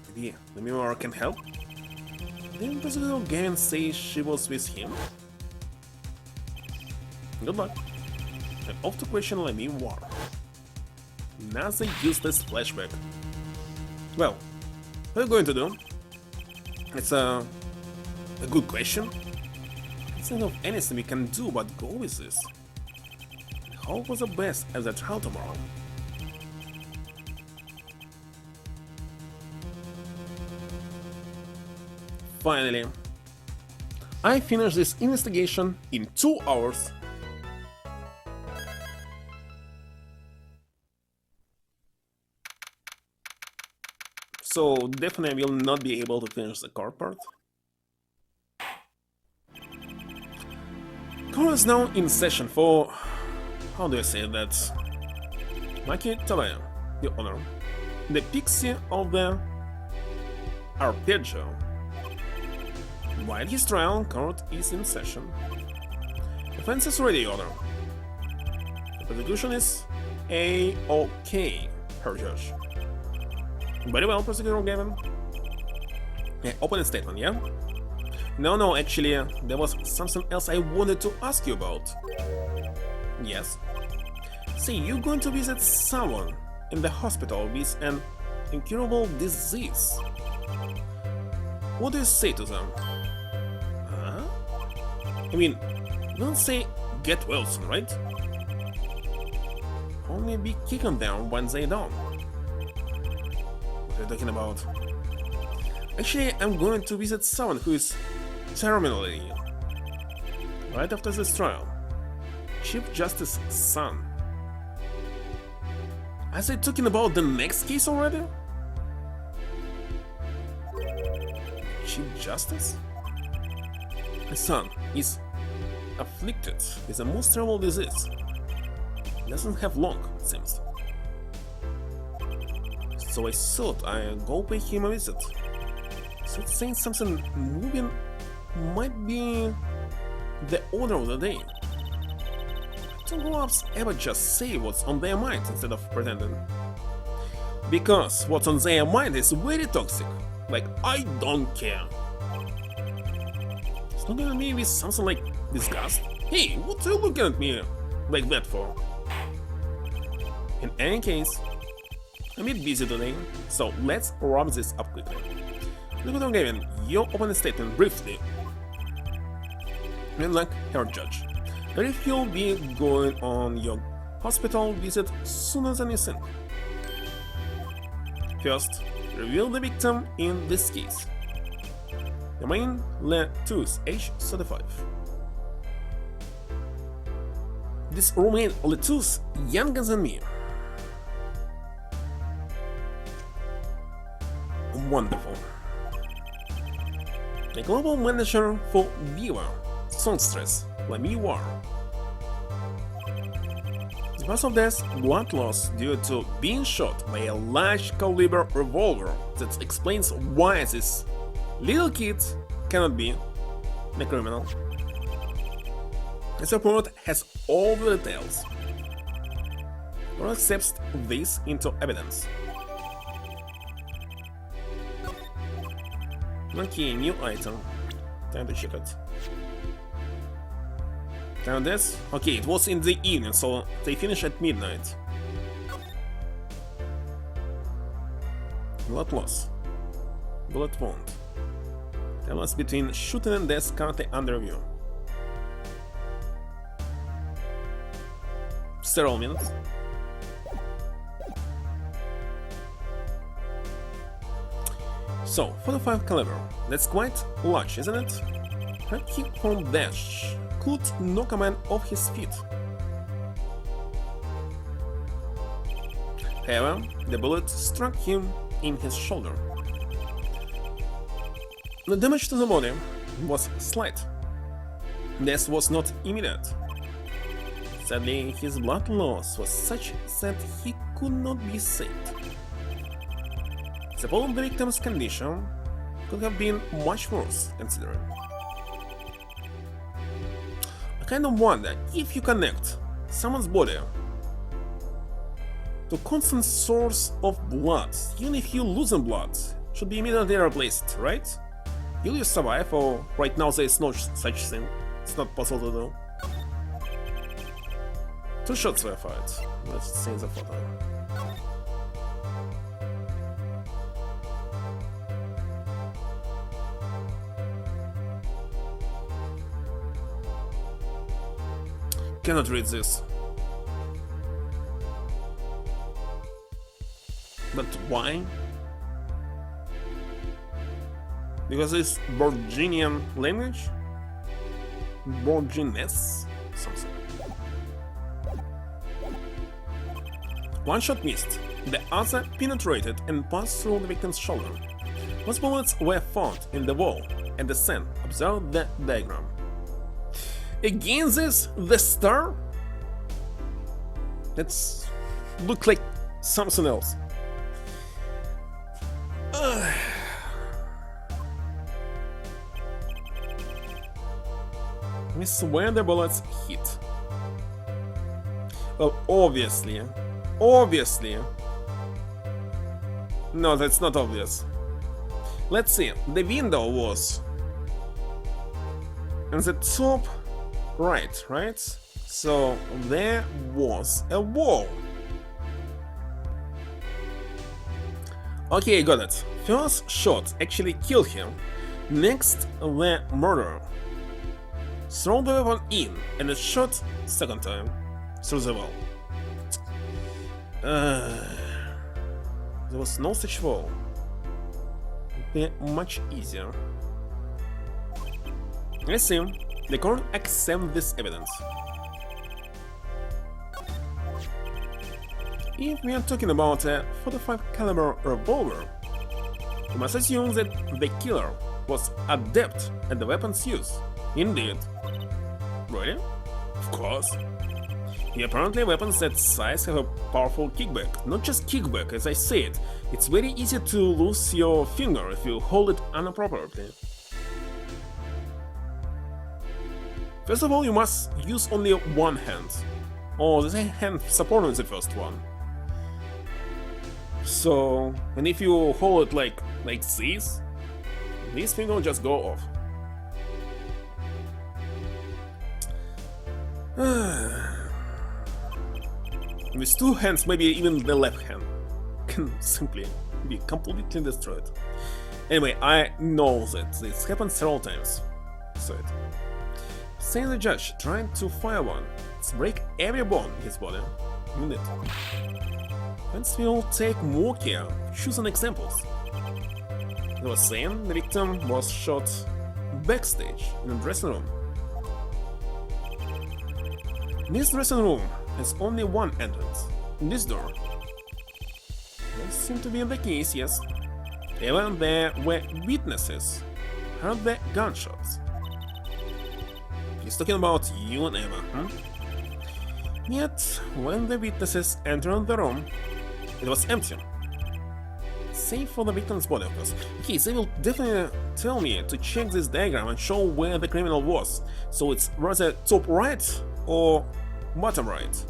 Maybe the mirror can help? Didn't President Gavin say she was with him? Good luck. I'm off to question Lemmy War. Another useless flashback. Well, what are you going to do? It's a good question. I don't know anything we can do but go with this. Hope for the best at the trial tomorrow. Finally, I finished this investigation in 2 hours. So definitely I will not be able to finish the court part. Court is now in session for, how do I say that? Maki Tawaya, the owner, the pixie of the arpeggio. While his trial, court is in session. Defense is ready, Honor. The prosecution is A-OK, Herr Judge. Very well, Prosecutor Gavin. Yeah, open a statement, yeah? No, actually, there was something else I wanted to ask you about. Yes? See, you're going to visit someone in the hospital with an incurable disease. What do you say to them? Huh? I mean, don't say get well soon, right? Only be kicking them when they don't. What are you talking about? Actually, I'm going to visit someone who is terminally ill. Right after this trial. Chief Justice's son. Are they talking about the next case already? Chief Justice? His son is afflicted with a most terrible disease. He doesn't have long, it seems. So I thought I'd go pay him a visit. So saying something moving might be the order of the day. Don't grown-ups ever just say what's on their mind instead of pretending? Because what's on their mind is very toxic. Like, I don't care. It's not gonna be with something like disgust. Hey, what are you looking at me like that for? In any case, I'm a bit busy today, so let's wrap this up quickly. Dr. Gavin, you open a statement briefly. And like her judge, and if you'll be going on your hospital visit sooner than you think. First, reveal the victim in this case. Romain Letouce, age 35. This Romain Letouce younger than me. Wonderful. The global manager for Viva, Songstress, Lamiwar. The cause of death, blood loss due to being shot by a large caliber revolver. That explains why this little kid cannot be the criminal. This report has all the details. Or accepts this into evidence. Okay, new item. Time to check it. Time this? Okay, it was in the evening, so they finish at midnight. Blood loss. Bullet wound. Time loss between shooting and death currently under review. Several minutes. So, 45 caliber. That's quite large, isn't it? A kick from dash could knock a man off his feet. However, the bullet struck him in his shoulder. The damage to the body was slight. Death was not immediate. Sadly, his blood loss was such that he could not be saved. The victim's condition could have been much worse, considering. I kind of wonder if you connect someone's body to constant source of blood, even if you losing blood, should be immediately replaced, right? Will you survive, or right now there is no such thing? It's not possible to do. 2 shots were fired. Let's see the photo. Cannot read this. But why? Because it's Borginian language? Borginess? Something. One shot missed. The other penetrated and passed through the victim's shoulder. Most bullets were found in the wall and the sand. Observe the diagram. Again this, the star? That's look like something else. I swear the bullets hit. Well, obviously. No, that's not obvious. Let's see. The window was on the top right? So there was a wall. Okay, got it. First shot actually killed him. Next, the murderer. Throw the weapon in and it shot second time through the wall. There was no such wall. It would be much easier. I see. The court accepts this evidence. If we are talking about a 45 caliber revolver, we must assume that the killer was adept at the weapon's use. Indeed. Really? Of course. Apparently weapons that size have a powerful kickback. Not just kickback, as I said. It's very easy to lose your finger if you hold it inappropriately. First of all, you must use only one hand, or the hand supporting the first one. So, and if you hold it like this finger will just go off. With 2 hands, maybe even the left hand can simply be completely destroyed. Anyway, I know that this happened several times. So it. Saying the judge trying to fire one, let's break every bone in his body. Indeed. Hence we'll take more care, choosing examples. As I was saying, the victim was shot backstage in a dressing room. This dressing room has only one entrance, this door. That seemed to be the case, yes. Even there were witnesses heard the gunshots. He's talking about you and Emma, huh? Yet, when the witnesses entered the room, it was empty. Save for the victim's body, of course. Okay, they will definitely tell me to check this diagram and show where the criminal was. So it's rather top right or bottom right.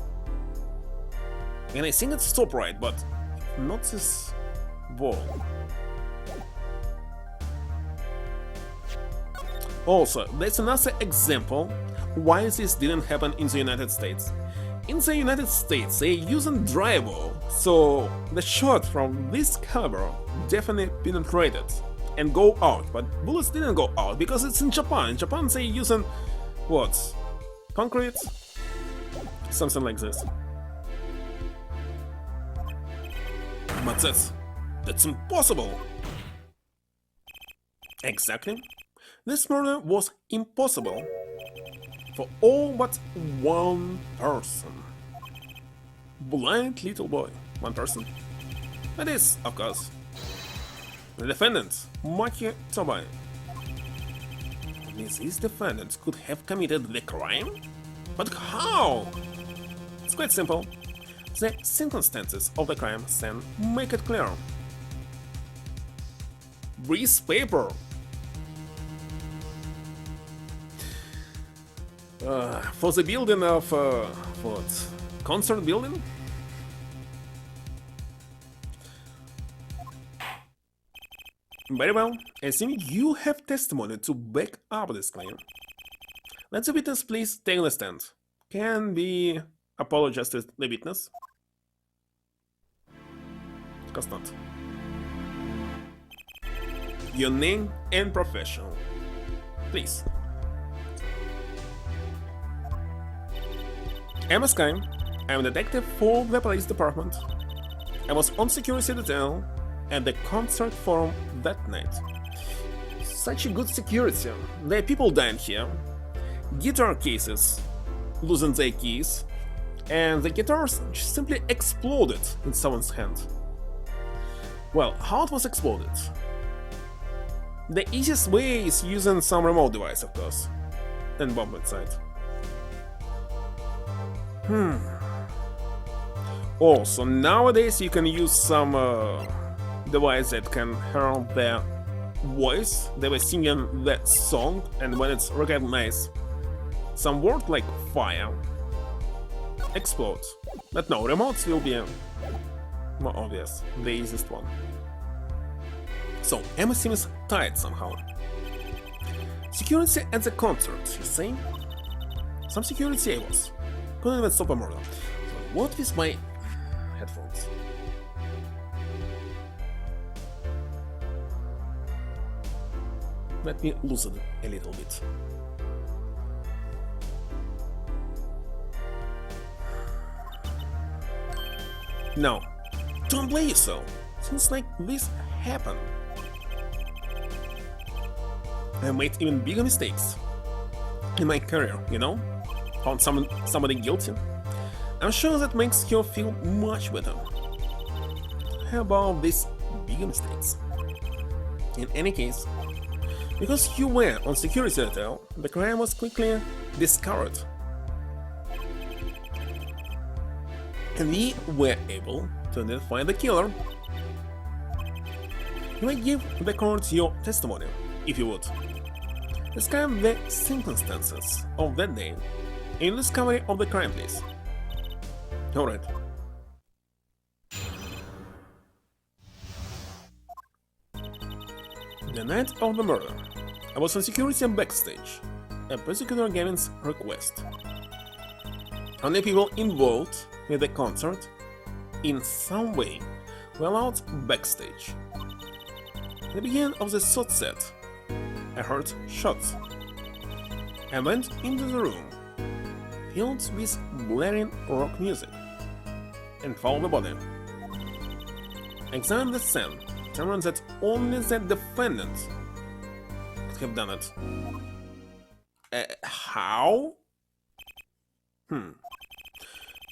And I think it's top right, but not this wall. Also, there's another example why this didn't happen in the United States. In the United States, they're using drywall, so the shot from this caliber definitely penetrated and go out, but bullets didn't go out because it's in Japan. In Japan, they're using what? Concrete? Something like this. But that's impossible! Exactly. This murder was impossible for all but one person. Blind little boy. One person. That is, of course, the defendant, Maki Tobai. This defendant could have committed the crime? But how? It's quite simple. The circumstances of the crime then make it clear. Grease paper. For the building of what? Concert building? Very well, I think you have testimony to back up this claim. Let the witness please take the stand. Can we apologize to the witness? Of course not. Your name and profession, please. I'm Sky. I'm a detective for the police department. I was on security detail at the concert forum that night. Such a good security. There are people dying here. Guitar cases losing their keys, and the guitars just simply exploded in someone's hand. Well, how it was exploded? The easiest way is using some remote device, of course, and bomb inside. Also, nowadays you can use some device that can hear their voice. They were singing that song, and when it's recognized, some word like fire explodes. But no, remotes will be more obvious, the easiest one. So, Emma seems tight somehow. Security at the concert, you see? Some security was. Couldn't even stop a murder. So what with my headphones? Let me loosen a little bit. No, don't blame yourself. Things like this happen. I made even bigger mistakes in my career, you know? Found somebody guilty. I'm sure that makes you feel much better. How about these bigger mistakes? In any case, because you were on security detail, the crime was quickly discovered. And we were able to identify the killer. You may give the court your testimony, if you would. Describe the circumstances of that day in discovery of the crime, please. Alright. The night of the murder, I was on security backstage, at prosecutor Gavin's request. Only people involved with the concert in some way were allowed backstage. At the beginning of the third set, I heard shots. I went into the room, filled with blaring rock music, and followed the body. I examined the scene, determined that only the defendant could have done it. How? It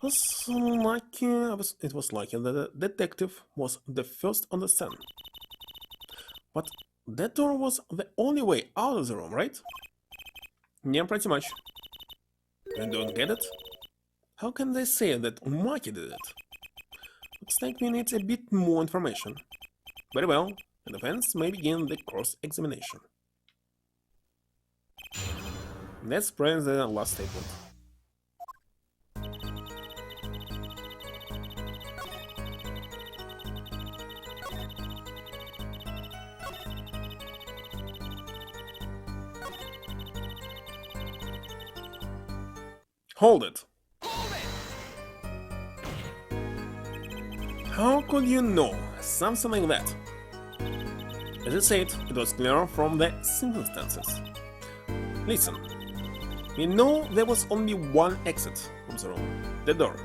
was lucky that the detective was the first on the scene. But that door was the only way out of the room, right? Yeah, pretty much. You don't get it? How can they say that Maki did it? Looks like we need a bit more information. Very well, the defense may begin the cross-examination. Let's press the last statement. Hold it! How could you know something like that? As I said, it was clear from the circumstances. Listen, we know there was only one exit from the room, the door.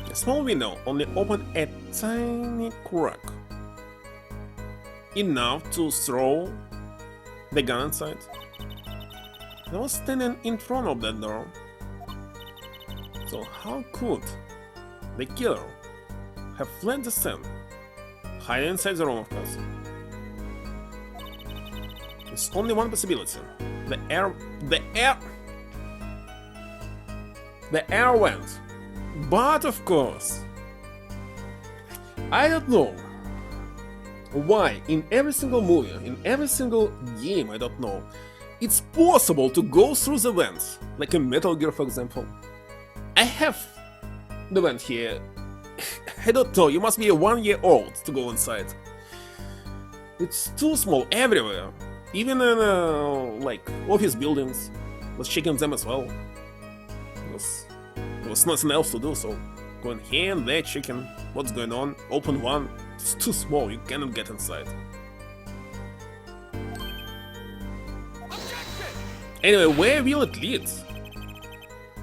A small window only opened a tiny crack, enough to throw the gun inside. I was standing in front of that door. So how could the killer have fled the scene, hiding inside the room, of course? There's only one possibility. The air went. But of course, I don't know why in every single movie, in every single game, I don't know, it's possible to go through the vents, like in Metal Gear, for example. I have the vent here. I don't know, you must be 1 year old to go inside. It's too small everywhere. Even in like office buildings. Was checking them as well. There was nothing else to do, so going here and there, checking what's going on. Open one. It's too small, you cannot get inside. Anyway, where will it lead?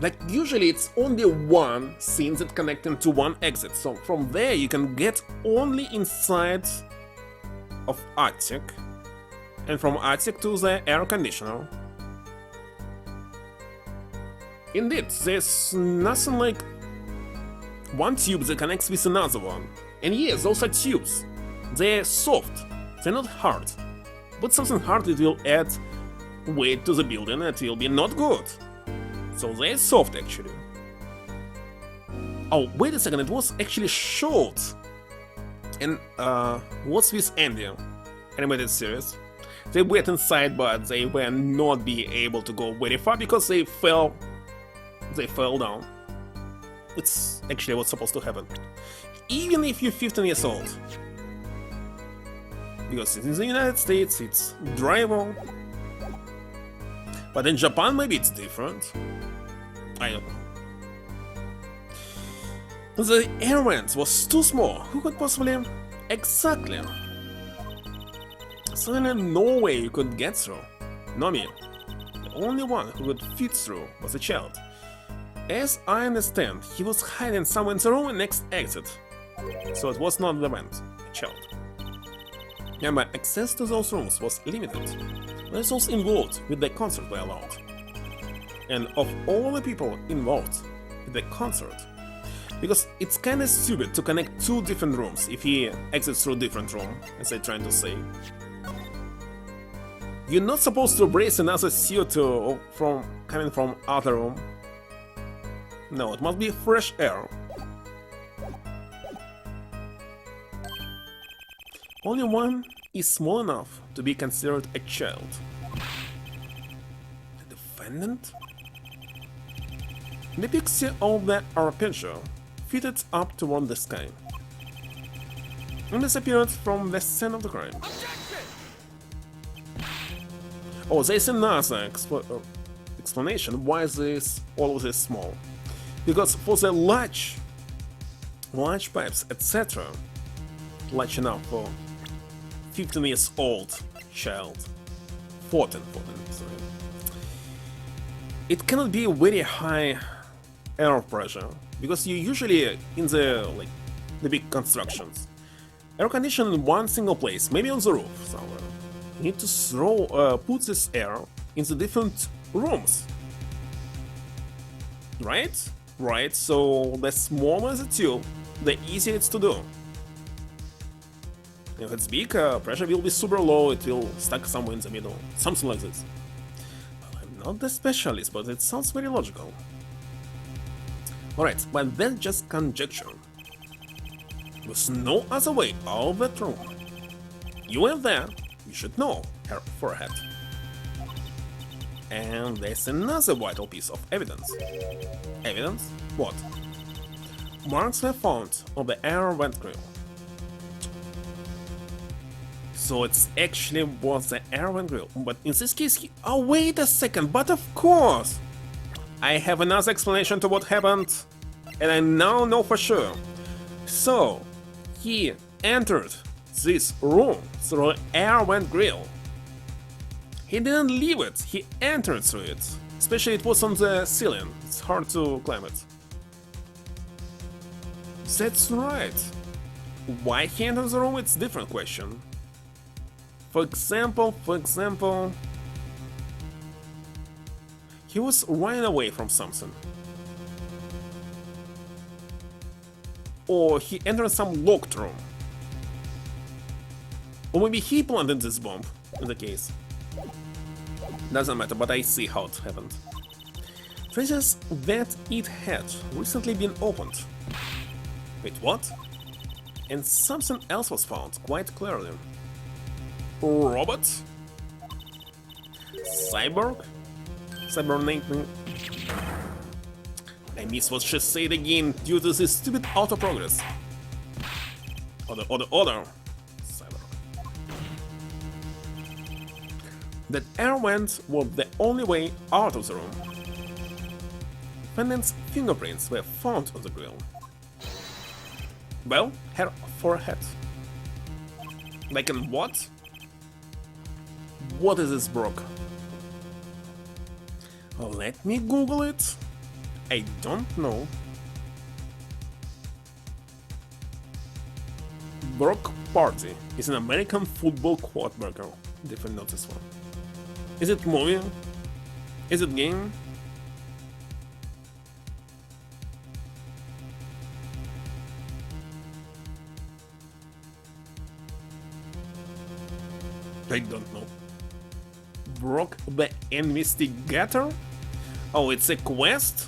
Like, usually it's only one scene that connecting to one exit, so from there you can get only inside of attic, and from attic to the air conditioner. Indeed, there's nothing like one tube that connects with another one. And yes, those are tubes. They're soft, they're not hard. But something hard, it will add weight to the building, it will be not good. So they're soft actually. Oh, wait a second, it was actually short. And what's with Andy? Animated series. They went inside, but they were not be able to go very far because they fell down. It's actually what's supposed to happen. Even if you're 15 years old. Because in the United States it's drivable. But in Japan maybe it's different. I don't know. The air vent was too small. Who could possibly... Exactly. Certainly no way you could get through. No me. The only one who could fit through was a child. As I understand, he was hiding somewhere in the room next exit. So it was not the vent, a child. And my access to those rooms was limited. Those involved with the concert were allowed. And of all the people involved with the concert, because it's kinda stupid to connect two different rooms if he exits through different room, as I'm trying to say. You're not supposed to embrace another CO2 coming from other room. No, it must be fresh air. Only one is small enough to be considered a child. The defendant? The pixie of the arpeggio fitted up toward the sky and disappeared from the scene of the crime. Oh, there's another explanation why this all of this small. Because for the large pipes, etc., large enough 15 years old child. 14, sorry. It cannot be a very high air pressure, because you usually in the big constructions, air conditioning in one single place, maybe on the roof somewhere. You need to put this air into different rooms. Right? Right, so the smaller the tube, the easier it's to do. If it's big, pressure will be super low, it will stuck somewhere in the middle, something like this. Well, I'm not the specialist, but it sounds very logical. Alright, but that's just conjecture. There's no other way out of that room. You went there, you should know her forehead. And there's another vital piece of evidence. Evidence? What? Marks were found on the air vent grill. So it's actually was the air vent grill, but in this case oh wait a second, but of course! I have another explanation to what happened, and I now know for sure. So, he entered this room through the air vent grill. He didn't leave it, he entered through it. Especially it was on the ceiling, it's hard to climb it. That's right. Why he entered the room, it's a different question. For example, he was running away from something. Or he entered some locked room. Or maybe he planted this bomb, in the case. Doesn't matter, but I see how it happened. Treasures that it had recently been opened. Wait, what? And something else was found, quite clearly. Robot? Cyborg? Cybernating? I miss what she said again due to this stupid autoprogress. Other. That air vent was the only way out of the room. Defendant's fingerprints were found on the grill. Well, her forehead. Like in what? What is this, Brock? Let me Google it. I don't know. Brock Party is an American football quarterback. Different not this one. Is it movie? Is it game? I don't know. Brock the Investigator? Oh, it's a quest?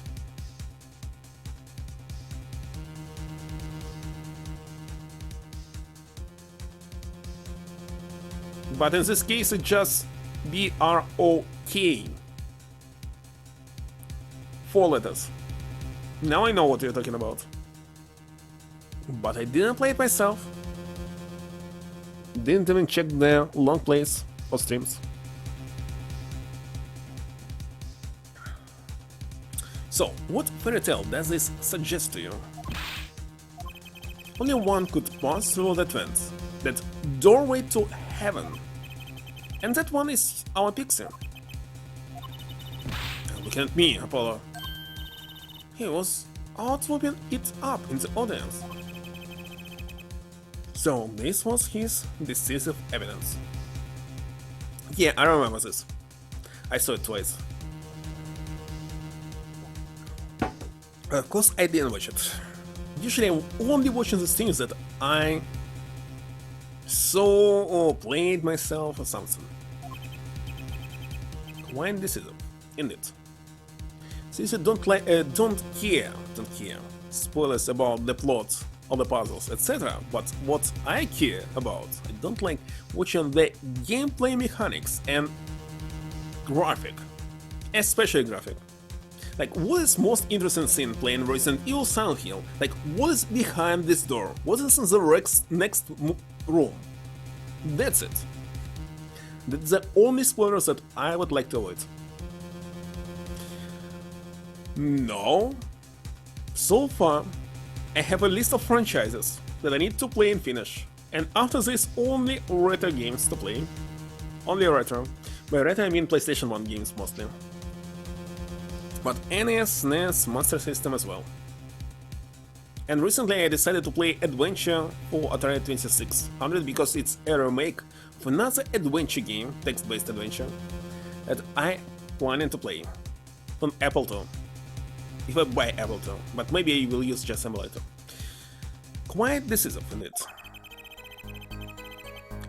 But in this case it's just B-R-O-K. 4 letters. Now I know what you're talking about. But I didn't play it myself. Didn't even check the long plays or streams. So, what fairy tale does this suggest to you? Only one could pass through that vent, that doorway to heaven. And that one is our Pixie. Looking at me, Apollo. He was out whooping it up in the audience. So this was his decisive evidence. Yeah, I remember this. I saw it twice. Of course, I didn't watch it. Usually I'm only watching the things that I saw or played myself or something. Quite decisive, isn't it? Since you don't care spoilers about the plot of the puzzles, etc. But what I care about, I don't like watching the gameplay mechanics and graphic, especially graphic. Like, what is most interesting thing playing Resident Evil Silent Hill? Like, what is behind this door? What is in the next room? That's it. That's the only spoilers that I would like to avoid. No. So far, I have a list of franchises that I need to play and finish. And after this, only retro games to play. Only retro. By retro I mean PlayStation 1 games mostly. But NES, NES, Master System as well. And recently I decided to play Adventure for Atari 2600 because it's a remake of another adventure game, text-based adventure, that I planning to play on Apple II. If I buy Apple II, but maybe I will use just emulator. Quite decisive in it.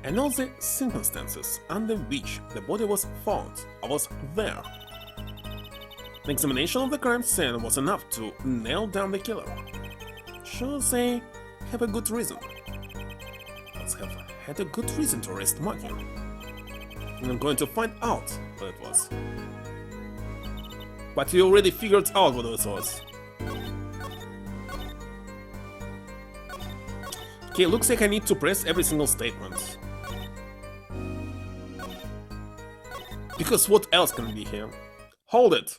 And all the circumstances under which the body was found, I was there. An examination of the crime scene was enough to nail down the killer. Sure, they have a good reason. Let's have had a good reason to arrest Martin. And I'm going to find out what it was. But you already figured out what it was. Okay, looks like I need to press every single statement. Because what else can be here? Hold it!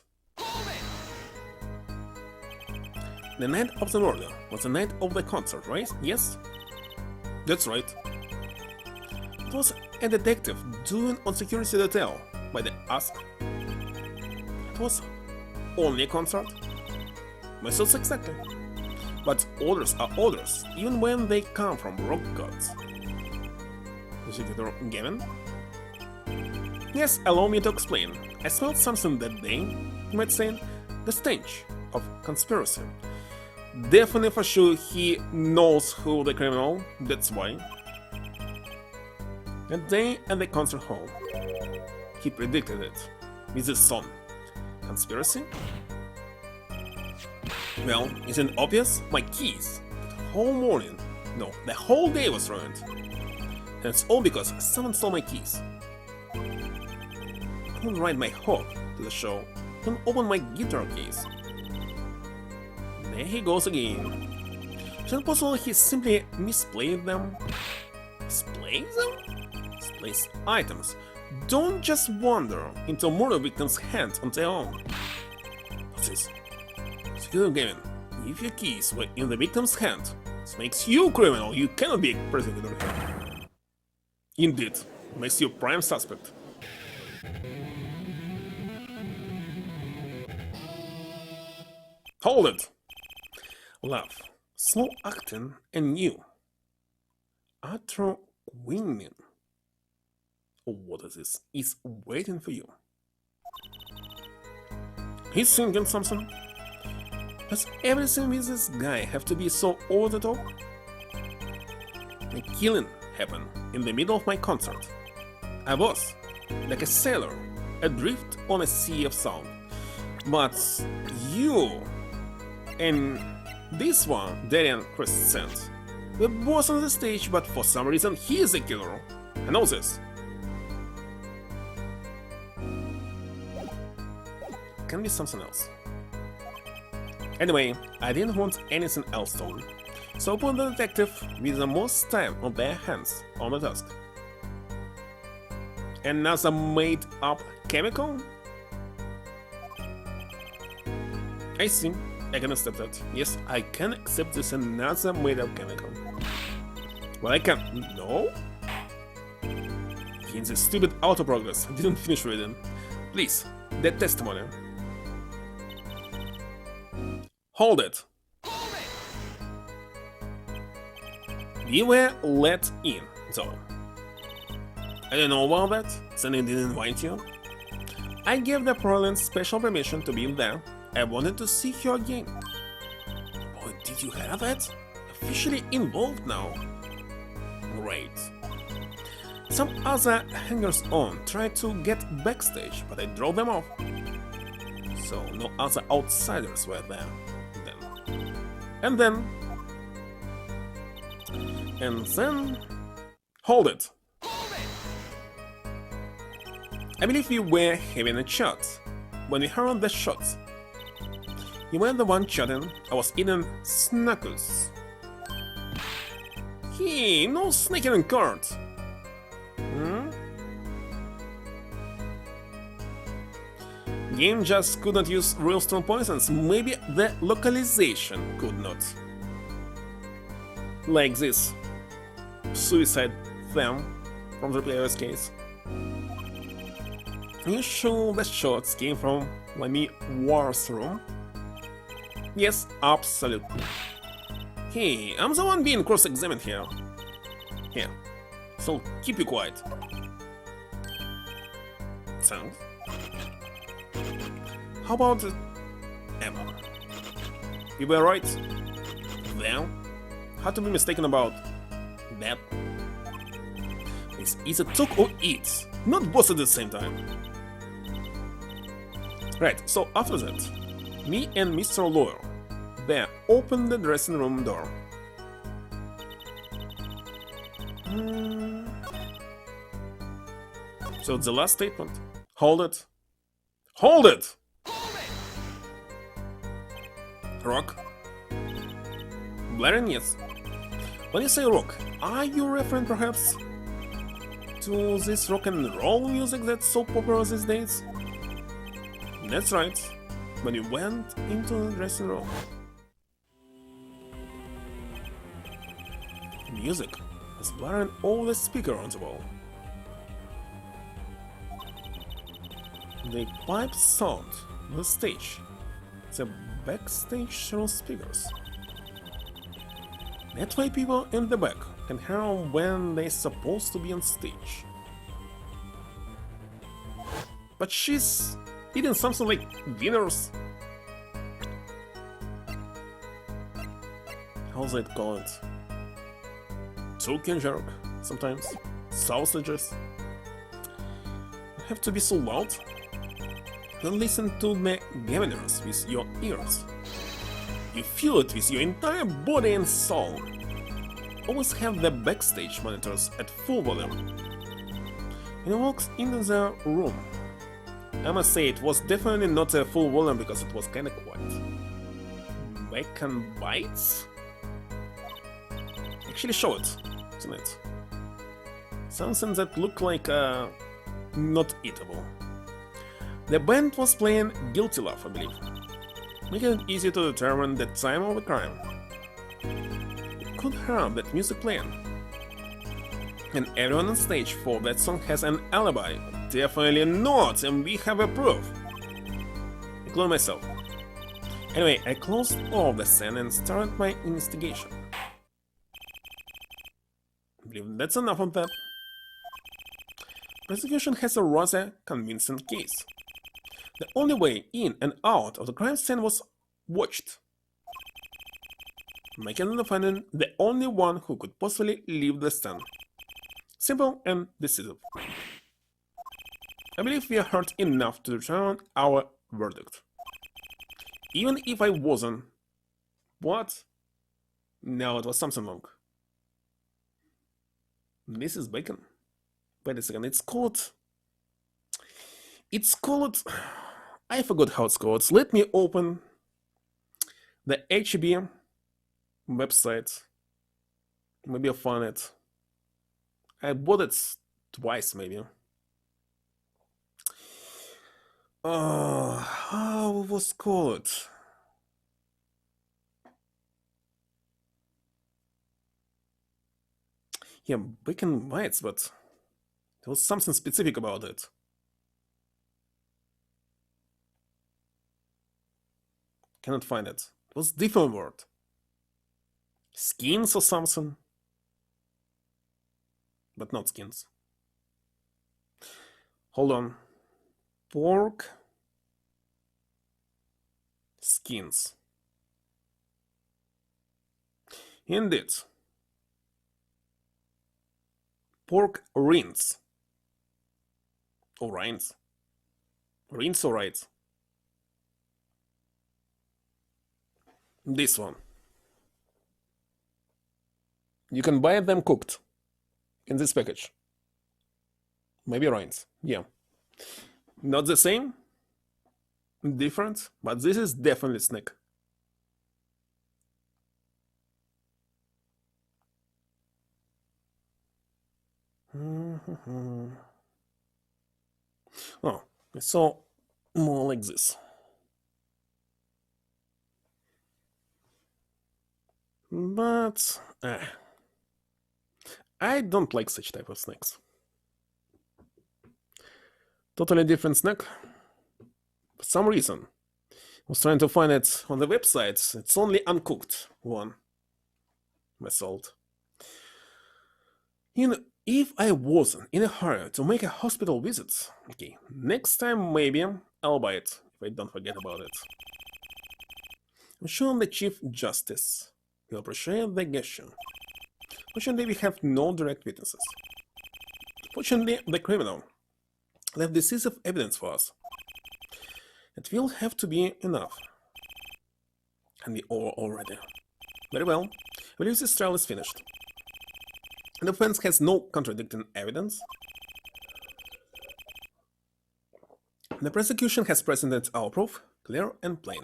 The night of the murder was the night of the concert, right? Yes? That's right. It was a detective doing on security detail by the ask. It was only a concert? My thoughts exactly. But orders are orders, even when they come from rock gods. Is it either given? Yes, allow me to explain. I smelled something that day, you might say, the stench of conspiracy. Definitely for sure he knows who the criminal, that's why. A day at the concert hall. He predicted it, with his son. Conspiracy? Well, isn't it obvious? My keys. The whole morning, no, the whole day was ruined. And it's all because someone stole my keys. I couldn't ride my hog to the show, couldn't open my guitar case. There he goes again. Is it possible he simply misplayed them? Misplaced them? Misplaced items don't just wander into a murder victim's hands on their own. What's this? Secure gaming. If your keys were in the victim's hand, this makes you criminal. You cannot be a prosecutor here. Indeed, makes you prime suspect. Hold it! Love, slow acting and new. Atro winning. What is this? Is waiting for you. He's singing something. Does everything with this guy have to be so over the top? A killing happened in the middle of my concert. I was, like a sailor, adrift on a sea of sound. But you and this one, Darian Crescent, were both on the stage, but for some reason he is the killer. I know this. Can be something else. Anyway, I didn't want anything else stolen, so I put the detective with the most time on their hands on the task. Another made-up chemical? I see. I can accept that. Yes, I can accept this another made-up chemical. Well, I can... No? In this stupid autoprogress, I didn't finish reading. Please, that testimony. Hold it! We were let in, though. I don't know about that, since I didn't invite you. I gave the Prolins special permission to be there. I wanted to see you again. Oh, did you have it? Officially involved now. Great. Some other hangers-on tried to get backstage, but I drove them off. So no other outsiders were there then. And then... Hold it! I believe we were having a chat. When we heard the shots, you were the one chatting, I was eating Snuckles. Hey, no sneaking in cards! Game just could not use real strong poisons, maybe the localization could not. Like this. suicide theme from the player's case. Are you sure the shots came from Lamy War's room? Yes, absolutely. Hey, I'm the one being cross-examined here. Here, so keep you quiet. Thanks. How about Emma? You were right. Well, how to be mistaken about that? This is a talk or eat, not both at the same time. Right, so after that, me and Mr. Lawyer, they opened the dressing room door. So the last statement. Hold it. Hold it! Rock? Blaring, yes. When you say rock, are you referring perhaps to this rock and roll music that's so popular these days? That's right, when you went into the dressing room. Music was blaring all the speakers on the wall. The pipes sound on the stage, the backstage through speakers. That way people in the back can hear when they're supposed to be on stage. But she's eating something like wieners. How's it called? Turkey jerk, sometimes. Sausages. You have to be so loud. Don't listen to the governors with your ears. You feel it with your entire body and soul. Always have the backstage monitors at full volume. When he walks into the room, I must say it was definitely not a full volume because it was kinda quiet. Bacon bites? Actually show it, isn't it? Something that looked like not eatable. The band was playing Guilty Love, I believe, making it easy to determine the time of the crime. You could hear that music playing. And everyone on stage for that song has an alibi. Definitely not, and we have a proof. Including myself. Anyway, I closed all the scene and started my investigation. I believe that's enough of that. Prosecution has a rather convincing case. The only way in and out of the crime scene was watched, making the defendant the only one who could possibly leave the scene. Simple and decisive. I believe we are heard enough to determine our verdict. Even if I wasn't. What? No, it was something wrong. This is bacon. Wait a second, it's called... I forgot how it's called. Let me open the HEB website. Maybe I'll find it. I bought it twice, maybe. How it was called? Yeah, bacon bites, but there was something specific about it. Cannot find it. It was a different word. Skins or something. But not skins. Hold on. Pork skins. Indeed. Pork rinds. Or rinds. Rinds or rides. This one. You can buy them cooked in this package. Maybe rinds, yeah. Not the same, different, but this is definitely snack. Oh, so more like this. But I don't like such type of snacks. Totally different snack. For some reason. I was trying to find it on the website. It's only uncooked one. My salt. If I wasn't in a hurry to make a hospital visit, okay, next time maybe I'll buy it if I don't forget about it. I'm sure the Chief Justice will appreciate the gesture. Fortunately, we have no direct witnesses. Fortunately, the criminal left decisive evidence for us. It will have to be enough. And we are already. Very well. I believe this trial is finished. The defense has no contradicting evidence. The prosecution has presented our proof, clear and plain.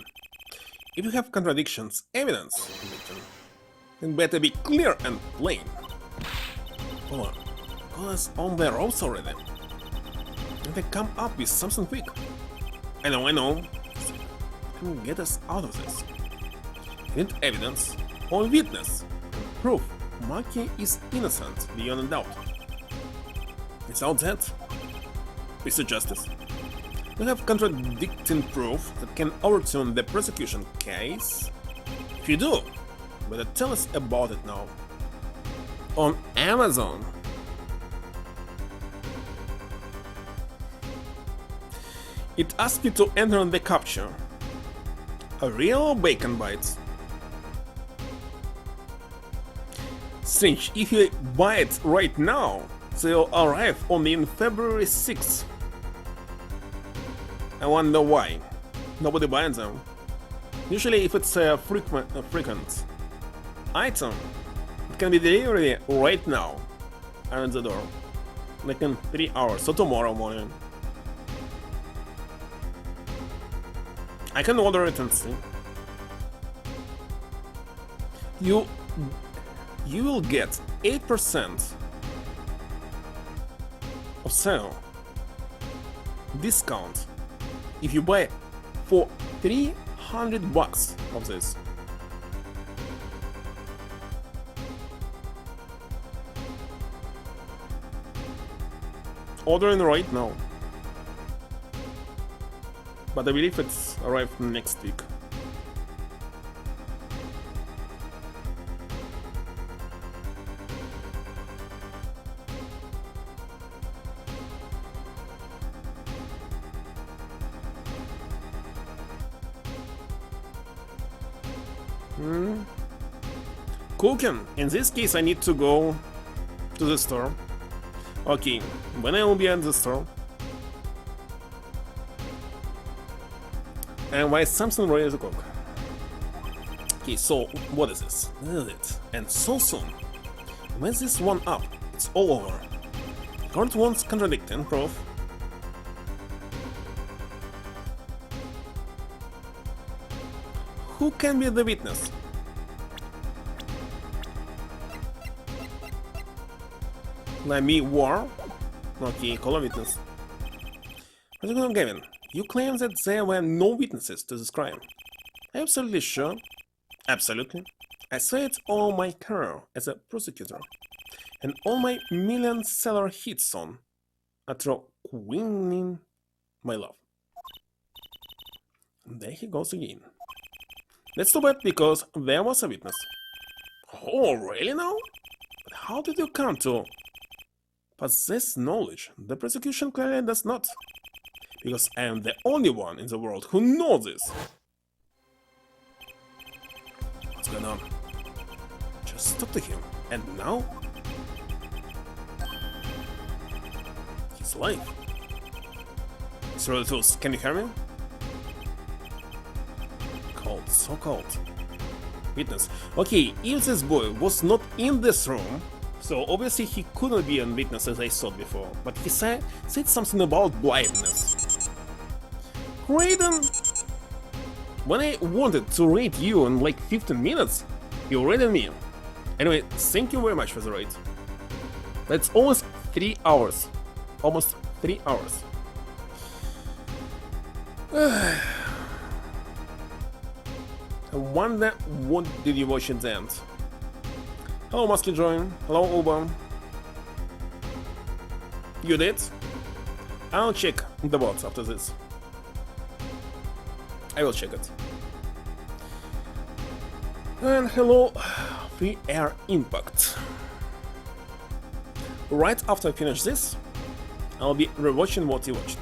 If you have contradictions, evidence, it better be clear and plain. Or call us on the ropes already. And they come up with something quick. I know. It will get us out of this. We need evidence or witness, proof Maki is innocent beyond a doubt. Without that, Mr. Justice, we have contradicting proof that can overturn the prosecution case. If you do, better tell us about it now. On Amazon. It asks you to enter the captcha. A real bacon bites. Strange, if you buy it right now, they'll arrive only in February 6th. I wonder why. Nobody buys them. Usually if it's a frequent item, it can be delivered right now. I'm at the door. Like in 3 hours, so tomorrow morning. I can order it and see. You will get 8% of sale discount if you buy for $300 of this. Ordering right now. But I believe it's arrived next week. Cooking. In this case, I need to go to the store. Okay, when I will be at the store, and why something ready to cook. Okay, so what is this? This is it. And so soon. Mess this one up. It's all over. Court wants contradicting proof. Who can be the witness? Let me war. Okay, call a witness. President Gavin, you claim that there were no witnesses to this crime. Are you absolutely sure? Absolutely. I say it all my career as a prosecutor, and all my million-seller hit song, after winning my love. There he goes again. That's too bad because there was a witness. Oh, really now? But how did you come to possess knowledge? The prosecution clearly does not. Because I am the only one in the world who knows this. What's going on? Just talk to him. And now? His life. It's really close. Can you hear me? Cold, so cold. Witness. Okay, if this boy was not in this room, so obviously he couldn't be a witness as I saw before, but he said something about blindness. Raiden! When I wanted to rate you in like 15 minutes, you rated me. Anyway, thank you very much for the rate. That's almost 3 hours. Almost 3 hours. I wonder what did you watch at the end. Hello Musky Join, hello Uba, You did? I'll check the bots after this. I will check it. And hello, free air impact. Right after I finish this, I'll be rewatching what you watched.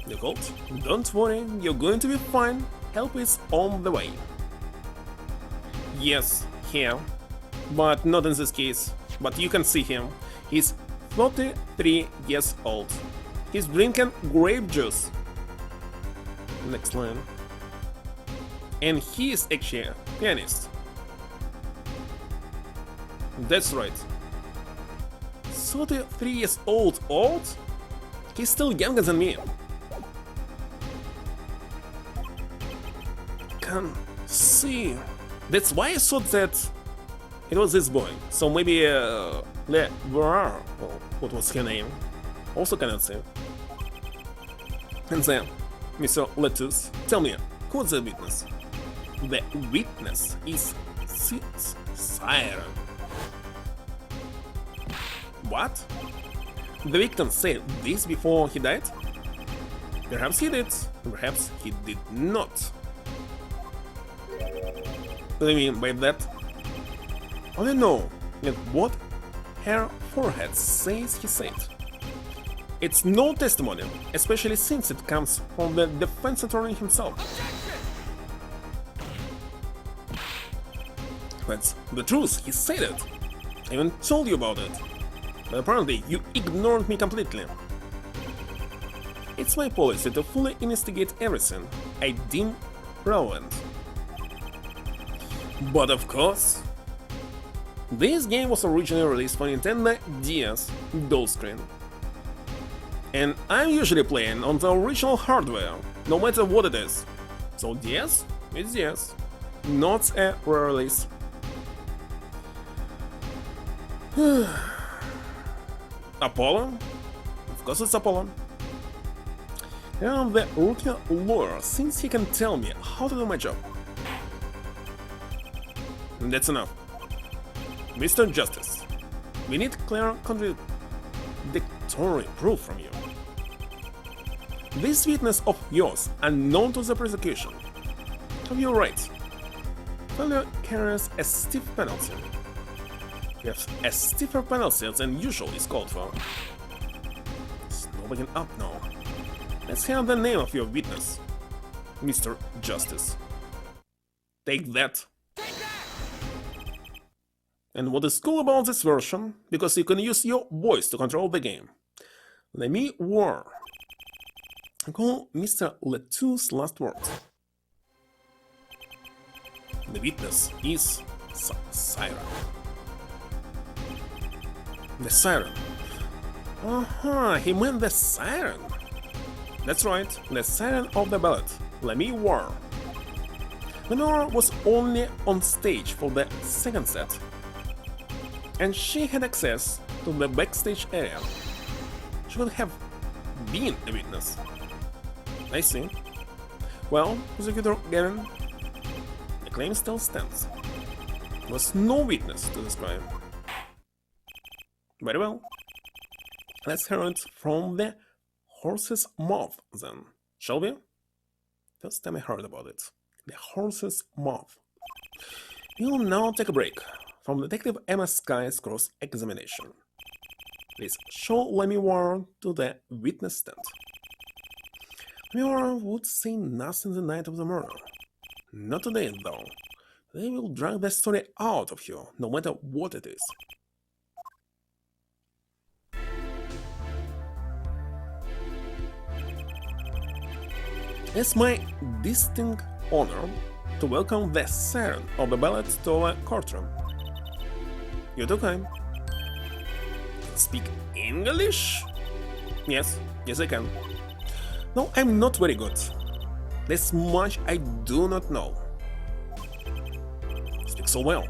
You cold? Don't worry, you're going to be fine. Help is on the way. Yes, here. But not in this case. But you can see him. He's 43 years old. He's drinking grape juice. Next line. And he is actually a pianist. That's right. 33 years old? He's still younger than me. Can see. That's why I thought that it was this boy. So maybe Le Verrar, what was her name? Also cannot see. And then, Mr. Letus, tell me, who's the witness? The witness is Siren. What? The victim said this before he died? Perhaps he did, perhaps he did not. What do you mean by that? I don't know that what her forehead says he said. It's no testimony, especially since it comes from the defense attorney himself. That's the truth, he said it. I even told you about it. But apparently you ignored me completely. It's my policy to fully investigate everything I deem relevant. But of course, this game was originally released for Nintendo DS dual screen. And I'm usually playing on the original hardware, no matter what it is. So DS is DS, not a re-release. Apollo? Of course it's Apollo. And the rookie lawyer thinks he can tell me how to do my job. That's enough. Mr. Justice, we need clear contradictory proof from you. This witness of yours unknown to the prosecution. Have you right? Failure carries a stiff penalty. Perhaps a stiffer penalty than usual is called for. Snowballing up now. Let's have the name of your witness, Mr. Justice. Take that. And what is cool about this version, because you can use your voice to control the game. Let me war. Call Mr. Letu's last words. The witness is Siren. The Siren. He meant the Siren. That's right, the Siren of the ballad, Lemmy War. Lenora was only on stage for the second set, and she had access to the backstage area. She would have been a witness. I see. Well, Prosecutor Gavin, the claim still stands. There was no witness to this crime. Very well. Let's hear it from the horse's mouth then, shall we? First time I heard about it. The horse's mouth. We'll now take a break from Detective Emma Sky's cross-examination. Please show Lemmy Warren to the witness stand. Lemmy Warren would say nothing the night of the murder. Not today, though. They will drag the story out of you, no matter what it is. It's my distinct honor to welcome the Siren of the ballad to our courtroom. You too, kind. Speak English? Yes, I can. No, I'm not very good. There's much I do not know. Speak so well.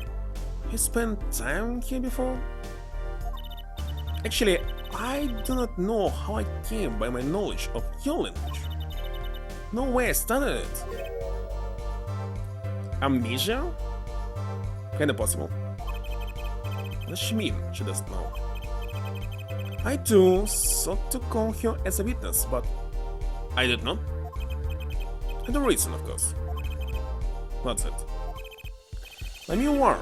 You spent time here before? Actually, I do not know how I came by my knowledge of your language. No way I studied it. Amnesia? Kinda possible. What does she mean? She doesn't know. I too sought to call her as a witness, but I did not. And the reason, of course. That's it. Lemieux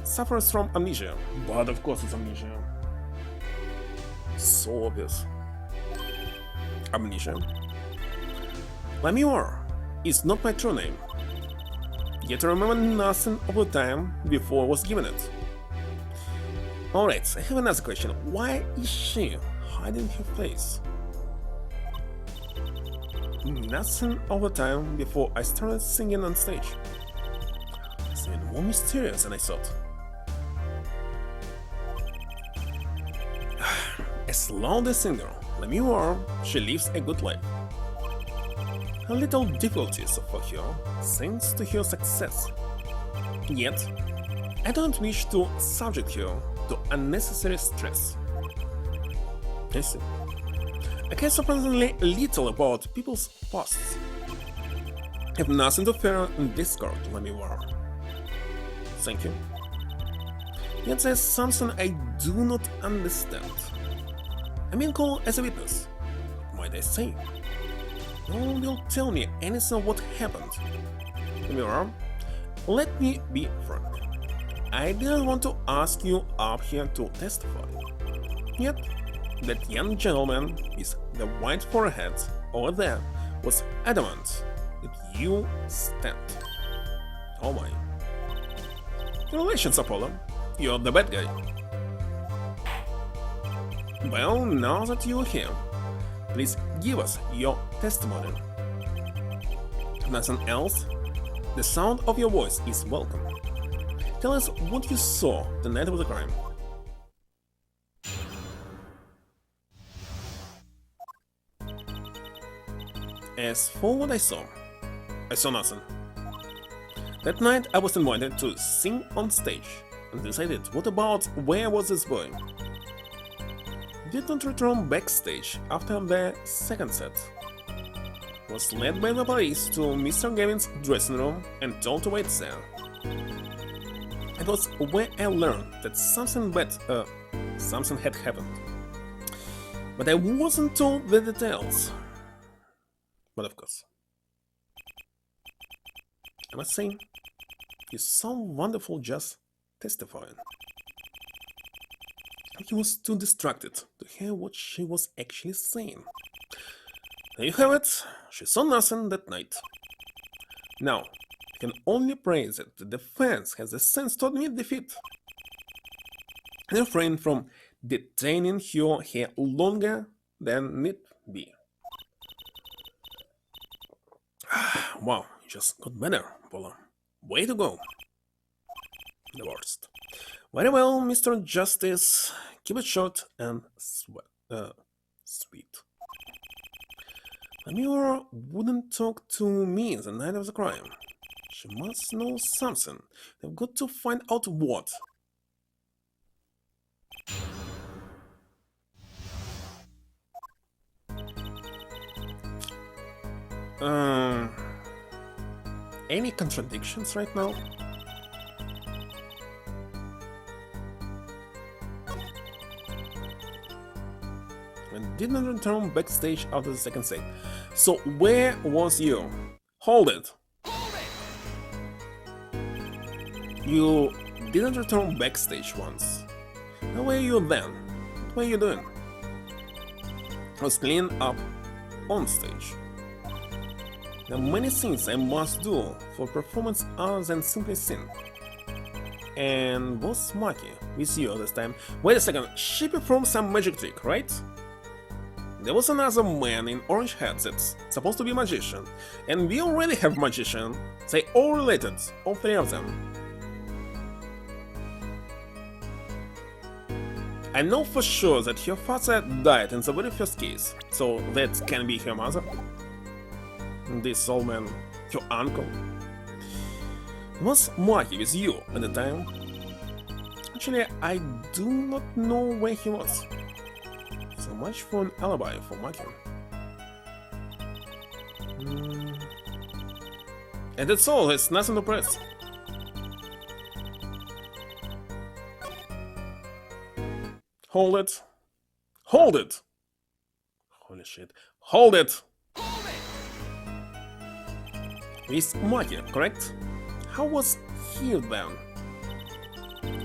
suffers from amnesia, but of course it's amnesia. So obvious. Amnesia. Lemieux is not my true name. Yet I remember nothing of the time before I was given it. Alright, I have another question. Why is she hiding her face? Nothing of the time before I started singing on stage. It's even more mysterious than I thought. As loud a singer, Lemieux, she lives a good life. A little difficulties for her, thanks to her success. Yet, I don't wish to subject her to unnecessary stress. I see. I care surprisingly little about people's pasts. I have nothing to fear in this court, Lemieux. Thank you. Yet there's something I do not understand. I'm being called as a witness. What might I say? No one will tell me anything of what happened. Lemieux, let me be frank. I didn't want to ask you up here to testify. Yet, that young gentleman with the white forehead over there was adamant that you stand. Oh my. Congratulations, Apollo. You're the bad guy. Well, now that you're here, please give us your testimony. If nothing else, the sound of your voice is welcome. Tell us what you saw the night of the crime. As for what I saw nothing. That night I was invited to sing on stage and decided, what about where was this boy? Did not return backstage after the second set. Was led by the police to Mr. Gavin's dressing room and told to wait there. It was where I learned that something had happened. But I wasn't told the details. But of course. I must say, you sound wonderful just testifying. He was too distracted to hear what she was actually saying. There you have it, she saw nothing that night. Now, I can only pray that the defense has the sense to admit defeat and refrain from detaining her here longer than need be. Wow, you just got better, Paula. Way to go. The worst. Very well, Mr. Justice. Keep it short and sweet. Lemieux wouldn't talk to me the night of the crime. She must know something. They've got to find out what. Any contradictions right now? And didn't return backstage after the second set. So where was you? Hold it! You didn't return backstage once. How were you then? What were you doing? I was cleaning up on stage. There are many things I must do for performance other than simply sing. And was Maki with you this time? Wait a second, she performed some magic trick, right? There was another man in orange hat that's supposed to be a magician, and we already have magician. They all related, all three of them. I know for sure that her father died in the very first case, so that can be her mother. This old man, your uncle. Was Maki with you at the time? Actually, I do not know where he was. So much for an alibi for Maki. And that's all, there's nothing to press. Hold it. Hold it! Holy shit. Hold it! He's Maki, correct? How was he then?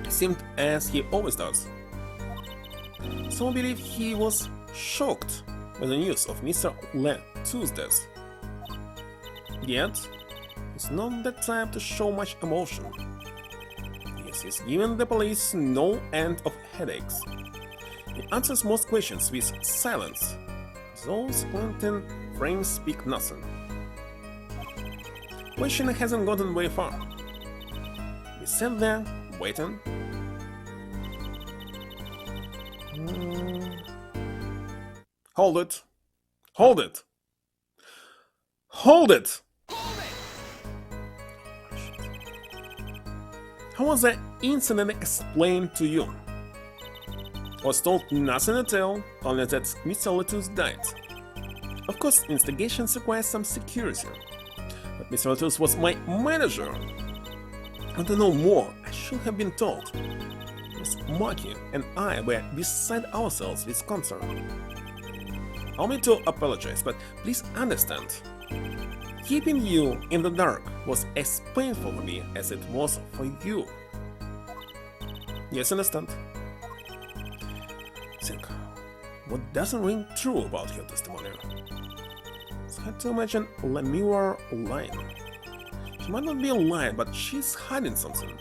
Seemed as he always does. Some believe he was shocked by the news of Mr. Tu's death. Yet, he's not the type to show much emotion. Yes, he's given the police no end of headaches. He answers most questions with silence. Those planted frames speak nothing. Questioning hasn't gotten very far. We sat there, waiting. Hold it! Hold it! Hold it! How was the incident explained to you? I was told nothing at all, only that Mr. Letus died. Of course, investigations require some security. But Mr. Letus was my manager. And to know more, I should have been told. Miss Maki and I were beside ourselves with concern. Allow me to apologize, but please understand. Keeping you in the dark was as painful for me as it was for you. Yes, understand. Think, what doesn't ring true about your testimony? It's hard to imagine Lemure lying. She might not be lying, but she's hiding something.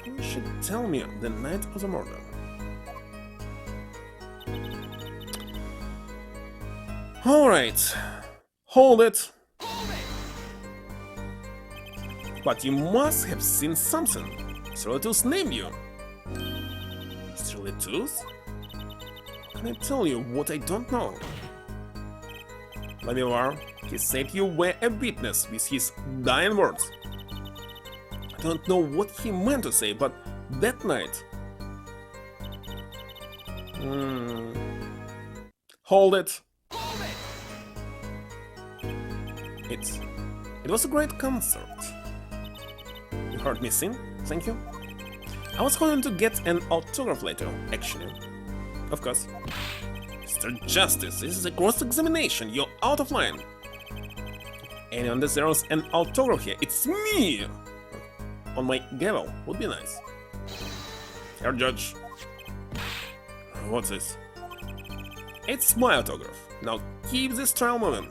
You should tell me the night of the murder. Alright, hold it. But you must have seen something. Mr. Letus named you. Mr. Letus? How can I tell you what I don't know? Lemure, he said you were a witness with his dying words. I don't know what he meant to say, but that night... Hold it. It was a great concert. You heard me sing? Thank you. I was hoping to get an autograph later, actually. Of course. Mr. Justice, this is a cross-examination. You're out of line. Anyone deserves an autograph here. It's me! On my gavel would be nice. Herr Judge. What's this? It's my autograph. Now keep this trial moving.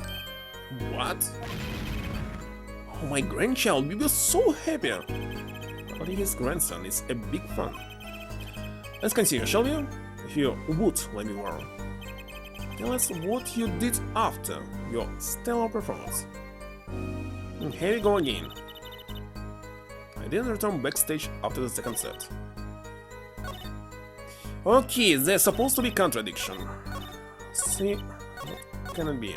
What? Oh, my grandchild will be so happy! But his grandson is a big fan. Let's continue, shall we? If you would, Lemure. Tell us what you did after your stellar performance. And here we go again. I didn't return backstage after the second set. Okay, there's supposed to be contradiction. See, what can it be?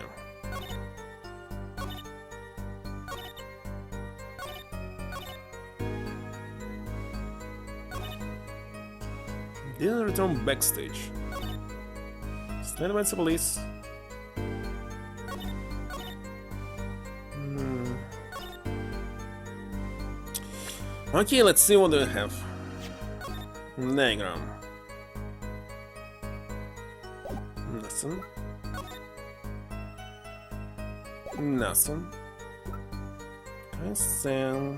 Didn't return backstage. Stand by the police. Okay, let's see what we have. Diagram. Nothing. Nothing. I see.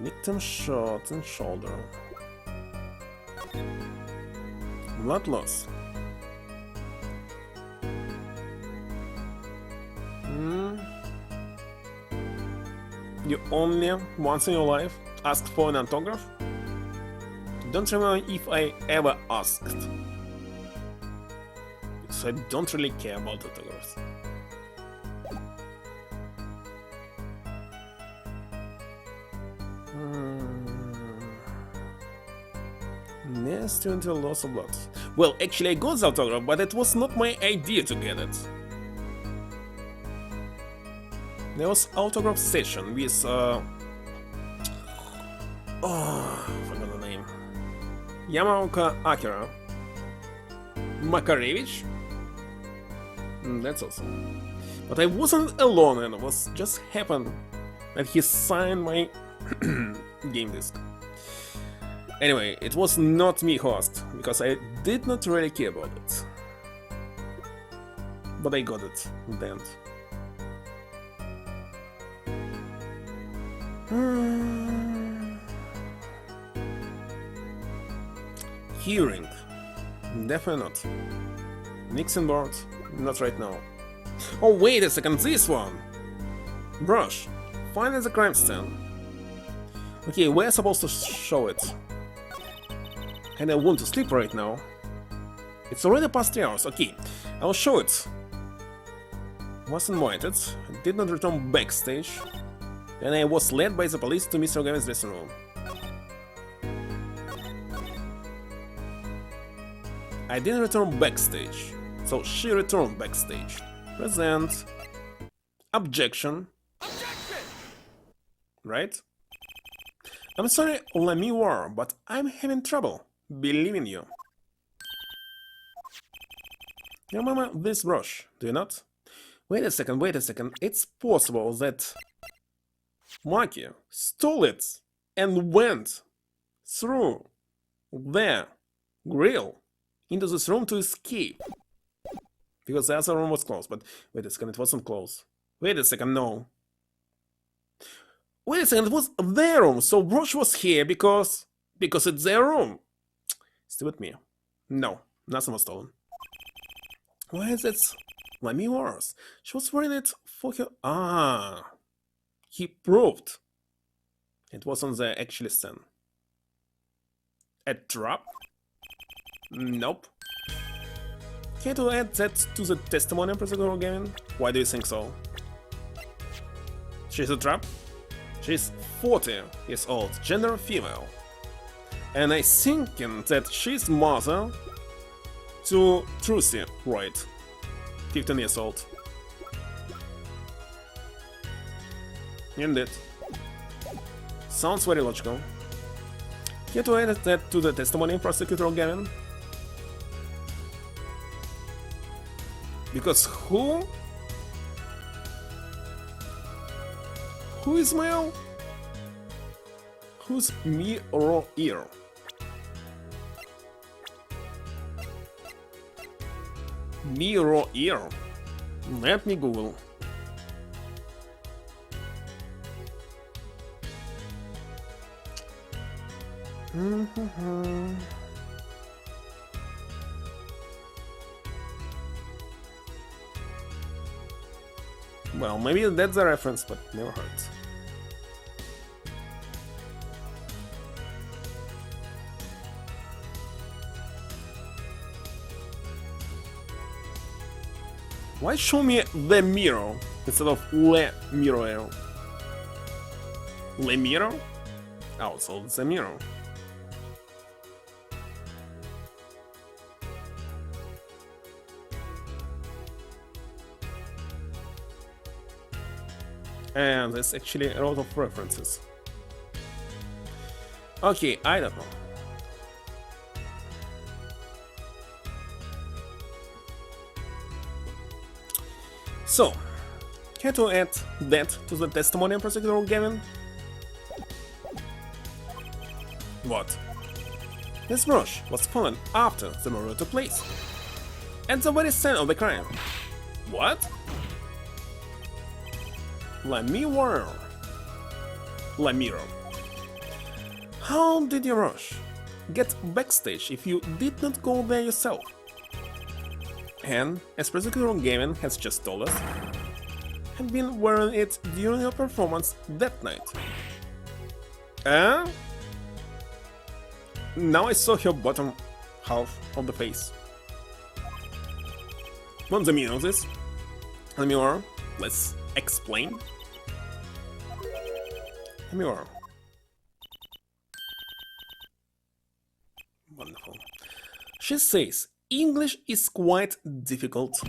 Victim shot in shoulder. Blood loss. You only once in your life asked for an autograph? Don't remember if I ever asked. So I don't really care about autographs. Nasty until loss of blood. Well, actually I got the autograph, but it was not my idea to get it. There was autograph session with I forgot the name. Yamaoka Akira. Makarevich? That's awesome. But I wasn't alone, and it was just happened that he signed my game disc. Anyway, it was not me who asked, because I did not really care about it. But I got it in the end. Hearing. Definitely not. Mixing board. Not right now. Oh, wait a second, this one! Brush. Find the crime scene. Okay, we're supposed to show it. And I want to sleep right now. It's already past 3 hours. Okay, I'll show it. Was invited, did not return backstage, and I was led by the police to Mr. Gavin's dressing room. I didn't return backstage, so she returned backstage. Present. Objection. Right? I'm sorry, Lamiwar, but I'm having trouble believing you. You remember this brush, do you not? Wait a second, it's possible that Maki stole it and went through the grill into this room to escape. Because the other room was closed, but wait a second, it wasn't closed. Wait a second, no. Wait a second, it was their room, so Brush was here because it's their room. Stay with me. No, nothing was stolen. Why is it Lamy Wars? She was wearing it for her. Ah, he proved it was on the actual scene. A trap? Nope. Can you add that to the testimony, Professor Gavin? Why do you think so? She's a trap? She's 40 years old, gender female. And I thinking that she's mother to Trucy, right? 15 years old. Indeed. Sounds very logical. Can you add that to the testimony, Prosecutor Gavin? Because who? Who is male? Who's me or ear? Me or ear? Let me Google. Well, maybe that's a reference, but never hurts. Why show me the mirror instead of le mirror? Le mirror? Oh, so it's a mirror. And there's actually a lot of references. Okay, I don't know. So, can you add that to the testimony, Prosecutor Gavin? What? This brush was found after the murder took place. At the very scene of the crime. What? Lamiro. How did you rush? Get backstage if you did not go there yourself. And, as Prosecutor Gavin has just told us, had been wearing it during your performance that night. Now I saw her bottom half of the face. What's the meaning of this? Lamiro, let's explain. Lamiro. Wonderful. She says English is quite difficult.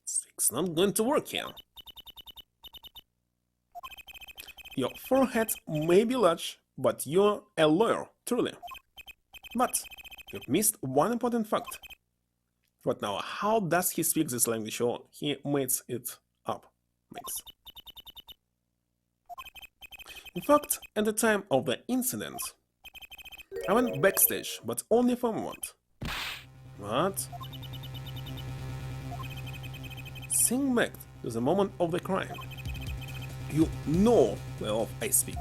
It's not going to work here. Your forehead may be large, but you're a lawyer, truly. But you've missed one important fact. What now? How does he speak this language, or he makes it up? In fact, at the time of the incident, I went backstage, but only for a moment. What? Think back to the moment of the crime. You know whereof I speak.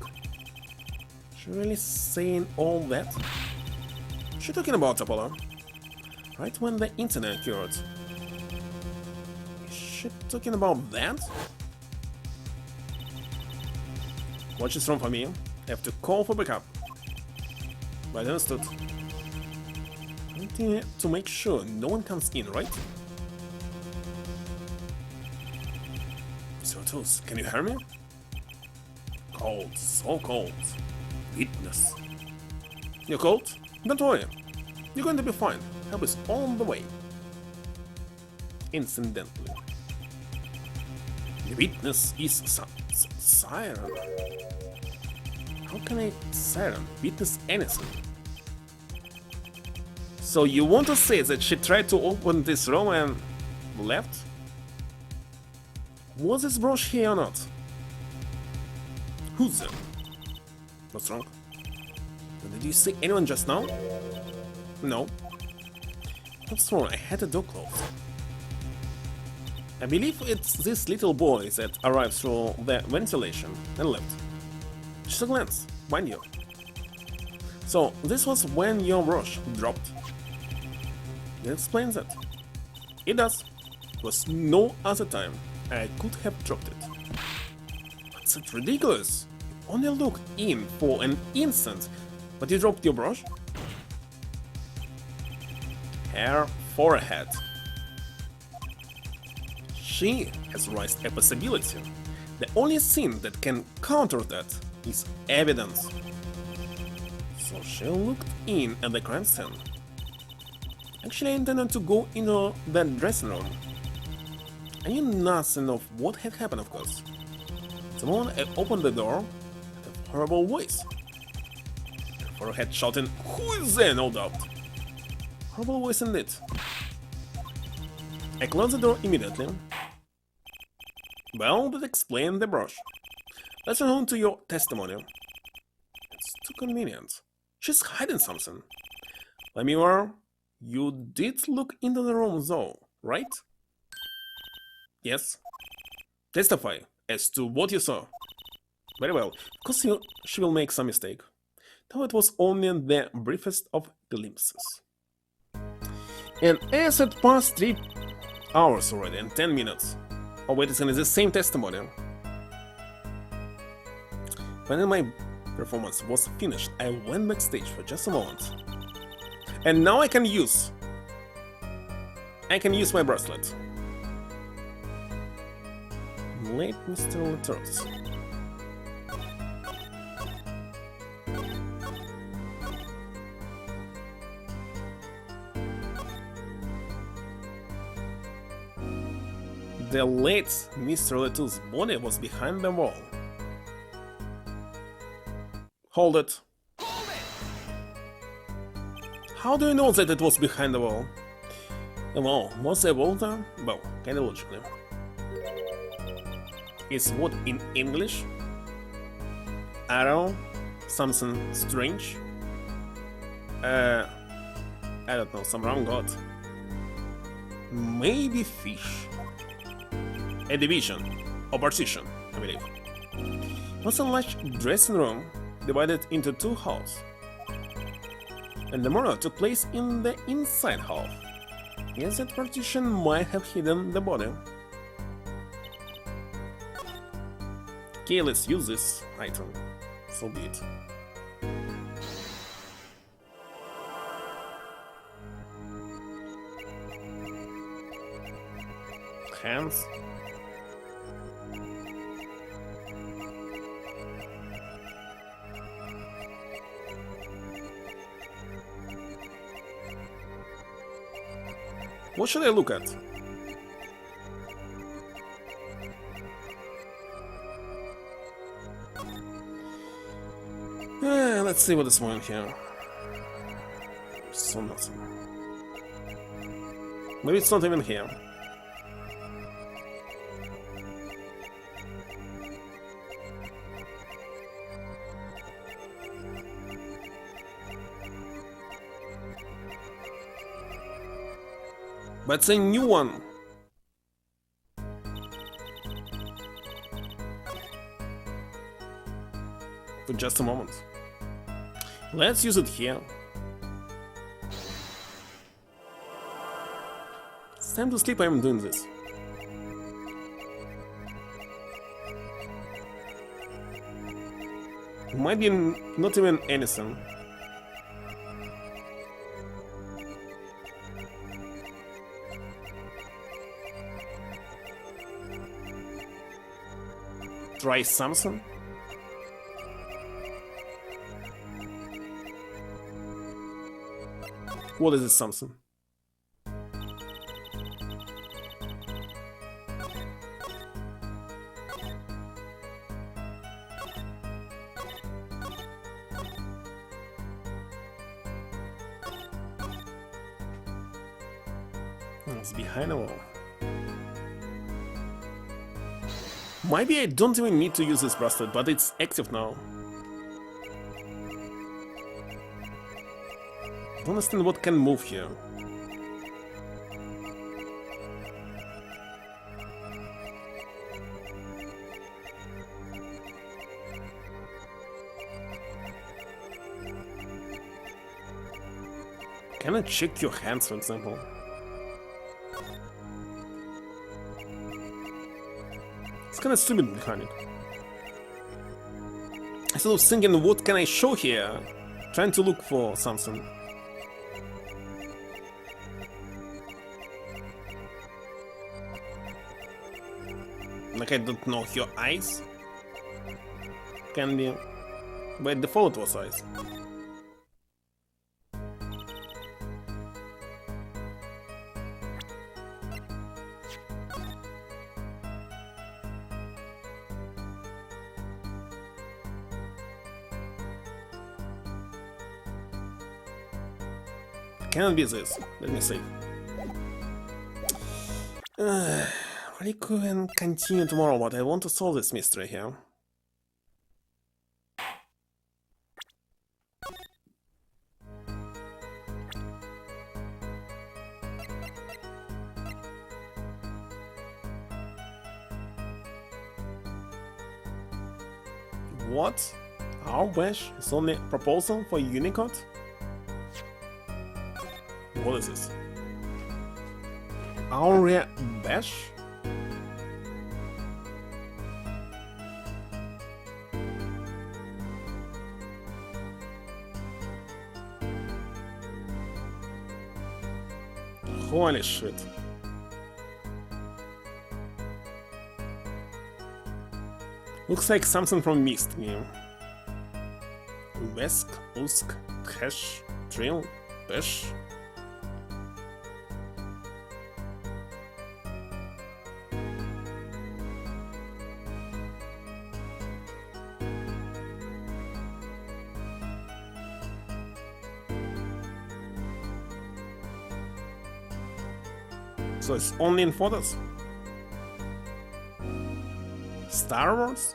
She really saying all that? She talking about Apollo? Right when the internet occurred. Is she talking about that? Watch is wrong for me. I have to call for backup. But understood. I need to make sure no one comes in, right? So Tools, can you hear me? Cold, so cold. Witness. You're cold? Don't worry. You're going to be fine. Help is on the way. Incidentally. The witness is siren. How can a siren witness anything? So you want to say that she tried to open this room and left? Was this brush here or not? Who's there? What's wrong? Did you see anyone just now? No. What's wrong? I had the door closed. I believe it's this little boy that arrived through the ventilation and left. Just a glance, mind you. So, this was when your brush dropped? That explains it. It does. There was no other time I could have dropped it. But that's ridiculous. You only looked in for an instant, but you dropped your brush? Her forehead. She has raised a possibility. The only thing that can counter that is evidence. So she looked in at the crime scene. Actually, I intended to go into that dressing room. I knew nothing of what had happened, of course. The moment I opened the door, I heard a horrible voice. Her forehead shouting, "Who is there?" No doubt. Horrible voice indeed. I closed the door immediately. Well, that explained the brush. Let's move on to your testimony. It's too convenient. She's hiding something. Let me warn you, did look into the room though, right? Yes. Testify as to what you saw. Very well, because she will make some mistake. Though it was only the briefest of glimpses. And as it passed 3 hours already and 10 minutes. Oh wait, it's the same testimony. When my performance was finished, I went backstage for just a moment. And now I can use my bracelet. Late Mr. Letters. The late Mr. Little's body was behind the wall. Hold it. How do you know that it was behind the wall? The wall was the wall there? Well, kinda logically. Is what in English? I don't know. Something strange? I don't know, some wrong god. Maybe fish. A division, or partition, I believe. It was a large dressing room divided into 2 halls. And the murder took place in the inside half. Yes, that partition might have hidden the body. Okay, let's use this item. So be it. Hands. What should I look at? Let's see what is going here. So nothing. Maybe it's not even here. But it's a new one. For just a moment. Let's use it here. It's time to sleep, I'm doing this. Might be not even anything. Try something. What is it, something? It's behind a wall. Maybe I don't even need to use this bracelet, but it's active now. I don't understand what can move here. Can I check your hands, for example? It's kinda stupid mechanic. Instead of thinking, what can I show here? Trying to look for something. Like I don't know your eyes? Can be. By default it was eyes. Cannot be this. Let me see. We can continue tomorrow, but I want to solve this mystery here. What? Our wish is only a proposal for Unicode? What is this? Our bash? Holy shit. Looks like something from Mist game. Wesk, Usk, Hash, Trill, Bash. So it's only in photos? Star Wars?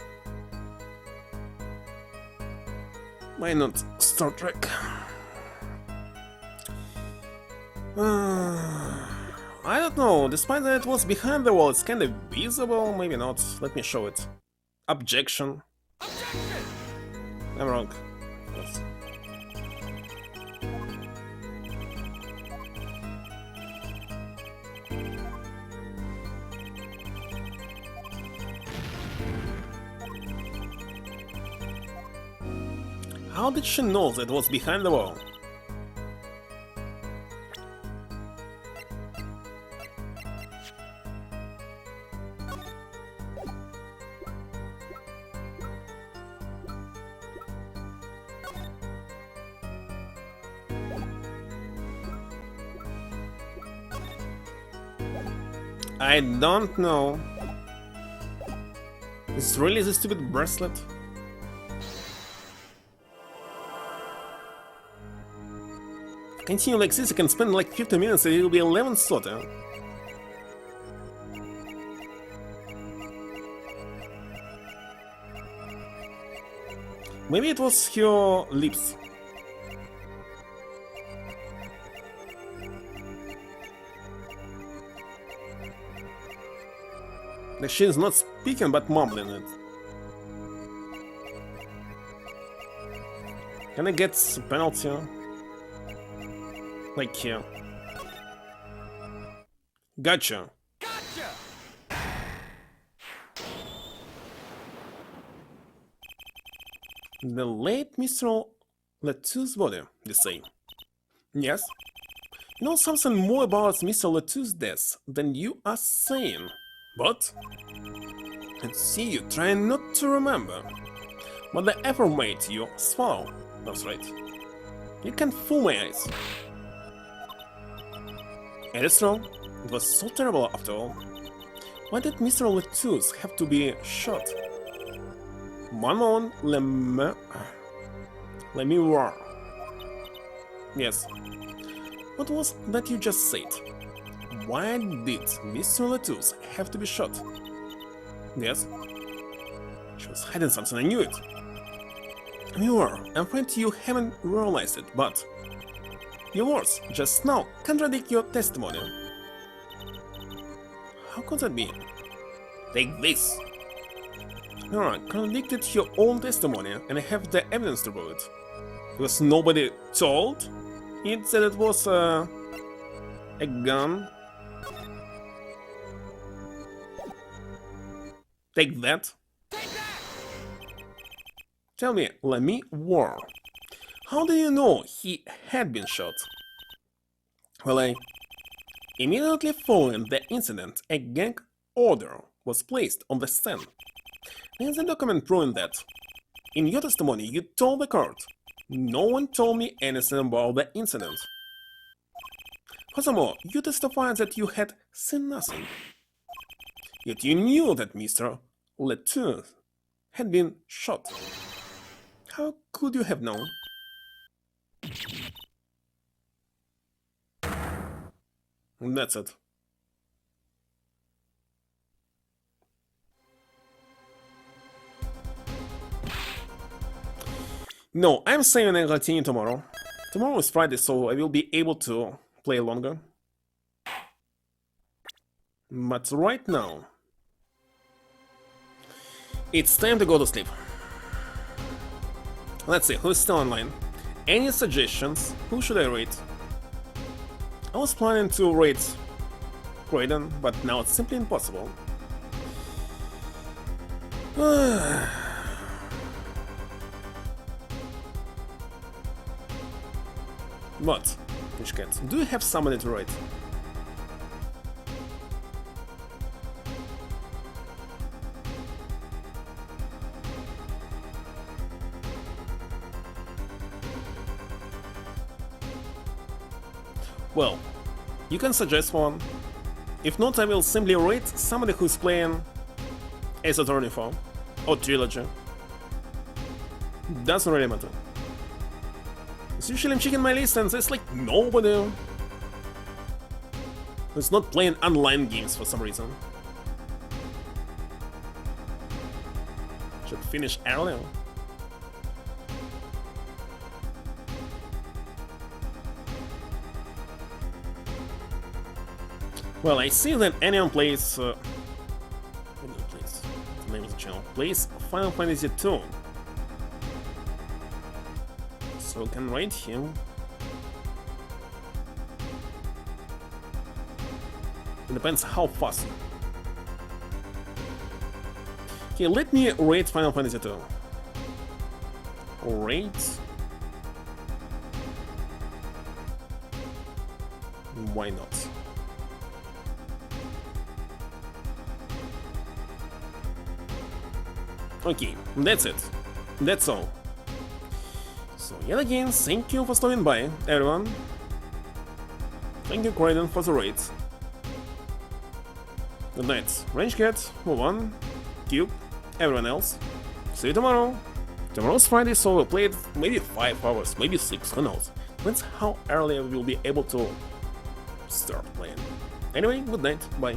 Why not Star Trek? I don't know, despite that it was behind the wall, it's kinda visible, maybe not. Let me show it. Objection. Objection! I'm wrong. Yes. How did she know that it was behind the wall? I don't know. Is it really the stupid bracelet? Continue like this, I can spend like 50 minutes and it will be 11:30. Maybe it was your lips. Like she's not speaking but mumbling it. Can I get a penalty? Like here. Gotcha. The late Mr. Latou's body, they say. Yes. You know something more about Mr. Latou's death than you are saying. But I see you trying not to remember. But the effort made you swallow. That's right. You can't fool my eyes. It is true. It was so terrible after all. Why did Mr. Latou's have to be shot? One moment, let me roar. Yes. What was that you just said? Why did Mr. Latou's have to be shot? Yes. She was hiding something, I knew it. I'm afraid you haven't realized it, but your words just now contradict your testimony. How could that be? Take this. Alright, contradicted your own testimony, and I have the evidence to prove it. Was nobody told it that it was a gun? Take that. Tell me, Lamy War, how do you know he had been shot? Well, immediately following the incident, a gang order was placed on the stand. There's a document proving that. In your testimony, you told the court, no one told me anything about the incident. Furthermore, you testified that you had seen nothing. Yet you knew that Mr. Latou had been shot. How could you have known? That's it. No, I'm saving and continue tomorrow. Tomorrow is Friday, so I will be able to play longer. But right now, it's time to go to sleep. Let's see, who's still online? Any suggestions? Who should I rate? I was planning to rate Croydon, but now it's simply impossible. What? Which cat? Do you have somebody to rate? Well, you can suggest one. If not, I will simply rate somebody who's playing Ace Attorney 4 or Trilogy. Doesn't really matter. Usually I'm checking my list and there's like nobody who's not playing online games for some reason. Should finish earlier. Well, I see that anyone plays the name of the channel, plays Final Fantasy II. So we can rate him. It depends how fast. Okay, let me rate Final Fantasy II. Rate. Why not? Okay, that's it. That's all. So yet again, thank you for stopping by, everyone. Thank you, Croydon, for the raids. Good night, Range Cat, One, Cube, everyone else. See you tomorrow. Tomorrow's Friday, so we'll play it maybe 5 hours, maybe 6, who knows. That's how early we will be able to start playing. Anyway, good night, bye.